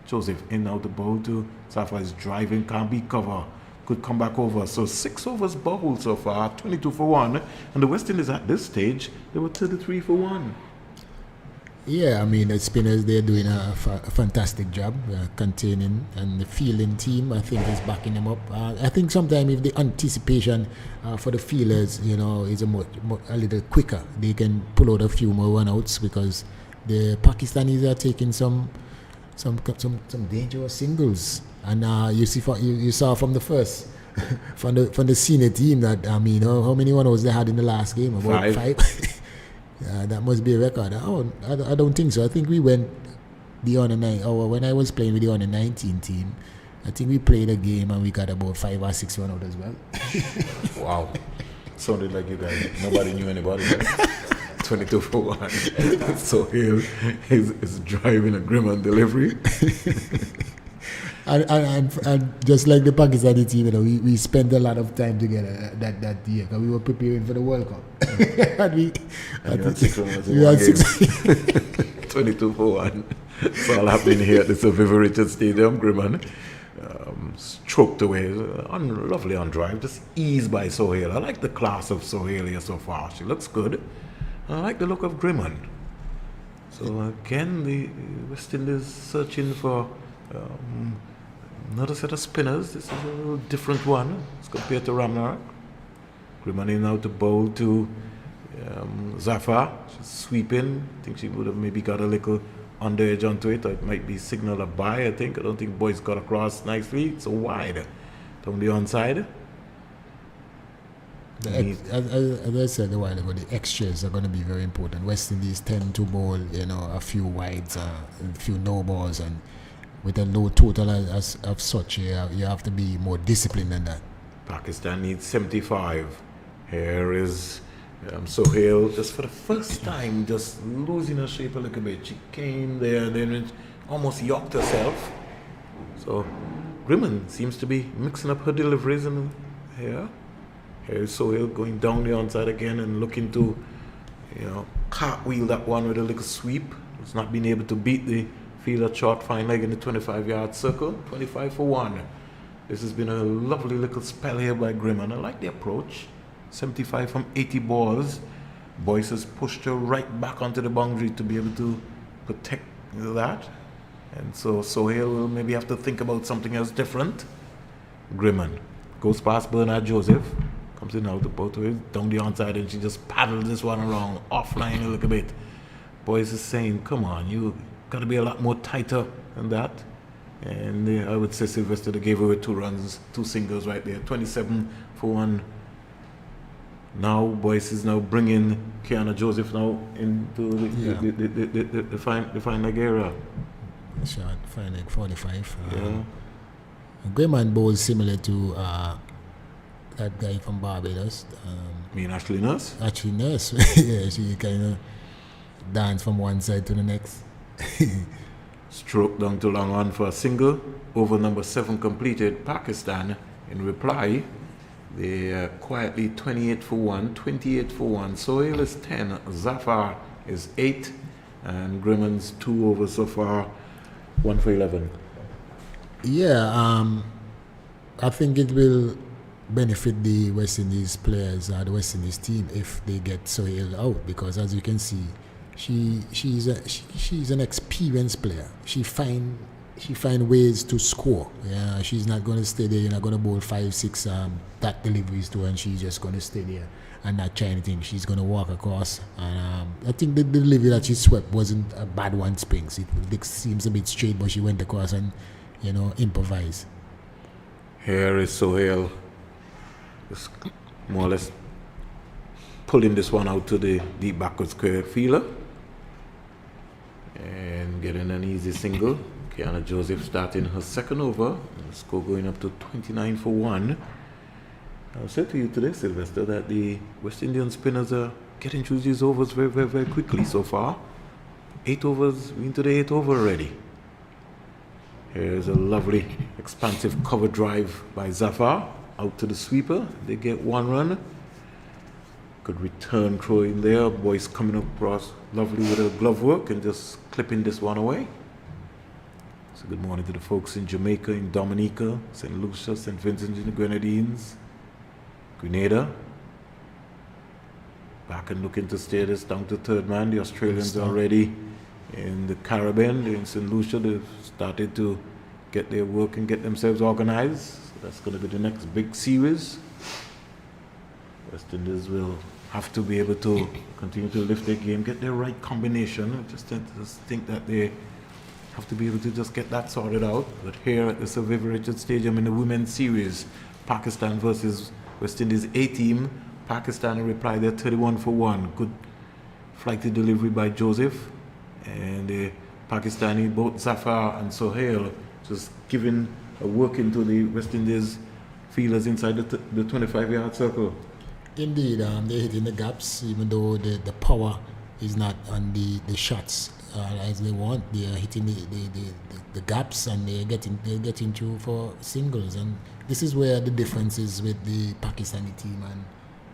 Joseph in now the ball to Zafir is driving, can't be cover. Could come back over. So 6 overs bowled so far, 22 for 1. And the West Indies at this stage, they were 33 for 1. Yeah, I mean, the spinners, they're doing a fantastic job containing, and the fielding team, I think, is backing them up. I think sometimes if the anticipation for the fielders, is a little quicker, they can pull out a few more run-outs, because the Pakistanis are taking some dangerous singles. And you saw from the first, from the senior team that, I mean, how many run-outs they had in the last game? About 5. That must be a record. I don't think so. I think we went the under-9, or when I was playing with the under-19 team, I think we played a game and we got about 5 or 6 run out as well. Wow. Sounded like you guys, nobody knew anybody. 22 for 1. So here is driving a Grimman delivery. And just like the Pakistani team, we spent a lot of time together that year, because we were preparing for the World Cup. and we had 6 runs in one game. 22 for 1. It's all happening here at the Sir Vivian Richards Stadium. Grimman stroked away, lovely on drive, just eased by Sohail. I like the class of Sohail here so far. She looks good. I like the look of Grimman. So again, the West Indies searching for another set of spinners. This is a little different one as compared to Ramnarak. Grimman in now to bowl to Zafar. She's sweeping. I think she would have maybe got a little underedge onto it. It might be signal a bye, I think. I don't think Boyce got across nicely. It's so wide down the onside. As I said a while ago, the extras are going to be very important. West Indies tend to bowl, a few wides, a few no balls, and with a low total of such, you have to be more disciplined than that. Pakistan needs 75. Here is Sohail, just for the first time, just losing her shape a little bit. She came there and then almost yacked herself. So Grimman seems to be mixing up her deliveries in here. Here's Sohail going down the onside again and looking to, cartwheel that one with a little sweep. It's not being able to beat the fielder short fine leg in the 25-yard circle. 25 for 1. This has been a lovely little spell here by Grimman. I like the approach. 75 from 80 balls. Boyce has pushed her right back onto the boundary to be able to protect that. And so Sohail will maybe have to think about something else different. Grimman goes past Bernard Joseph. Comes in out the both ways, down the onside, and she just paddles this one around, offline a little bit. Boyce is saying, come on, you got to be a lot more tighter than that. And I would say Sylvester, they gave away 2 runs, 2 singles right there, 27 for 1. Now Boyce is now bringing Kiana Joseph now into the fine leg area. Shot, fine leg 45. Yeah. Grimman bowls similar to that guy from Barbados. Ashley Nurse? Ashley Nurse. Yeah, she kind of dance from one side to the next. Stroke down to long on for a single. Over number 7 completed. Pakistan, in reply, they quietly 28 for 1, 28 for 1. Sohail is 10, Zafar is 8, and Grimman's 2 overs so far, 1 for 11. Yeah, I think it will benefit the West Indies players, the West Indies team, if they get Sohail out, because as you can see, she's an experienced player. She find ways to score. Yeah, she's not going to stay there. You're not going to bowl 5, 6 that deliveries to her, and she's just going to stay there and not try anything. She's going to walk across. And I think the delivery that she swept wasn't a bad one. Springs. It seems a bit straight, but she went across and improvised. Here is Sohail, just more or less pulling this one out to the deep backward square fielder and getting an easy single. Kiana Joseph starting her second over. The score going up to 29 for 1. I'll say to you today, Sylvester, that the West Indian spinners are getting through these overs very, very, very quickly so far. 8 overs, we're into the 8th over already. Here's a lovely expansive cover drive by Zafar out to the sweeper. They get 1 run. Good return throw in there. Boyce coming across lovely with her glove work and just clipping this one away. So good morning to the folks in Jamaica, in Dominica, St. Lucia, St. Vincent and the Grenadines, Grenada. Back and looking to steer this down to third man. The Australians already in the Caribbean, in St. Lucia. They've started to get their work and get themselves organized. So that's going to be the next big series. West Indies will have to be able to continue to lift their game, get their right combination. I just think that they have to be able to just get that sorted out. But here at the Sir Vivian Richards Stadium in the women's series, Pakistan versus West Indies A team. Pakistan in reply, they're 31 for 1. Good flighty delivery by Joseph. And the Pakistani, both Zafar and Sohail, just giving a work into the West Indies fielders inside the 25-yard circle. Indeed, they're hitting the gaps, even though the power is not on the shots as they want. They are hitting the gaps, and they're getting through for singles. And this is where the difference is with the Pakistani team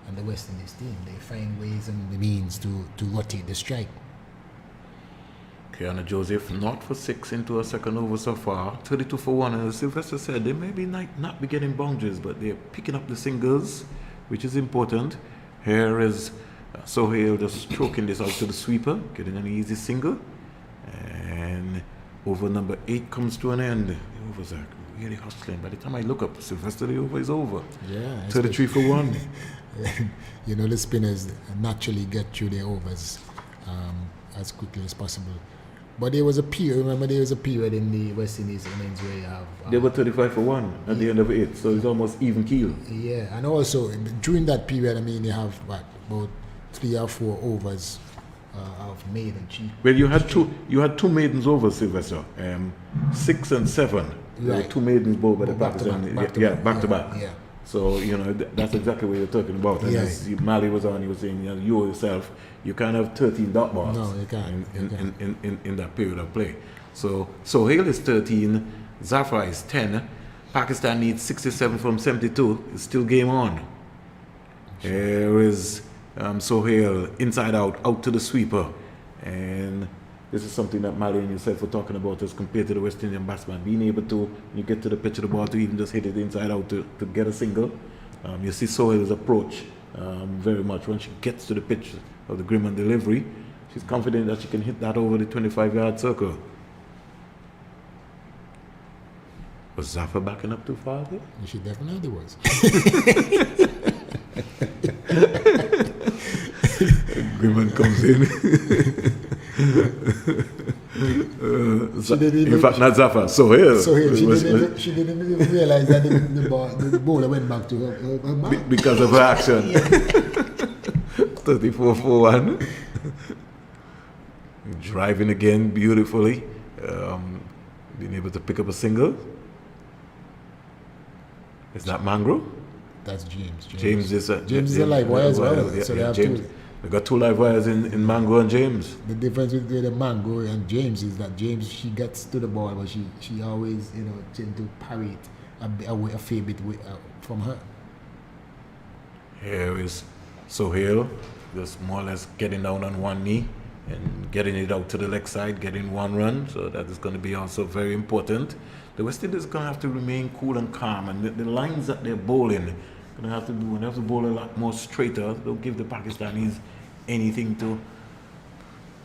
and the West Indies team. They find ways and the means to rotate the strike. Kiana Joseph not for 6 into a second over so far, 32 for 1. And as Sylvester said, they may be not be getting boundaries, but they're picking up the singles, which is important. Here is Sohail just stroking this out to the sweeper, getting an easy single. And over number 8 comes to an end. The overs are really hustling. By the time I look up, Sylvester, the over is over. Yeah. 33 for 1. you know, the spinners naturally get through their overs as quickly as possible. But there was a period, remember there was a period in the West Indies innings where you have... They were 35 for 1 at the end of it, so it's almost even keel. Yeah, and also during that period, I mean, you have about 3 or 4 overs of maiden. Well, you had two maidens over, Sylvester, 6 and 7. There were Right. 2 maidens bowled by the Back to Pakistan. back, Back to back. Yeah. So, you know, that's exactly what you're talking about. And Yeah. as Mali was on, you were saying, you know, you yourself, you can't have 13 dot balls No, you can't. in that period of play. So Sohail is 13, Zafar is 10. Pakistan needs 67 from 72. It's still game on. Here is Sohail inside out to the sweeper. And this is something that Mali and yourself were talking about as compared to the West Indian batsman. Being able to, when you get to the pitch of the ball, to even just hit it inside out to get a single. You see Sohail's approach very much. When she gets to the pitch of the Griman delivery, she's confident that she can hit that over the 25-yard circle. Was Zafar backing up too far there? She definitely was. Griman comes in. In fact, not Zafar, Sohail. So she didn't even realize that the bowler went back to her back. Because of her action. 34 for 1. Driving again beautifully. Being able to pick up a single. Is that Mangro? That's James. James is a live wire as well. Yeah, So they have James. two. We got 2 live wires in Mango and James. The difference between the Mango and James is that James, she gets to the ball, but she always, you know, tend to parry it a fair bit from her. Here is Sohail, just more or less getting down on one knee and getting it out to the leg side, getting 1 run. So that is going to be also very important. The West Indies are going to have to remain cool and calm, and the lines that they're bowling, going to have to bowl a lot more straighter. Don't give the Pakistanis anything to,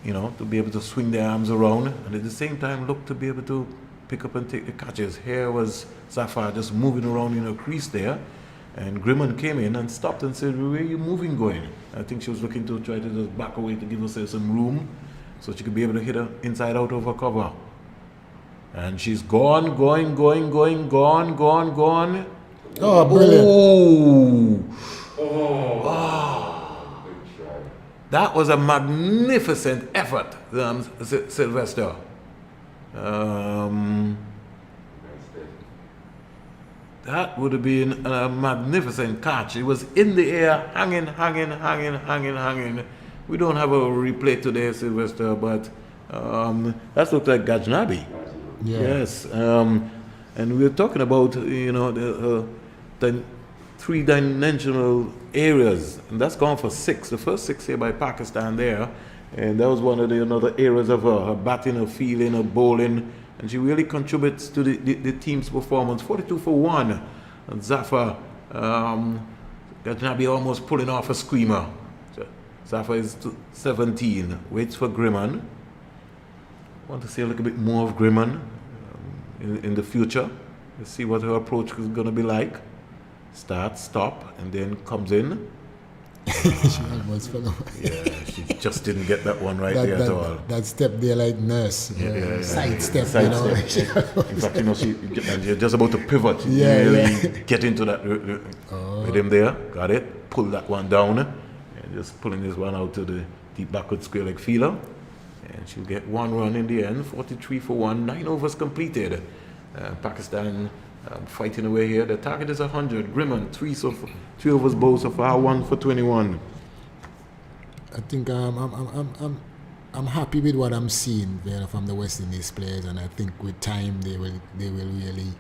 you know, to be able to swing their arms around, and at the same time look to be able to pick up and take the catches. Here was Zafar just moving around in a crease there, and Griman came in and stopped and said, "Where are you moving going?" I think she was looking to try to just back away to give herself some room so she could be able to hit her inside out over cover. And she's gone. Oh, brilliant. That was a magnificent effort, Sylvester. That would have been a magnificent catch. It was in the air, hanging. We don't have a replay today, Sylvester, but that looked like Gajnabi. Yeah. Yes. And we're talking about, you know, the 3-dimensional areas, and that's gone for 6. The first 6 here by Pakistan there, and that was one of the another areas of her batting, her fielding, her bowling, and she really contributes to the team's performance. 42 for 1, and Zafar Gajnabi almost pulling off a screamer. So Zafar is 17, waits for Griman. Want to see a little bit more of Griman in the future. Let's see what her approach is going to be like. Start, stop, and then comes in. She almost fell over. Yeah, she just didn't get that one right there at all. That step there like nurse. Side step, Side you know. step. In fact, you know, you're just about to pivot. She Yeah, really yeah. get into that with him there. Got it. Pull that one down. And just pulling this one out to the deep backward square leg feeler. And she'll get 1 run in the end. 43 for 1. 9 overs completed. Pakistan fighting away here. The target is 100. Griman, 3 overs bowled so far. 1 for 21. I think I'm happy with what I'm seeing, you know, from the West Indies players, and I think with time they will really,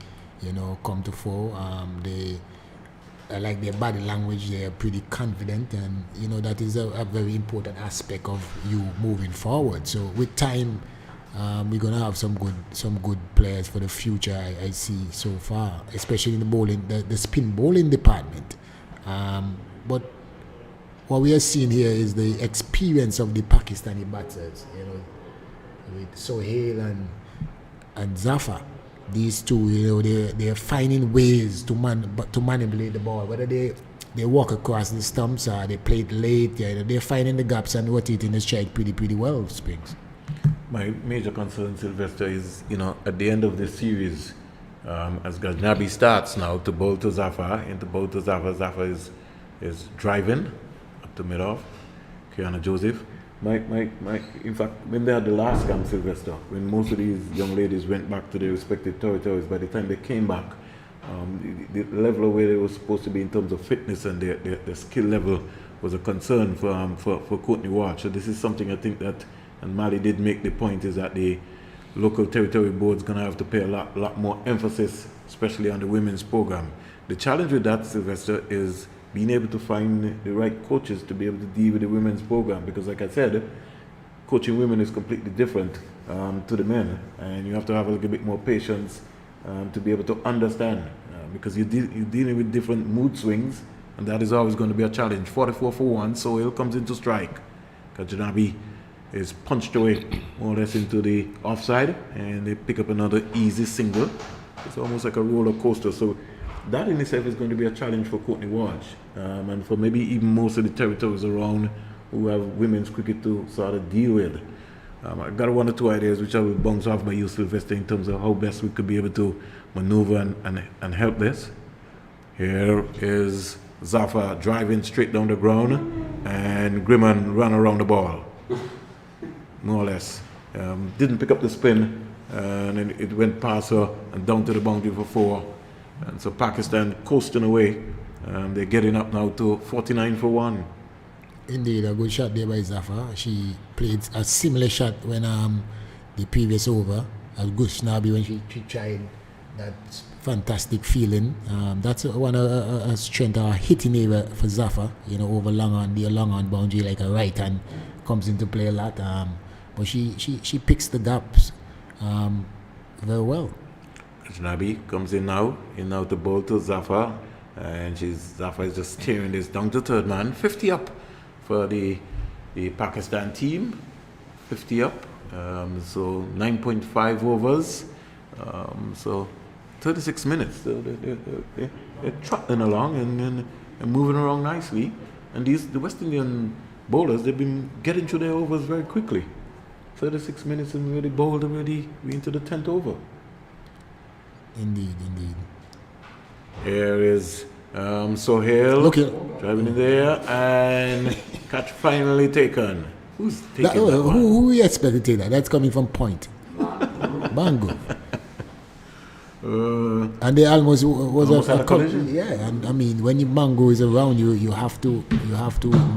you know, come to fore. I like their body language. They are pretty confident, and you know that is a very important aspect of you moving forward. So with time, we're gonna have some good players for the future. I see so far, especially in the bowling, the spin bowling department. But what we are seeing here is the experience of the Pakistani batters. You know, with Sohail and Zafar. These two, you know, they're finding ways to manipulate the ball. Whether they they walk across the stumps, they play it late. Yeah, they're finding the gaps and rotating the strike pretty well, Springs. My major concern, Sylvester, is, at the end of the series, as Ghaznabi starts now to bowl to Zafar, Zafar is driving up to mid-off, Kiana Joseph. In fact, when they had the last camp, Sylvester, when most of these young ladies went back to their respective territories, by the time they came back, the level of where they were supposed to be in terms of fitness and their skill level was a concern for Courtney Walsh. So this is something I think that, and Mali did make the point, is that the local territory board is going to have to pay a lot more emphasis, especially on the women's program. The challenge with that, Sylvester, is being able to find the right coaches to be able to deal with the women's program, because like I said, coaching women is completely different to the men, and you have to have a little bit more patience to be able to understand, because you're dealing with different mood swings, and that is always going to be a challenge. 44 for 1, so Hill comes into strike. Ghaznabi is punched away more or less into the offside, and they pick up another easy single. It's almost like a roller coaster. So that in itself is going to be a challenge for Courtney Walsh, and for maybe even most of the territories around who have women's cricket to sort of deal with. I got one or two ideas which I will bounce off by you, Sylvester, in terms of how best we could be able to maneuver and help this. Here is Zafar driving straight down the ground, and Grimman ran around the ball, more or less. Didn't pick up the spin, and then it went past her and down to the boundary for 4. And so Pakistan coasting away. They're getting up now to 49 for 1. Indeed, a good shot there by Zafar. She played a similar shot when the previous over, as Ghaznabi, when she tried that fantastic feeling. That's one of a strength, a hitting area for Zafar, over the long on boundary, like a right hand comes into play a lot. But she picks the gaps very well. Ghaznabi comes in now to bowl to Zafar, and Zafar is just steering this down to third man. 50 up for the Pakistan team, 50 up, so 9.5 overs, so 36 minutes. So they're trotting along and moving around nicely, and the West Indian bowlers, they've been getting through their overs very quickly. 36 minutes and really bowled already, we're into the 10th over. Indeed. Here is Sohail driving in there, and catch finally taken. Who's taking that one? Who we expect to take that? That's coming from point. Bango. And they almost was a collision. Yeah, and I mean, when Mango is around you, you have to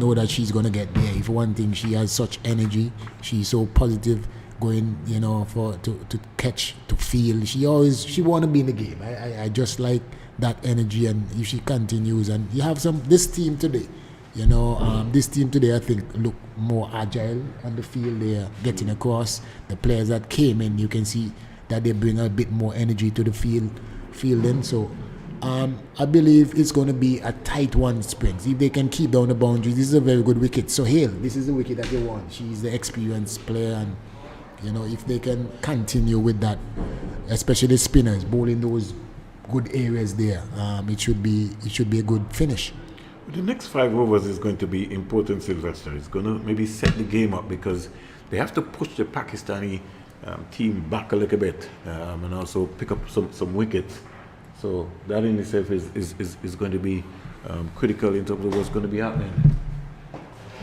know that she's gonna get there. If one thing, she has such energy, she's so positive, going, to catch, to feel. She want to be in the game. I just like that energy, and if she continues, and you have this team today, this team today, I think, look more agile on the field. They're getting across. The players that came in, you can see that they bring a bit more energy to the fielding. So I believe it's going to be a tight one, Springs. If they can keep down the boundaries, this is a very good wicket. So Hale, this is the wicket that they want. She's the experienced player, and if they can continue with that, especially the spinners bowling those good areas there, it should be a good finish. The next 5 overs is going to be important, Sylvester. It's going to maybe set the game up, because they have to push the Pakistani team back a little bit, and also pick up some wickets. So that in itself is going to be critical in terms of what's going to be happening.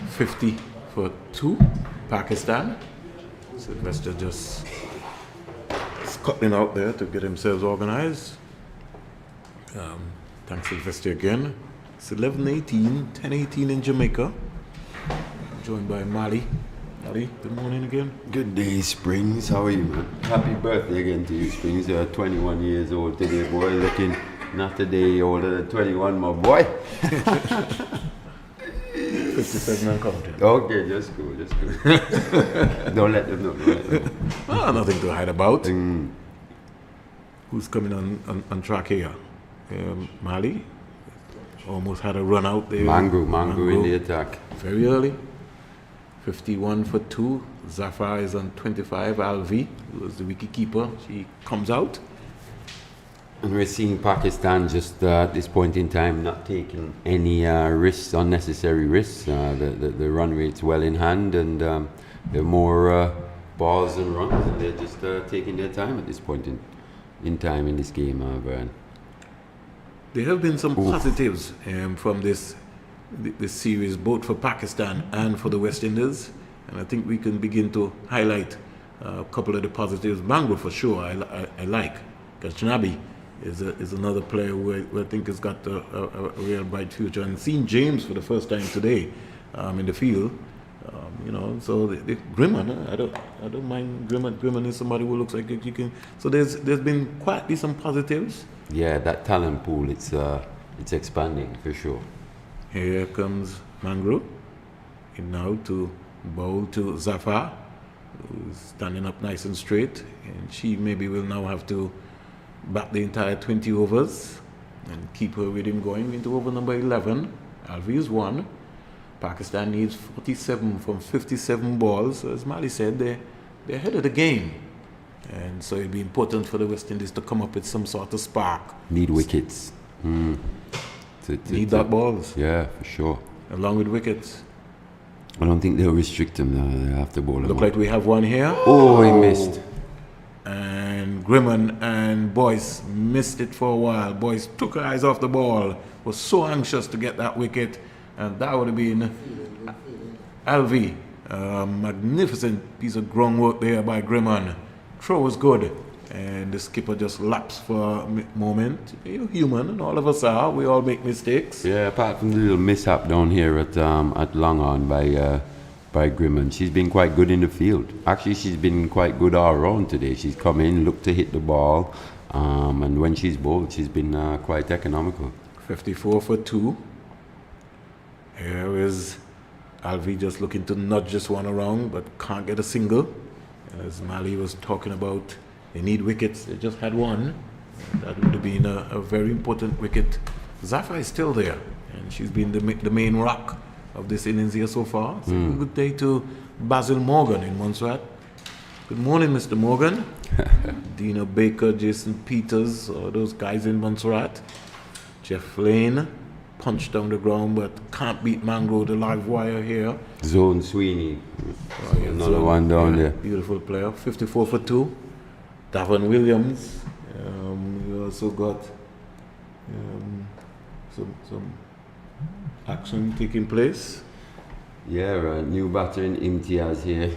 50 for 2, Pakistan. Sylvester just scuttling out there to get themselves organized. Thanks, Sylvester, again. It's 11:18, 10:18 in Jamaica. Joined by Mali. Mali, good morning again. Good day, Springs. How are you, man? Happy birthday again to you, Springs. You're 21 years old today, boy. Looking not a day older than 21, my boy. 57 and counting. Okay, just go. Don't let them know. Nothing to hide about. Who's coming on track here? Mali almost had a run out there. Mango in the attack. Very early. 51 for 2. Zafar is on 25. Alvi, who was the wicket keeper, she comes out. And we're seeing Pakistan just at this point in time not taking any risks, unnecessary risks. The run rate's well in hand, and there are more balls and runs, and they're just taking their time at this point in time in this game, Brian. There have been some positives from this series, both for Pakistan and for the West Indies, and I think we can begin to highlight a couple of the positives. Mango, for sure, I like. Ghaznavi is another player who I think has got a real bright future. And seeing James for the first time today in the field, so the Grimman, I don't mind Grimman. Grimman is somebody who looks like you can. So there's been quietly some positives. Yeah, that talent pool, it's expanding for sure. Here comes Mangro, in now to bowl to Zafar, who's standing up nice and straight, and she maybe will now have to bat the entire 20 overs and keep her rhythm going into over number 11. Alvi is 1. Pakistan needs 47 from 57 balls. So as Mali said, they're ahead of the game. And so it'll be important for the West Indies to come up with some sort of spark. Need wickets. Need that balls. Yeah, for sure. Along with wickets. I don't think they'll restrict them. They have to bowl them. Look like we have one here. Oh, he missed. And Grimman and Boyce missed it for a while. Boyce took her eyes off the ball, was so anxious to get that wicket, and that would have been Alvi. Magnificent piece of groundwork there by Grimman. Throw was good, and the skipper just lapsed for a moment. You're human, and all of us are. We all make mistakes. Yeah, apart from the little mishap down here at long on by Grimman, she's been quite good in the field. Actually, she's been quite good all around today. She's come in, looked to hit the ball, and when she's bowled, she's been quite economical. 54 for 2. Here is Alvi just looking to nudge this one around, but can't get a single. As Mali was talking about, they need wickets. They just had one. That would have been a very important wicket. Zafar is still there, and she's been the main rock of this innings here so far. So good day to Basil Morgan in Montserrat. Good morning, Mr. Morgan. Dina Baker, Jason Peters, all those guys in Montserrat. Jeff Lane punched down the ground, but can't beat Mango, the live wire here. Zone Sweeney, Yeah, another one down there. Beautiful player. 54 for 2. Davon Williams. We also got some action taking place. Yeah, new batter in Imtiaz here.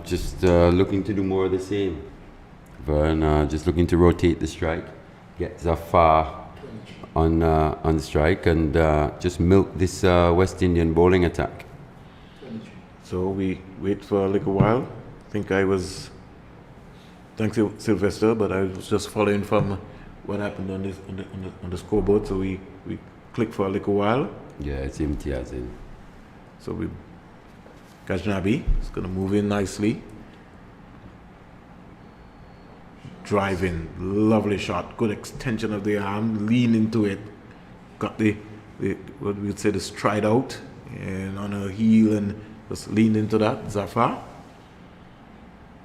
Just looking to do more of the same. Vern just looking to rotate the strike, get Zafar on strike, and just milk this West Indian bowling attack. So we wait for a little while. I think I was, thanks to Sylvester, but I was just following from what happened on the scoreboard. So we click for a little while. Yeah, it's Imtiaz in. So Ghaznavi is going to move in nicely. Driving, lovely shot, good extension of the arm, lean into it. Got the what we would say the stride out and on her heel and just leaned into that. Zafar.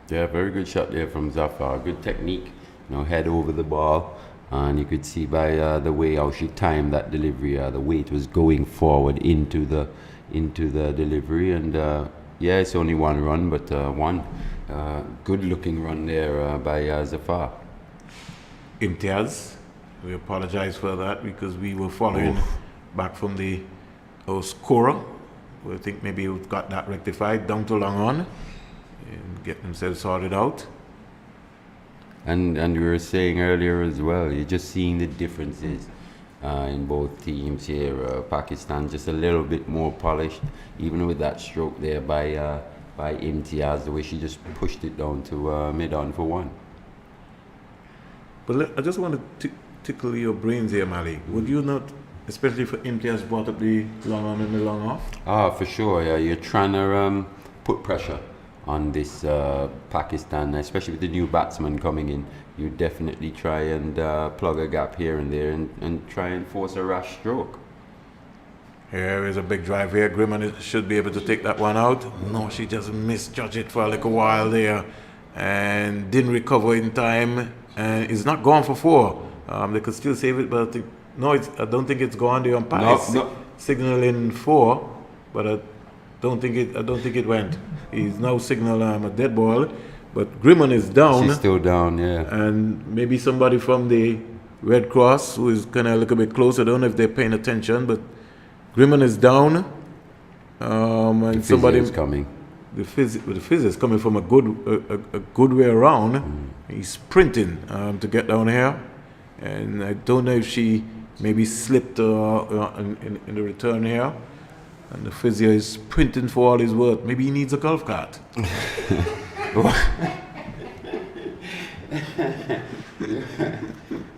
Yeah, very good shot there from Zafar. Good technique, head over the ball, and you could see by the way how she timed that delivery, the weight was going forward into the delivery, and yeah, it's only one run, but one good-looking run there by Zafar. Imtiaz, we apologize for that because we were following back from the scorer. We think maybe we've got that rectified down to long on and get themselves sorted out. And we were saying earlier as well, you're just seeing the differences in both teams here. Pakistan just a little bit more polished, even with that stroke there by Imtiaz, the way she just pushed it down to mid-on for 1. But I just want to tickle your brains here, Mali. Would you not, especially for Imtiaz, brought up the long on and the long off? For sure, yeah. You're trying to put pressure on this Pakistan, especially with the new batsman coming in. You definitely try and plug a gap here and there and try and force a rash stroke. Here is a big drive here. Grimman should be able to take that one out. No, she just misjudged it for a little while there and didn't recover in time. And is not gone for 4. They could still save it, but I don't think it's gone. The umpire No, is no. signaling 4, but I don't think it went. He's now signaling a dead ball, but Grimman is down. She's still down, yeah. And maybe somebody from the Red Cross who is kind of a little bit closer. I don't know if they're paying attention, but Grimman is down. And somebody is coming. The physio is coming from a good way around. He's sprinting to get down here, and I don't know if she maybe slipped in the return here. And the physio is sprinting for all his worth. Maybe he needs a golf cart.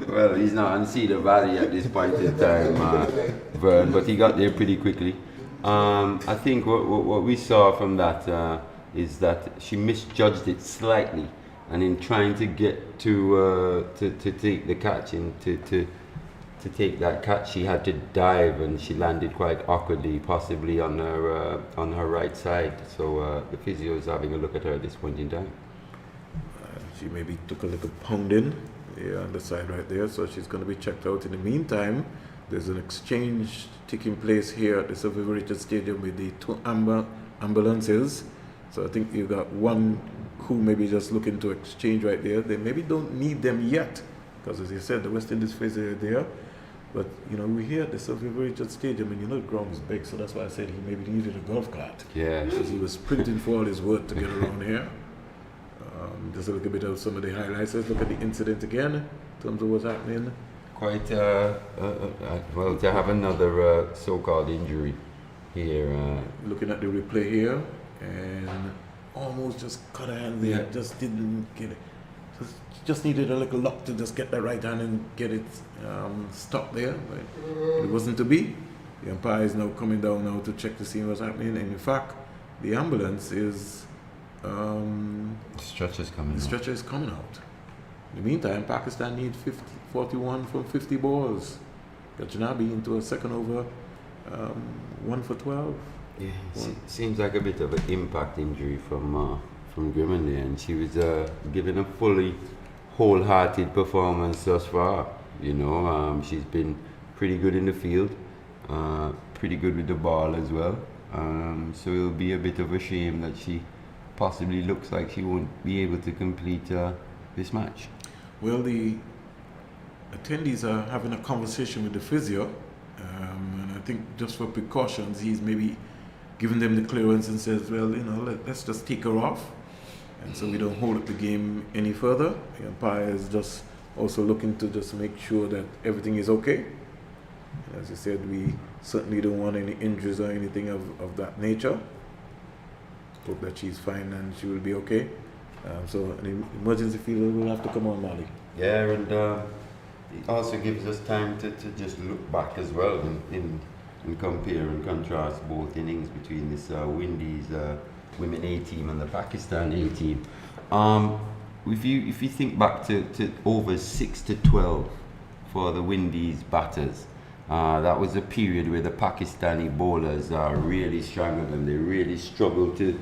Well, he's not on Cedar Valley at this point in time, Vern, but he got there pretty quickly. I think what we saw from that is that she misjudged it slightly, and in trying to get to take the catch and to take that catch, she had to dive, and she landed quite awkwardly, possibly on her right side. So the physio is having a look at her at this point in time. She maybe took a little pounding on the side right there, so she's going to be checked out. In the meantime, there's an exchange taking place here at the Sir Vivian Richards Stadium with the 2 ambulances. So I think you've got one who maybe just looking to exchange right there. They maybe don't need them yet, because as you said, the West Indies phase are there. But we're here at the Sir Vivian Richards Stadium, and the ground is big, so that's why I said he maybe needed a golf cart. Yeah. Because he was sprinting for all his worth to get around here. Just a little bit of some of the highlights. Let's look at the incident again in terms of what's happening. Quite, well, to have another so-called injury here. Looking at the replay here, and almost just cut a hand there, just didn't get it. Just needed a little luck to just get that right hand and get it stopped there, but it wasn't to be. The umpire is now coming down now to check to see what's happening, and in fact, the ambulance is... Stretcher's coming the stretcher is coming out. In the meantime, Pakistan need 41 from 50 balls. Got Janabi into a second over, 1 for 12. Yeah, seems like a bit of an impact injury from Grimman there, and she was giving a fully wholehearted performance thus far. She's been pretty good in the field, pretty good with the ball as well. So it'll be a bit of a shame that she possibly looks like she won't be able to complete this match. Well, the attendees are having a conversation with the physio, and I think just for precautions, he's maybe giving them the clearance and says, well, let's just take her off, and so we don't hold up the game any further. The umpire is just also looking to just make sure that everything is okay. As I said, we certainly don't want any injuries or anything of that nature. Hope that she's fine and she will be okay. So an emergency fielder will have to come on, Mali. Yeah, and it also gives us time to just look back as well and compare and contrast both innings between this Windies women A team and the Pakistan A team. If you think back to over 6-12 for the Windies batters, that was a period where the Pakistani bowlers really struggled and they really struggled to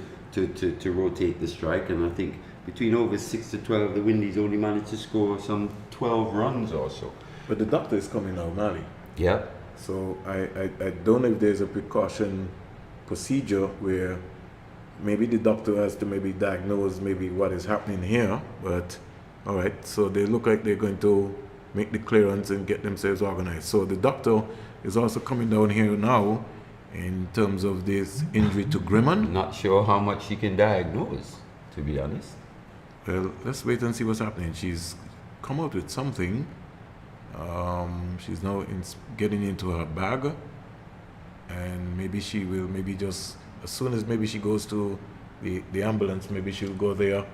rotate the strike, and I think between over 6-12 the Windies only managed to score some 12 runs or so. But the doctor is coming now, Mali. Yeah. So I don't know if there's a precaution procedure where maybe the doctor has to maybe diagnose maybe what is happening here, but all right, so they look like they're going to make the clearance and get themselves organized. So the doctor is also coming down here now in terms of this injury to Grimman. Not sure how much she can diagnose, to be honest. Well, let's wait and see what's happening. She's come out with something. She's now getting into her bag, and maybe she will just, as soon as maybe she goes to the ambulance, maybe she'll go there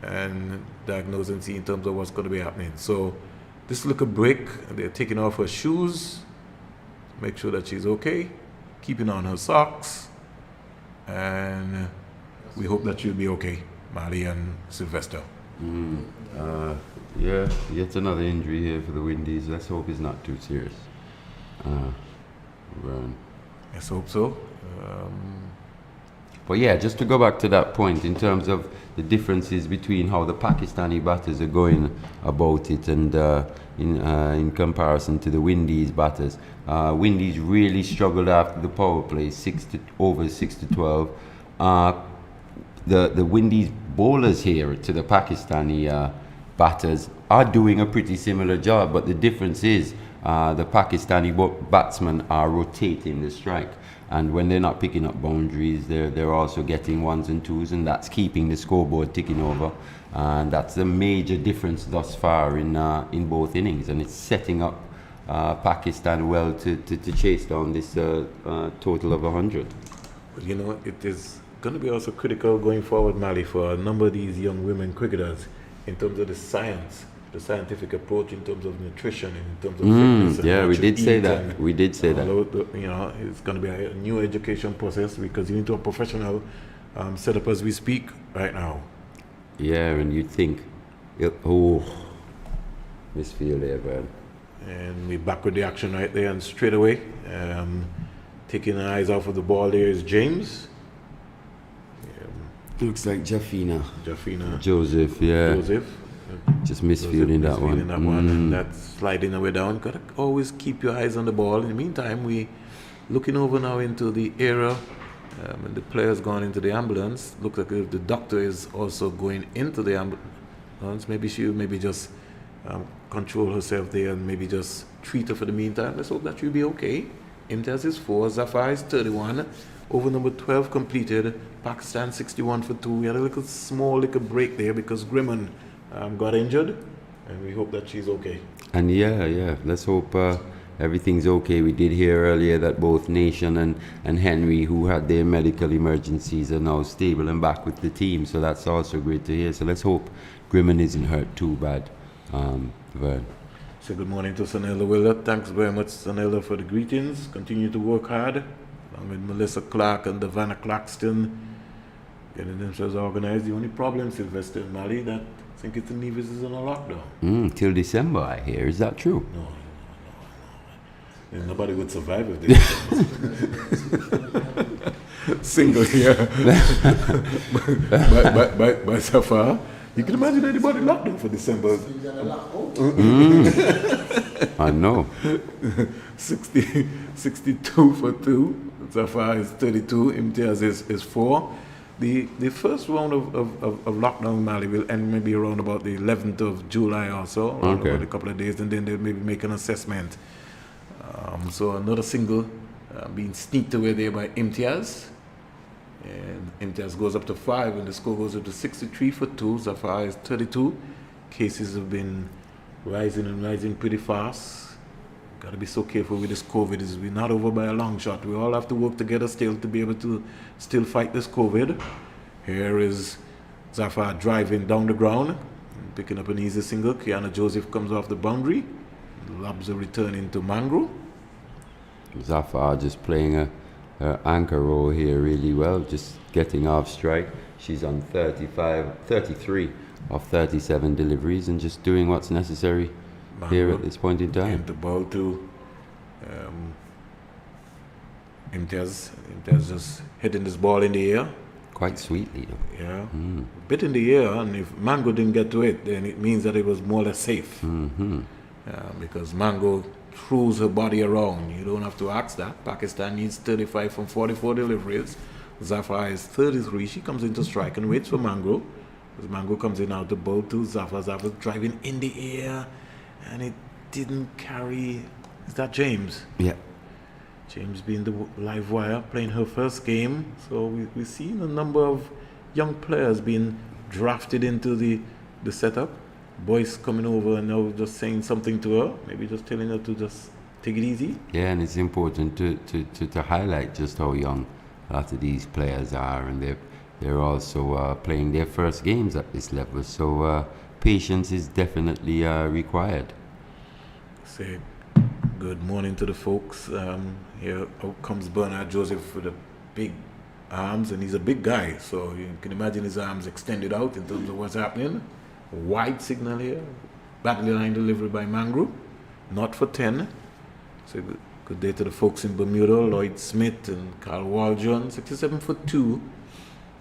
and diagnose and see in terms of what's going to be happening. So this little break, they're taking off her shoes, make sure that she's okay, keeping on her socks, and we hope that she'll be okay, Mali and Sylvester. Yeah, yet another injury here for the Windies. Let's hope it's not too serious. Let's hope so. But yeah, just to go back to that point in terms of the differences between how the Pakistani batters are going about it and in comparison to the Windies batters. Windies really struggled after the power play, over 6-12. The Windies bowlers here to the Pakistani batters are doing a pretty similar job, but the difference is the Pakistani batsmen are rotating the strike, and when they're not picking up boundaries, they're also getting ones and twos, and that's keeping the scoreboard ticking over, and that's the major difference thus far in both innings, and it's setting up Pakistan well to chase down this total of 100. But you know, it is going to be also critical going forward, Mali, for a number of these young women cricketers in terms of the scientific approach, in terms of nutrition, in terms of fitness. Yeah, and we what did you say eat that. and, We did say that. You know, it's going to be a new education process because you need to have a professional setup as we speak right now. Yeah, and you'd think, misfield there, man. And we're back with the action right there, and straight away, taking the eyes off of the ball there is James. Looks like Jafina Joseph, yeah. Joseph. Just misfielding that one. And that's sliding away down. Gotta always keep your eyes on the ball. In the meantime, we looking over now into the area, and the player's gone into the ambulance. Looks like the doctor is also going into the ambulance. Maybe she'll just control herself there and maybe just treat her for the meantime. Let's hope that she'll be okay. Imtiaz is 4, Zafar is 31. Over number 12 completed. Pakistan 61 for 2. We had a small break there because Grimman got injured, and we hope that she's okay. And yeah, let's hope everything's okay. We did hear earlier that both Nation and Henry, who had their medical emergencies, are now stable and back with the team, so that's also great to hear. So let's hope Grimman isn't hurt too bad. Vern. So good morning to Sanella Willard. Thanks very much, Sanella, for the greetings. Continue to work hard, along with Melissa Clark and Davana Claxton, getting themselves organized. The only problem, Sylvester and Mali, that St. Kitts and Nevis is in a lockdown. Till December, I hear. Is that true? No. And nobody would survive if they single here. by so far. You can imagine anybody locked down for December. I know. 62 for 2. Zafar is 32. Imtiaz is 4. The first round of lockdown Mali will end maybe around about the 11th of July or so, Okay. about a couple of days, and then they'll maybe make an assessment. So another single being sneaked away there by Imtiaz. And Imtiaz goes up to 5, and the score goes up to 63 for 2. Zafar is 32. Cases have been rising pretty fast. Got to be so careful with this COVID. We're not over by a long shot. We all have to work together still to be able to still fight this COVID. Here is Zafar driving down the ground, picking up an easy single. Kiana Joseph comes off the boundary. Lobs are returning to Mangro. Zafar just playing her anchor role here really well, just getting off strike. She's on 33 of 37 deliveries and just doing what's necessary here at this point in time. And the ball to Imtiaz just hitting this ball in the air. Quite sweetly though. Yeah, a bit in the air, and if Mango didn't get to it, then it means that it was more or less safe. Because Mango throws her body around. You don't have to ask that. Pakistan needs 35 from 44 deliveries. Zafar is 33. She comes into strike and waits for Mango. As Mango comes in out the bowl to Zafar. Zafar's driving in the air, and it didn't carry. Is that James? Yeah. James being the live wire, playing her first game. So we've seen a number of young players being drafted into the setup. Boys coming over and now just saying something to her, maybe just telling her to just take it easy. Yeah, and it's important to highlight just how young a lot of these players are, and they're also playing their first games at this level. So patience is definitely required. Say good morning to the folks. Here out comes Bernard Joseph with the big arms, and he's a big guy, so you can imagine his arms extended out in terms of what's happening. Wide signal here. Battle line delivery by Mangro. Not for 10. So good day to the folks in Bermuda. Lloyd Smith and Carl Waldron. 67 for 2.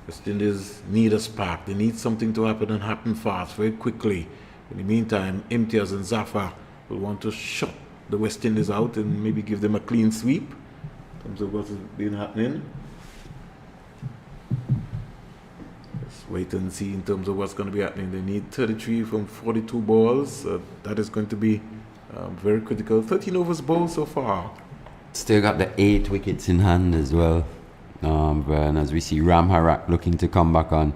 West Indies need a spark. They need something to happen and happen fast, very quickly. In the meantime, Imtiaz and Zafar will want to shut the West Indies out and maybe give them a clean sweep in terms of what's been happening. Let's wait and see in terms of what's going to be happening. They need 33 from 42 balls. That is going to be very critical. 13 overs bowled so far. Still got the 8 wickets in hand as well. And as we see Ram Harak looking to come back on.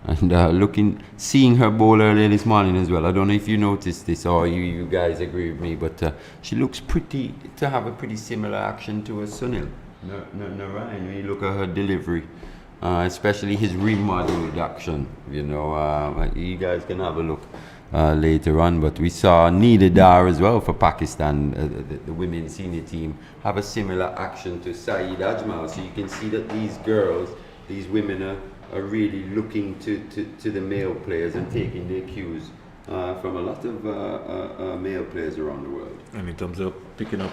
And seeing her bowl earlier this morning as well. I don't know if you noticed this or you guys agree with me, but she looks to have a pretty similar action to a Sunil. No, Ryan, when you look at her delivery, especially his rim model reduction, you guys can have a look later on. But we saw Neela Dar as well for Pakistan, the women's senior team, have a similar action to Saeed Ajmal. So you can see that these girls, these women are really looking to the male players and taking their cues from a lot of male players around the world. And in terms of picking up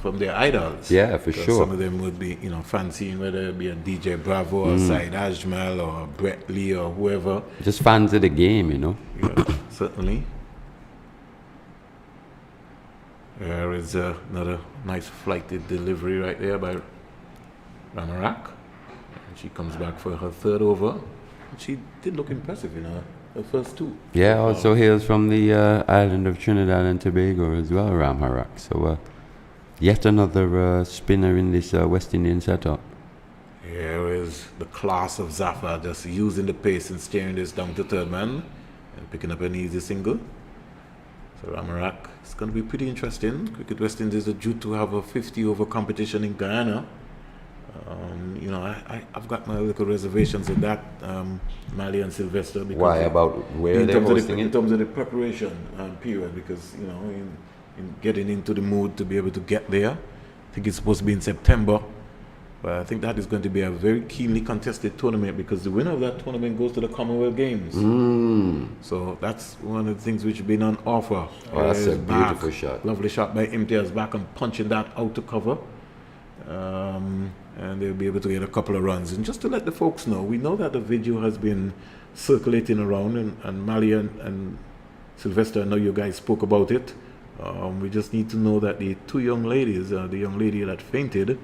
from their idols. Yeah, for sure. Some of them would be, fancying whether it be a DJ Bravo or Saeed Ajmal or Brett Lee or whoever. Just fans of the game, Yeah, certainly. There is another nice flighted delivery right there by Ramarak. She comes back for her third over. She did look impressive in her first two. Yeah, also hails from the island of Trinidad and Tobago as well, Ram Harak. So yet another spinner in this West Indian setup. Here is the class of Zafar just using the pace and steering this down to third man and picking up an easy single. So Ramarak, it's going to be pretty interesting. Cricket West Indies are due to have a 50 over competition in Guyana. I've got my little reservations with that, Mali and Sylvester. Because why? About where they're hosting it? In terms of the preparation period, because, in getting into the mood to be able to get there. I think it's supposed to be in September. But I think that is going to be a very keenly contested tournament because the winner of that tournament goes to the Commonwealth Games. So that's one of the things which have been on offer. Oh, that's a beautiful shot. Lovely shot by Imtiaz back and punching that out to cover. And they'll be able to get a couple of runs. And just to let the folks know, we know that the video has been circulating around, and Mali and Sylvester, I know you guys spoke about it. We just need to know that the two young ladies, the young lady that fainted,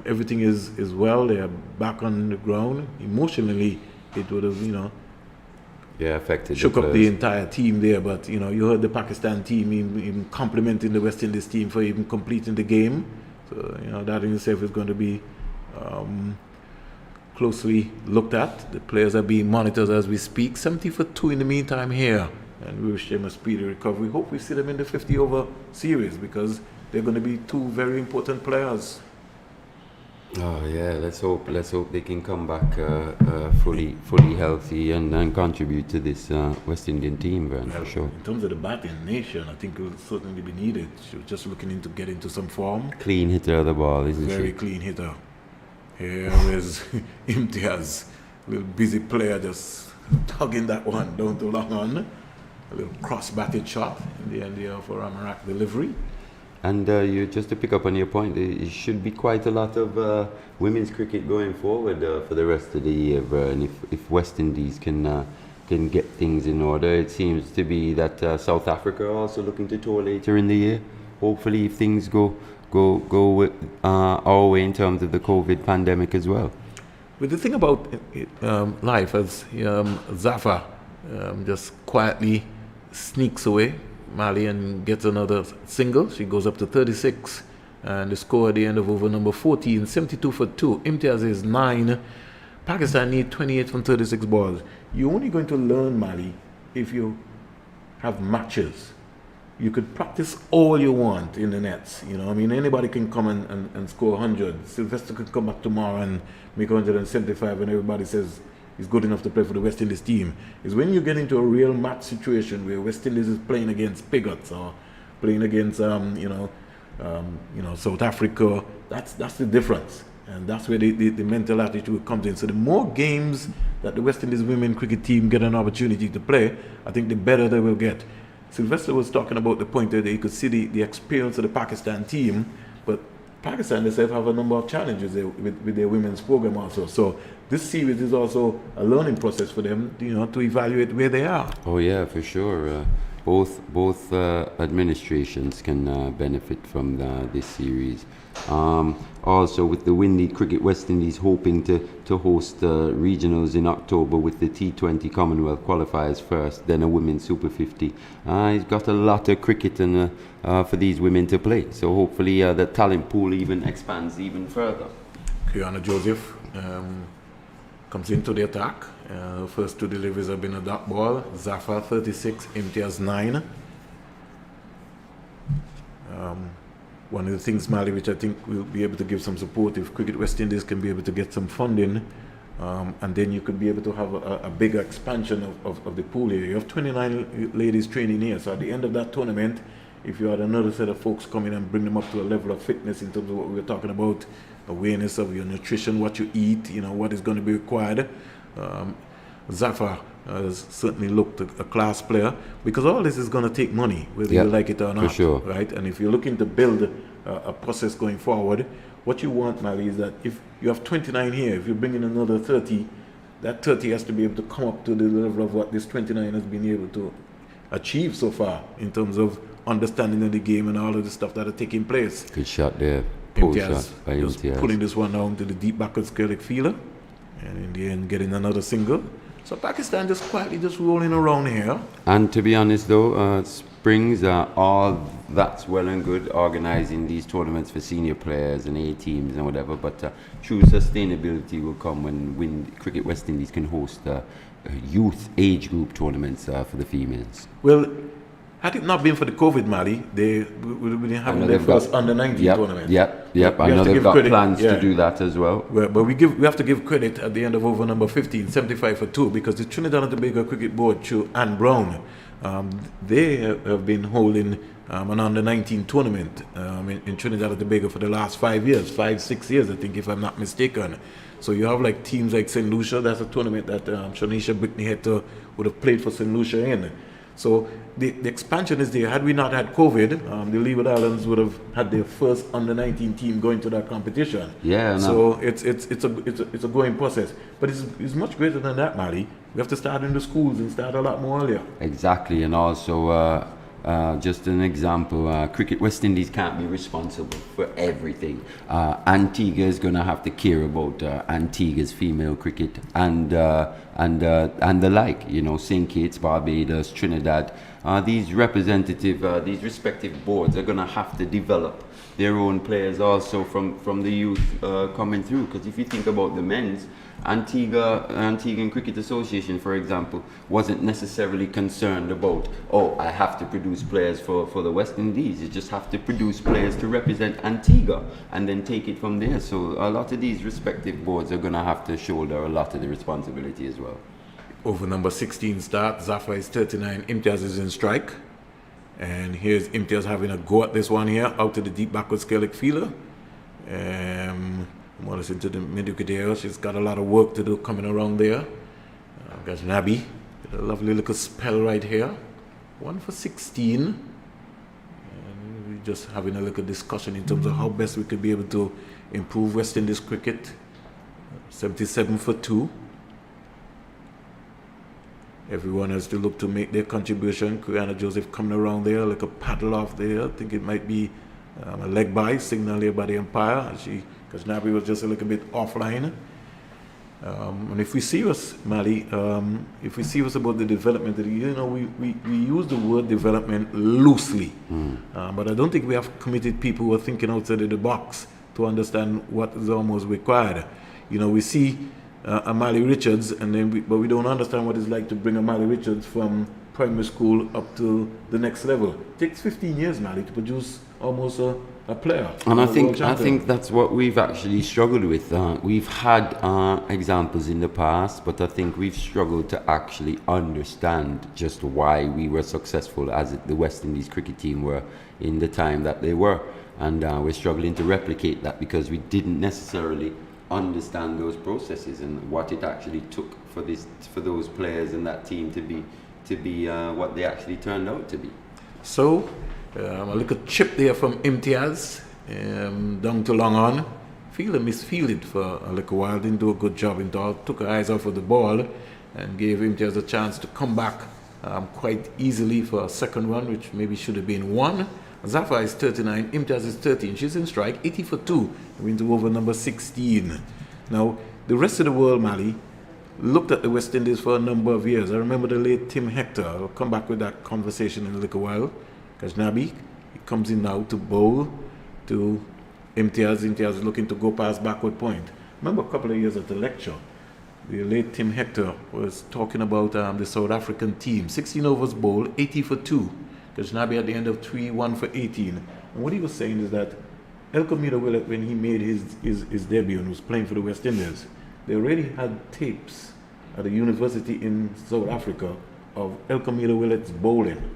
everything is well. They are back on the ground. Emotionally, it would have, affected. Shook up the entire team there. But you heard the Pakistan team even complimenting the West Indies team for even completing the game. So that in itself is going to be closely looked at. The players are being monitored as we speak. 70 for 2 in the meantime here, and we wish them a speedy recovery. Hope we see them in the 50 over series because they're going to be two very important players. Oh yeah, let's hope they can come back fully healthy and contribute to this West Indian team, for sure. In terms of the batting nation, I think it will certainly be needed. She was just looking into get into some form. Clean hitter of the ball, isn't she? Very clean hitter. Here is Imtiaz, a little busy player just tugging that one down to long on. A little cross-batted shot in the end here for Ramarak delivery. And you just to pick up on your point, it should be quite a lot of women's cricket going forward for the rest of the year, and if West Indies can get things in order, it seems to be that South Africa are also looking to tour later in the year. Hopefully, if things go our way in terms of the COVID pandemic as well. But the thing about life, as Zafar just quietly sneaks away Mali and gets another single. She goes up to 36, and the score at the end of over number 14, 72 for 2. Imtiaz is 9. Pakistan need 28 from 36 balls. You're only going to learn Mali if you have matches. You could practice all you want in the nets. Anybody can come and score 100. Sylvester could come back tomorrow and make 175, and everybody says is good enough to play for the West Indies team. Is when you get into a real match situation where West Indies is playing against Pigots or playing against South Africa. That's the difference, and that's where the mental attitude comes in. So the more games that the West Indies women cricket team get an opportunity to play, I think the better they will get. Sylvester was talking about the point that you could see the experience of the Pakistan team, but Pakistan themselves have a number of challenges with their women's program also. So this series is also a learning process for them, to evaluate where they are. Oh yeah, for sure. Both administrations can benefit from this series. Also, with the Windies Cricket, West Indies hoping to host regionals in October with the T20 Commonwealth qualifiers first, then a women's Super 50. He's got a lot of cricket and for these women to play. So hopefully the talent pool even expands even further. Kiana Joseph comes into the attack. First two deliveries have been a dot ball. Zafar 36, Imtiaz 9. One of the things, Mali, which I think will be able to give some support if Cricket West Indies can be able to get some funding, and then you could be able to have a bigger expansion of the pool here. You have 29 ladies training here, so at the end of that tournament, if you had another set of folks come in and bring them up to a level of fitness in terms of what we were talking about, awareness of your nutrition, what you eat, what is going to be required. Zafar has certainly looked a class player, because all this is going to take money, whether you like it or not. For sure. Right? And if you're looking to build a process going forward, what you want, Mali, is that if you have 29 here, if you bring in another 30, that 30 has to be able to come up to the level of what this 29 has been able to achieve so far in terms of understanding of the game and all of the stuff that are taking place. Good shot there. Pull shot by just Imtiaz. Pulling this one down to the deep backwards curling fielder, and in the end getting another single. So Pakistan just quietly just rolling around here. And to be honest though, Springs are all that's well and good organising these tournaments for senior players and A teams and whatever, but true sustainability will come when Cricket West Indies can host youth age group tournaments for the females. Well, had it not been for the COVID, Mali, they would have been having their first under-19 tournament. Yep. I know they've got plans to do that as well. But we have to give credit at the end of over number 15, 75 for 2, because the Trinidad and Tobago Cricket Board, through Anne Brown, they have been holding an under-19 tournament in Trinidad and Tobago for the last 6 years, I think, if I'm not mistaken. So you have like teams like St. Lucia. That's a tournament that Shanisha Brickney would have played for St. Lucia in. So the expansion is there. Had we not had COVID, the Leeward Islands would have had their first under-19 team going to that competition. Yeah. So it's a going process, but it's much greater than that, Mali. We have to start in the schools and start a lot more earlier. Exactly, and also just an example, Cricket West Indies can't be responsible for everything. Antigua is going to have to care about Antigua's female cricket and the like. St. Kitts, Barbados, Trinidad. These respective boards are going to have to develop their own players also from the youth coming through. Because if you think about the men's, Antiguan Cricket Association, for example, wasn't necessarily concerned about, I have to produce players for the West Indies. You just have to produce players to represent Antigua and then take it from there. So a lot of these respective boards are going to have to shoulder a lot of the responsibility as well. Over number 16 start, Zafar is 39, Imtiaz is in strike. And here's Imtiaz having a go at this one here, out to the deep backwards Gaelic fielder. More into the mid-wicket area. She's got a lot of work to do coming around there. Got Nabi, a lovely little spell right here. 1 for 16. And we're just having a little discussion in terms of how best we could be able to improve West Indies cricket. 77 for 2. Everyone has to look to make their contribution. Kiana Joseph coming around there, like a paddle off there. I think it might be a leg by, signal here by the umpire. Because Nabi was just a little bit offline. And if we see us, Mali, if we see us about the development, we use the word development loosely. But I don't think we have committed people who are thinking outside of the box to understand what is almost required. We see Amali Richards, but we don't understand what it's like to bring Amali Richards from primary school up to the next level. It takes 15 years, Mali, to produce almost a player. And I think that's what we've actually struggled with. We've had examples in the past, but I think we've struggled to actually understand just why we were successful as the West Indies cricket team were in the time that they were. And we're struggling to replicate that because we didn't necessarily understand those processes and what it actually took for those players and that team to be what they actually turned out to be. So a little chip there from Imtiaz down to long on. Fielder misfielded for a little while, didn't do a good job in all, took her eyes off of the ball and gave Imtiaz a chance to come back quite easily for a second run, which maybe should have been one. Zafar is 39, Imtiaz is 13. She's in strike, 80 for 2, into over number 16. Now, the rest of the world, Mali, looked at the West Indies for a number of years. I remember the late Tim Hector. I'll come back with that conversation in a little while. Kajnabi, he comes in now to bowl to Imtiaz. Imtiaz is looking to go past backward point. Remember a couple of years at the lecture, the late Tim Hector was talking about the South African team. 16 overs bowled, 80 for 2. Kajnabi at the end of 3-1 for 18. And what he was saying is that El Camino Willett, when he made his debut and was playing for the West Indies, they already had tapes at a university in South Africa of El Camino Willett's bowling.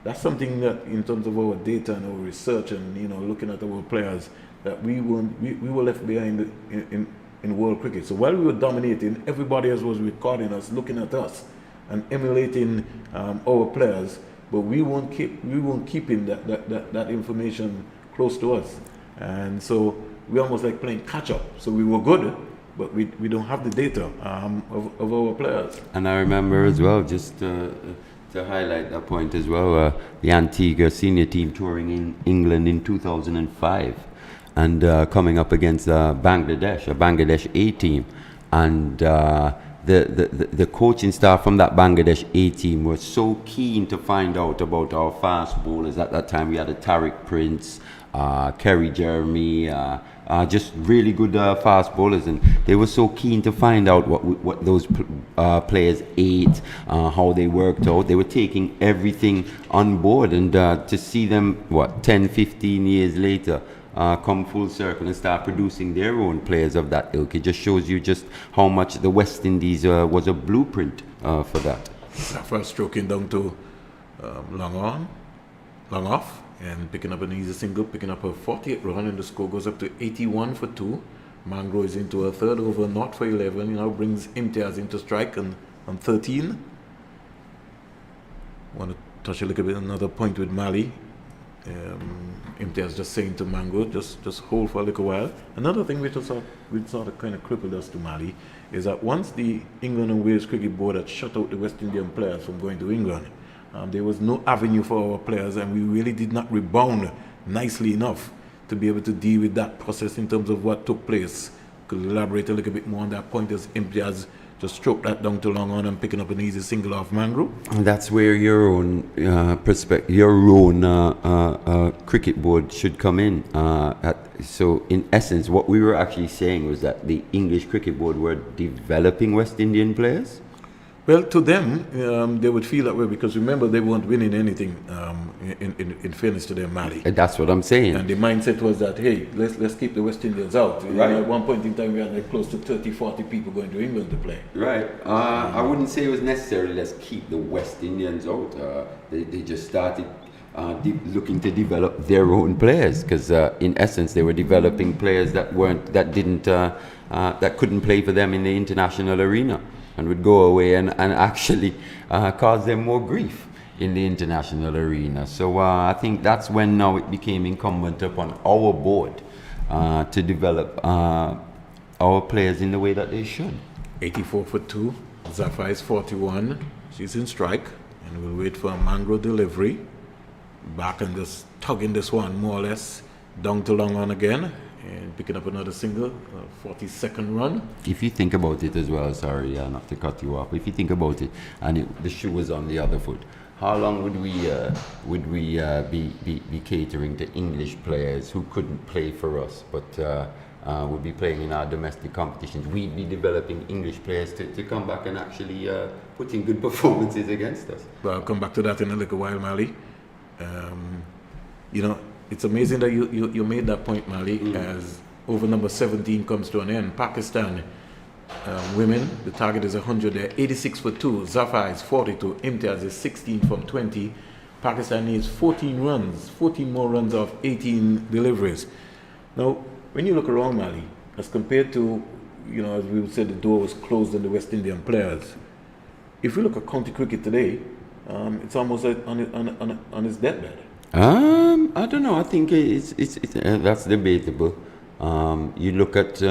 That's something that, in terms of our data and our research and looking at our players, that we were left behind in world cricket. So while we were dominating, everybody else was recording us, looking at us, and emulating our players. But we weren't keeping that information close to us, and so we almost like playing catch up. So we were good, but we don't have the data of our players. And I remember as well, just to highlight that point as well, the Antigua senior team touring in England in 2005 and coming up against Bangladesh, a Bangladesh A team. And the coaching staff from that Bangladesh A team were so keen to find out about our fast bowlers. At that time, we had a Tariq Prince, Kerry Jeremy, just really good fast bowlers, and they were so keen to find out what those players ate, how they worked out. They were taking everything on board, and to see them 10, 15 years later come full circle and start producing their own players of that ilk, it just shows you just how much the West Indies was a blueprint for that. First stroking down to long off, and picking up an easy single, picking up a 48 run, and the score goes up to 81 for 2. Mangro is into a third over, not for 11. Brings Imtiaz into strike on 13. Want to touch a little bit another point with Mali. Imtiaz just saying to Mango, just hold for a little while. Another thing which sort of kind of crippled us to Mali is that once the England and Wales Cricket Board had shut out the West Indian players from going to England, there was no avenue for our players, and we really did not rebound nicely enough to be able to deal with that process in terms of what took place. Could elaborate a little bit more on that point as Imtiaz just stroked that down to long on and picking up an easy single off Mangro. And that's where your own perspective, your own cricket board should come in. So in essence, what we were actually saying was that the English cricket board were developing West Indian players. Well, to them, they would feel that way because remember they weren't winning anything. In fairness to them, Mali. And that's what I'm saying. And the mindset was that hey, let's keep the West Indians out. Right. At one point in time, we had like close to 30, 40 people going to England to play. Right. I wouldn't say it was necessarily let's keep the West Indians out. They just started looking to develop their own players because in essence they were developing players that couldn't play for them in the international arena, and would go away and actually cause them more grief in the international arena. So I think that's when now it became incumbent upon our board to develop our players in the way that they should. 84 for 2. Zafar is 41. She's in strike, and we'll wait for a Mangro delivery. Back and just tugging this one more or less down to long on again. And picking up another single, 42nd run. If you think about it as well, sorry not to cut you off, if you think about it, and the shoe was on the other foot, how long would we be catering to English players who couldn't play for us, but would be playing in our domestic competitions? We'd be developing English players to come back and actually put in good performances against us. Well, I'll come back to that in a little while, Mali. It's amazing that you made that point, Mali, as over number 17 comes to an end. Pakistan women, the target is 100 there, 86 for 2. Zafar is 42. Imtiaz is 16 from 20. Pakistan needs 14 more runs of 18 deliveries. Now, when you look around Mali, as compared to, as we said, the door was closed on the West Indian players. If you look at county cricket today, it's almost like on its deathbed. I don't know. I think it's that's debatable. You look at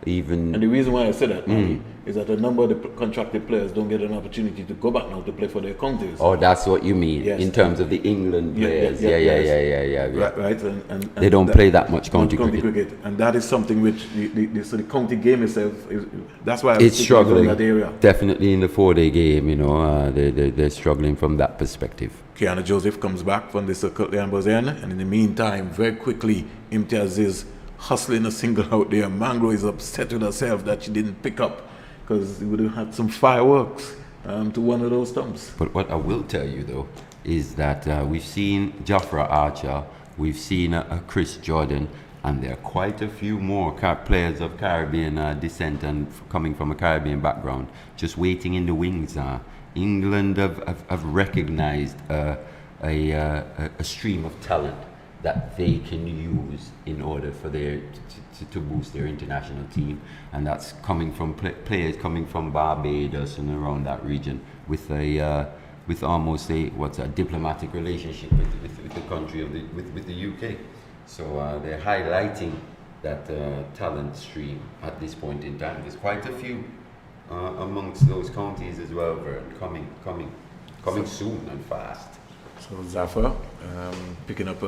even. And the reason why I say that, Manny, is that a number of the contracted players don't get an opportunity to go back now to play for their counties. Oh, that's what you mean Yes. in terms of the England players. Yes. Yeah. Right. And They don't play that much county cricket. And that is something which the county game itself, that's why It's sticking struggling. in that area. Definitely in the 4-day game, they're struggling from that perspective. Kiana Joseph comes back from the circle there and end, and in the meantime, very quickly, Imtiaz is hustling a single out there. Mangro is upset with herself that she didn't pick up, because he would have had some fireworks to one of those stumps. But what I will tell you though is that we've seen Jafra Archer, we've seen Chris Jordan, and there are quite a few more players of Caribbean descent and coming from a Caribbean background just waiting in the wings. England have recognized a stream of talent that they can use in order for to boost their international team, and that's coming from players coming from Barbados and around that region with almost a diplomatic relationship with the country with the UK. So they're highlighting that talent stream at this point in time. There's quite a few amongst those counties as well, Vern, coming soon and fast. So Zafar picking up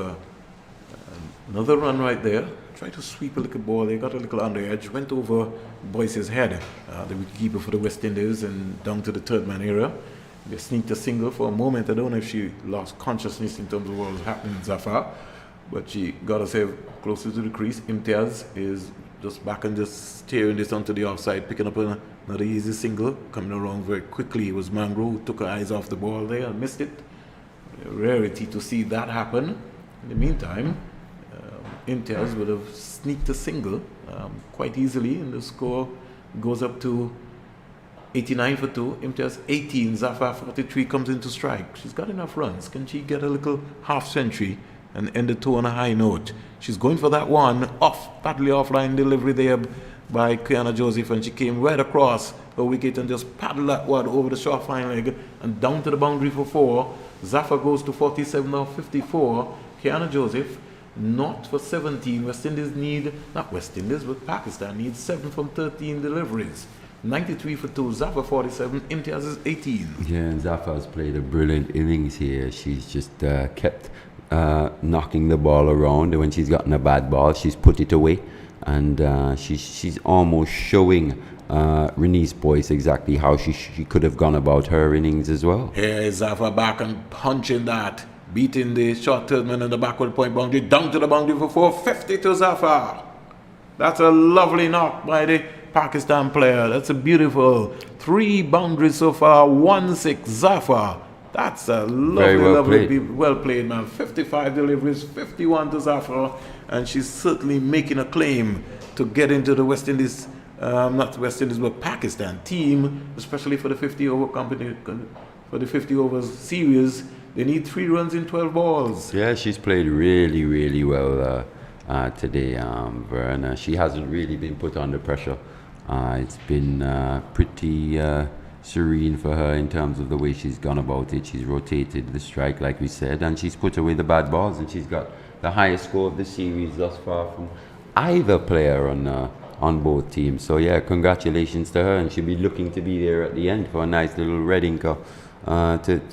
another run right there. Tried to sweep a little ball. They got a little under edge. Went over Boyce's head, the wicketkeeper for the West Indies, and down to the third man area. They sneaked a single for a moment. I don't know if she lost consciousness in terms of what was happening with Zafar, but she got herself closer to the crease. Imtiaz is just back and just steering this onto the offside, picking up another easy single. Coming around very quickly. It was Mangro who took her eyes off the ball there and missed it. A rarity to see that happen. In the meantime, Imtiaz would have sneaked a single quite easily, and the score goes up to 89 for 2. Imtiaz 18, Zafar 43 comes into strike. She's got enough runs. Can she get a little half century and end the tour on a high note? She's going for that one badly offline delivery there by Kiana Joseph, and she came right across the wicket and just paddled that one over the short fine leg and down to the boundary for 4. Zafar goes to 47 now, 54. Kiana Joseph not for 17. West Indies need, not West Indies, but Pakistan needs 7 from 13 deliveries. 93 for 2, Zafar 47, Imtiaz is 18. Yeah, and Zafar's played a brilliant innings here. She's just kept knocking the ball around, and when she's gotten a bad ball, she's put it away, and she's almost showing Renice Boyce exactly how she could have gone about her innings as well. Here is Zafar back and punching that, beating the short third man in the backward point boundary, down to the boundary for 450 to Zafar. That's a lovely knock by the Pakistan player. That's a beautiful 3 boundaries so far, 1-6 Zafar. That's a lovely, well played, man. 55 deliveries, 51 to Zafar, and she's certainly making a claim to get into the West Indies, not West Indies, but Pakistan team, especially for the 50 over company, for the 50 overs series. They need 3 runs in 12 balls. Yeah, she's played really, really well today, Vern. She hasn't really been put under pressure. It's been pretty serene for her in terms of the way she's gone about it. She's rotated the strike, like we said, and she's put away the bad balls, and she's got the highest score of the series thus far from either player on both teams. So yeah, congratulations to her, and she'll be looking to be there at the end for a nice little red inker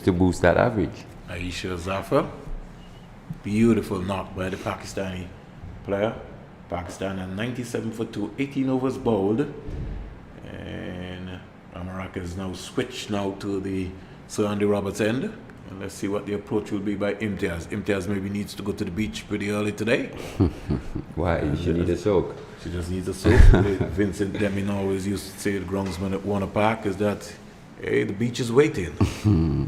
to boost that average. Aisha Zafar, beautiful knock by the Pakistani player. Pakistan at 97 for 2, 18 overs bowled, and Amarak is now switched now to the Sir Andy Roberts end. And let's see what the approach will be by Imtiaz. Imtiaz maybe needs to go to the beach pretty early today. Why? She need a soak. She just needs a soak. Vincent Deming always used to say the groundsman at Warner Park is that, hey, the beach is waiting.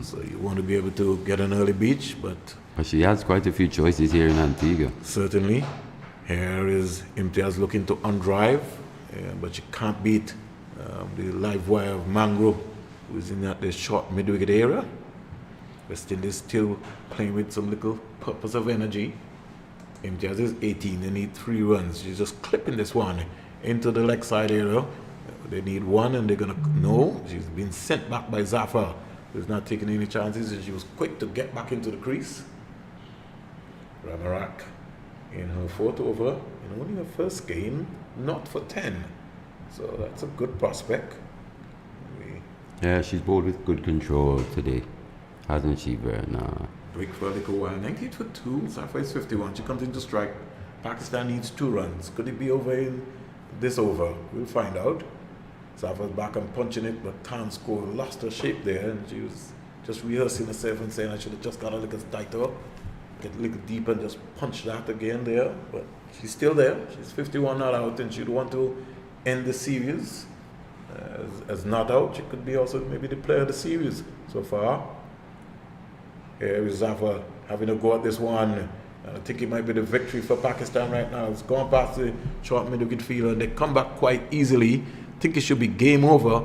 So you want to be able to get an early beach, but she has quite a few choices here in Antigua. Certainly. Here is Imtiaz looking to undrive, but you can't beat the live wire of Mangro, who's in that short mid-wicket area. West Indies still playing with some little purpose of energy. Imtiaz is 18, they need 3 runs. She's just clipping this one into the leg side area. They need 1 and they're going to, no, she's been sent back by Zafar, who's not taking any chances, and she was quick to get back into the crease. Ramarak in her fourth over, in only her first game, not for 10. So that's a good prospect. Yeah, she's bowled with good control today, hasn't she, Vern? Break for a little while. 98 for 2, Safa is 51. She comes in to strike. Pakistan needs 2 runs. Could it be over in this over? We'll find out. Safa's back and punching it, but can't score. Lost her shape there, and she was just rehearsing herself and saying I should have just got a little tighter, get a little deeper and just punch that again there. But she's still there. She's 51 not out, and she'd want to end the series as not out. She could be also maybe the player of the series so far. Here is Safa having a go at this one. I think it might be the victory for Pakistan right now. It's gone past the short middle wicket fielder. They come back quite easily. I think it should be game over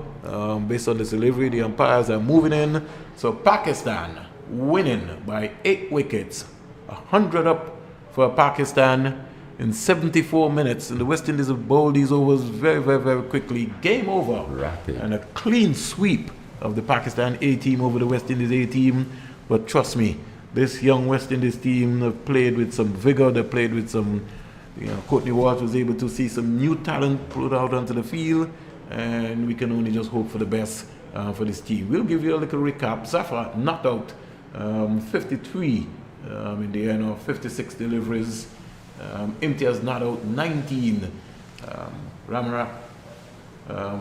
based on this delivery. The umpires are moving in. So Pakistan winning by 8 wickets. 100 up for Pakistan in 74 minutes. And the West Indies have bowled these overs very, very, very quickly. Game over. Rapid. And a clean sweep of the Pakistan A team over the West Indies A team. But trust me, this young West Indies team have played with some vigor. They played with some, Courtney Walsh was able to see some new talent put out onto the field, and we can only just hope for the best for this team. We'll give you a little recap. Zafar knocked out 53 in the end of 56 deliveries. Imtiaz knocked out 19. Ramara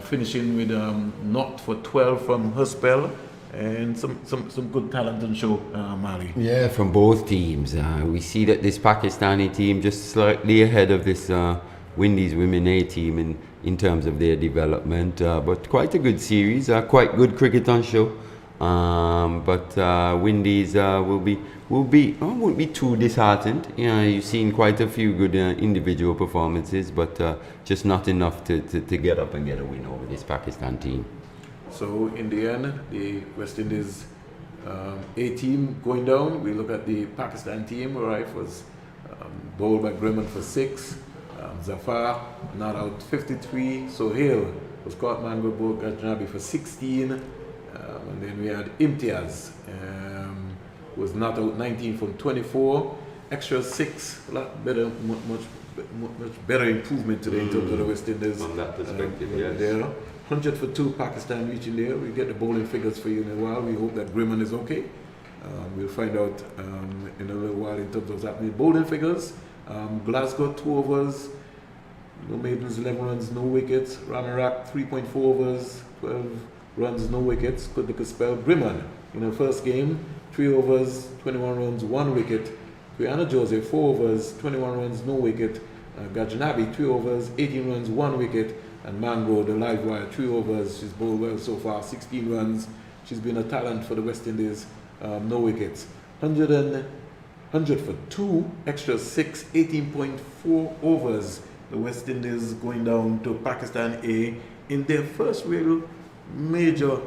finishing with knocked for 12 from her spell. And some good talent on show, Mali. Yeah, from both teams. We see that this Pakistani team just slightly ahead of this Windies Women A team in terms of their development. But quite a good series, quite good cricket on show. But Windies won't be too disheartened. You've seen quite a few good individual performances, but just not enough to get up and get a win over this Pakistan team. So in the end, the West Indies A team going down. We look at the Pakistan team. Right, was bowled by Grimmon for 6. Zafar not out 53. Sohail was caught Mango bowled Gajnabi for 16. And then we had Imtiaz was not out 19 from 24. Extra 6, a lot better, much better improvement today in terms of the West Indies. From that perspective, yes. There. 100 for 2, Pakistan reaching there. We'll get the bowling figures for you in a while. We hope that Grimmon is okay. We'll find out in a little while in terms of that. Bowling figures, Glasgow 2 overs, no maidens, 11 runs, no wickets. Ramarak 3.4 overs, 12 runs, no wickets. Could look a spell. Grimmon in her first game, 3 overs, 21 runs, 1 wicket. Brianna Joseph 4 overs, 21 runs, no wicket. Gajnabi 3 overs, 18 runs, 1 wicket. And Mango, the live wire, 3 overs. She's bowled well so far, 16 runs. She's been a talent for the West Indies, no wickets. 100 for 2, extra 6, 18.4 overs. The West Indies going down to Pakistan A in their first real major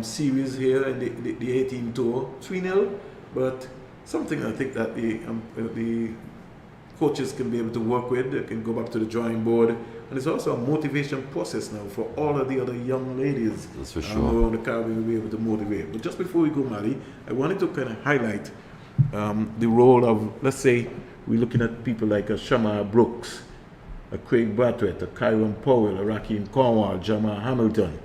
series here in the 18 tour. 3-0, but something I think that the coaches can be able to work with. They can go back to the drawing board. And it's also a motivation process now for all of the other young ladies. That's for sure. Around the Caribbean will be able to motivate. But just before we go, Mali, I wanted to kind of highlight the role of, let's say, we're looking at people like a Shamar Brooks, a Craig Brathwaite, a Kyron Powell, a Raheem Cornwall, Jamal Hamilton.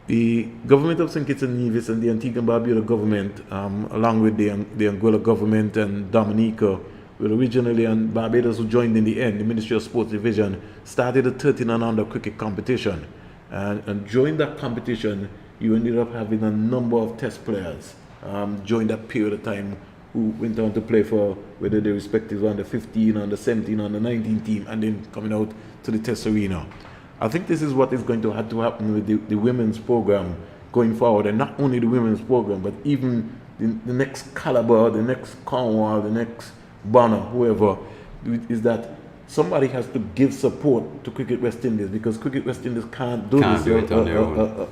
The government of St. Kitts and Nevis and the Antigua and Barbuda government, along with the Angola government and Dominica, well, originally, and Barbados, who joined in the end, the Ministry of Sports Division, started a 13 and under cricket competition. And during that competition, you ended up having a number of test players during that period of time who went on to play for whether they respective under 15, under 17, under 19 team, and then coming out to the test arena. I think this is what is going to have to happen with the women's program going forward, and not only the women's program, but even the next caliber, the next Cornwall, the next Bonner, whoever, is that somebody has to give support to Cricket West Indies, because Cricket West Indies can't do this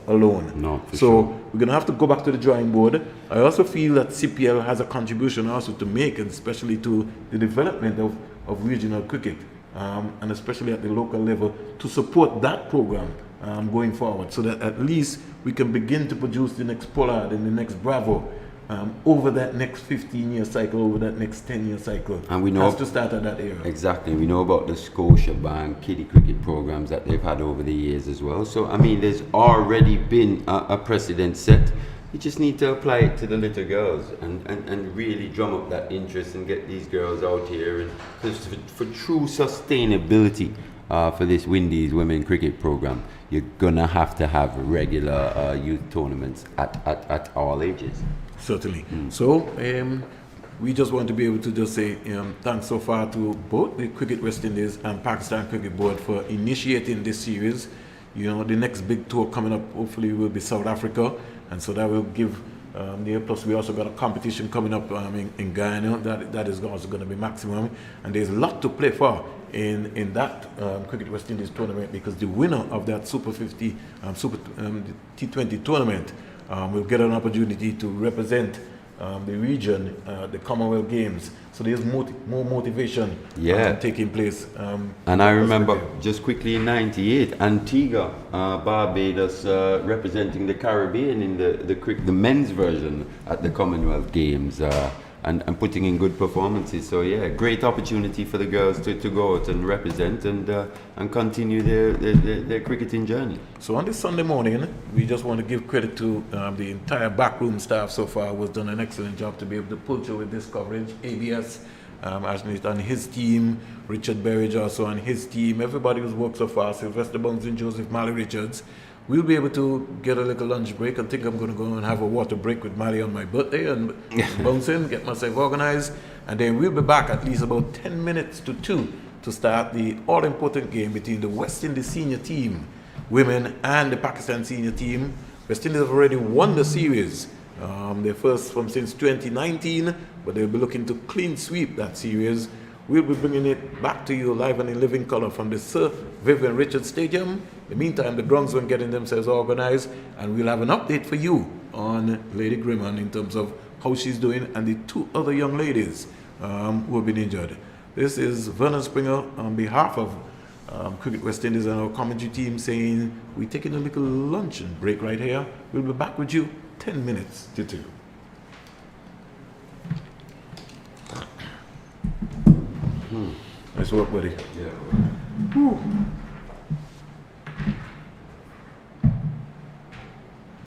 alone. No, for so sure. we're going to have to go back to the drawing board. I also feel that CPL has a contribution also to make, and especially to the development of regional cricket, and especially at the local level, to support that program going forward, so that at least we can begin to produce the next Pollard and the next Bravo. over that next 15-year cycle, over that next 10-year cycle. And we know has to start at that era. Exactly. We know about the Scotiabank kiddie cricket programs that they've had over the years as well. So, I mean, there's already been a precedent set. You just need to apply it to the little girls and really drum up that interest and get these girls out here. And because for true sustainability for this Windies women cricket program, you're gonna have to have regular youth tournaments at all ages. Certainly. So we just want to be able to just say thanks so far to both the Cricket West Indies and Pakistan Cricket Board for initiating this series. You know, the next big tour coming up hopefully will be South Africa, and so that will give plus we also got a competition coming up in Guyana that is also going to be maximum, and there's a lot to play for in that Cricket West Indies tournament, because the winner of that Super 50 T20 tournament will get an opportunity to represent the region, the Commonwealth Games. So there's more motivation taking place. And I remember just quickly in '98, Antigua, Barbados, representing the Caribbean in the men's version at the Commonwealth Games. And putting in good performances. So yeah, great opportunity for the girls to go out and represent and continue their cricketing journey. So on this Sunday morning, we just want to give credit to the entire backroom staff so far, who has done an excellent job to be able to pull through with this coverage. ABS, Ashnit and his team, Richard Berridge also and his team, everybody who's worked so far, Sylvester Bones and Joseph Malley Richards. We'll be able to get a little lunch break. I think I'm going to go and have a water break with Mali on my birthday and bounce in, get myself organized. And then we'll be back at least about 10 minutes to 2 to start the all-important game between the West Indies senior team, women, and the Pakistan senior team. West Indies have already won the series. Their first from since 2019, but they'll be looking to clean sweep that series. We'll be bringing it back to you live and in living color from the Sir Vivian Richards Stadium. In the meantime, the Grounds are getting themselves organized, and we'll have an update for you on Lady Grimman in terms of how she's doing and the two other young ladies who have been injured. This is Vernon Springer on behalf of Cricket West Indies and our commentary team saying we're taking a little luncheon break right here. We'll be back with you 10 minutes to 2. Nice work, buddy. Yeah.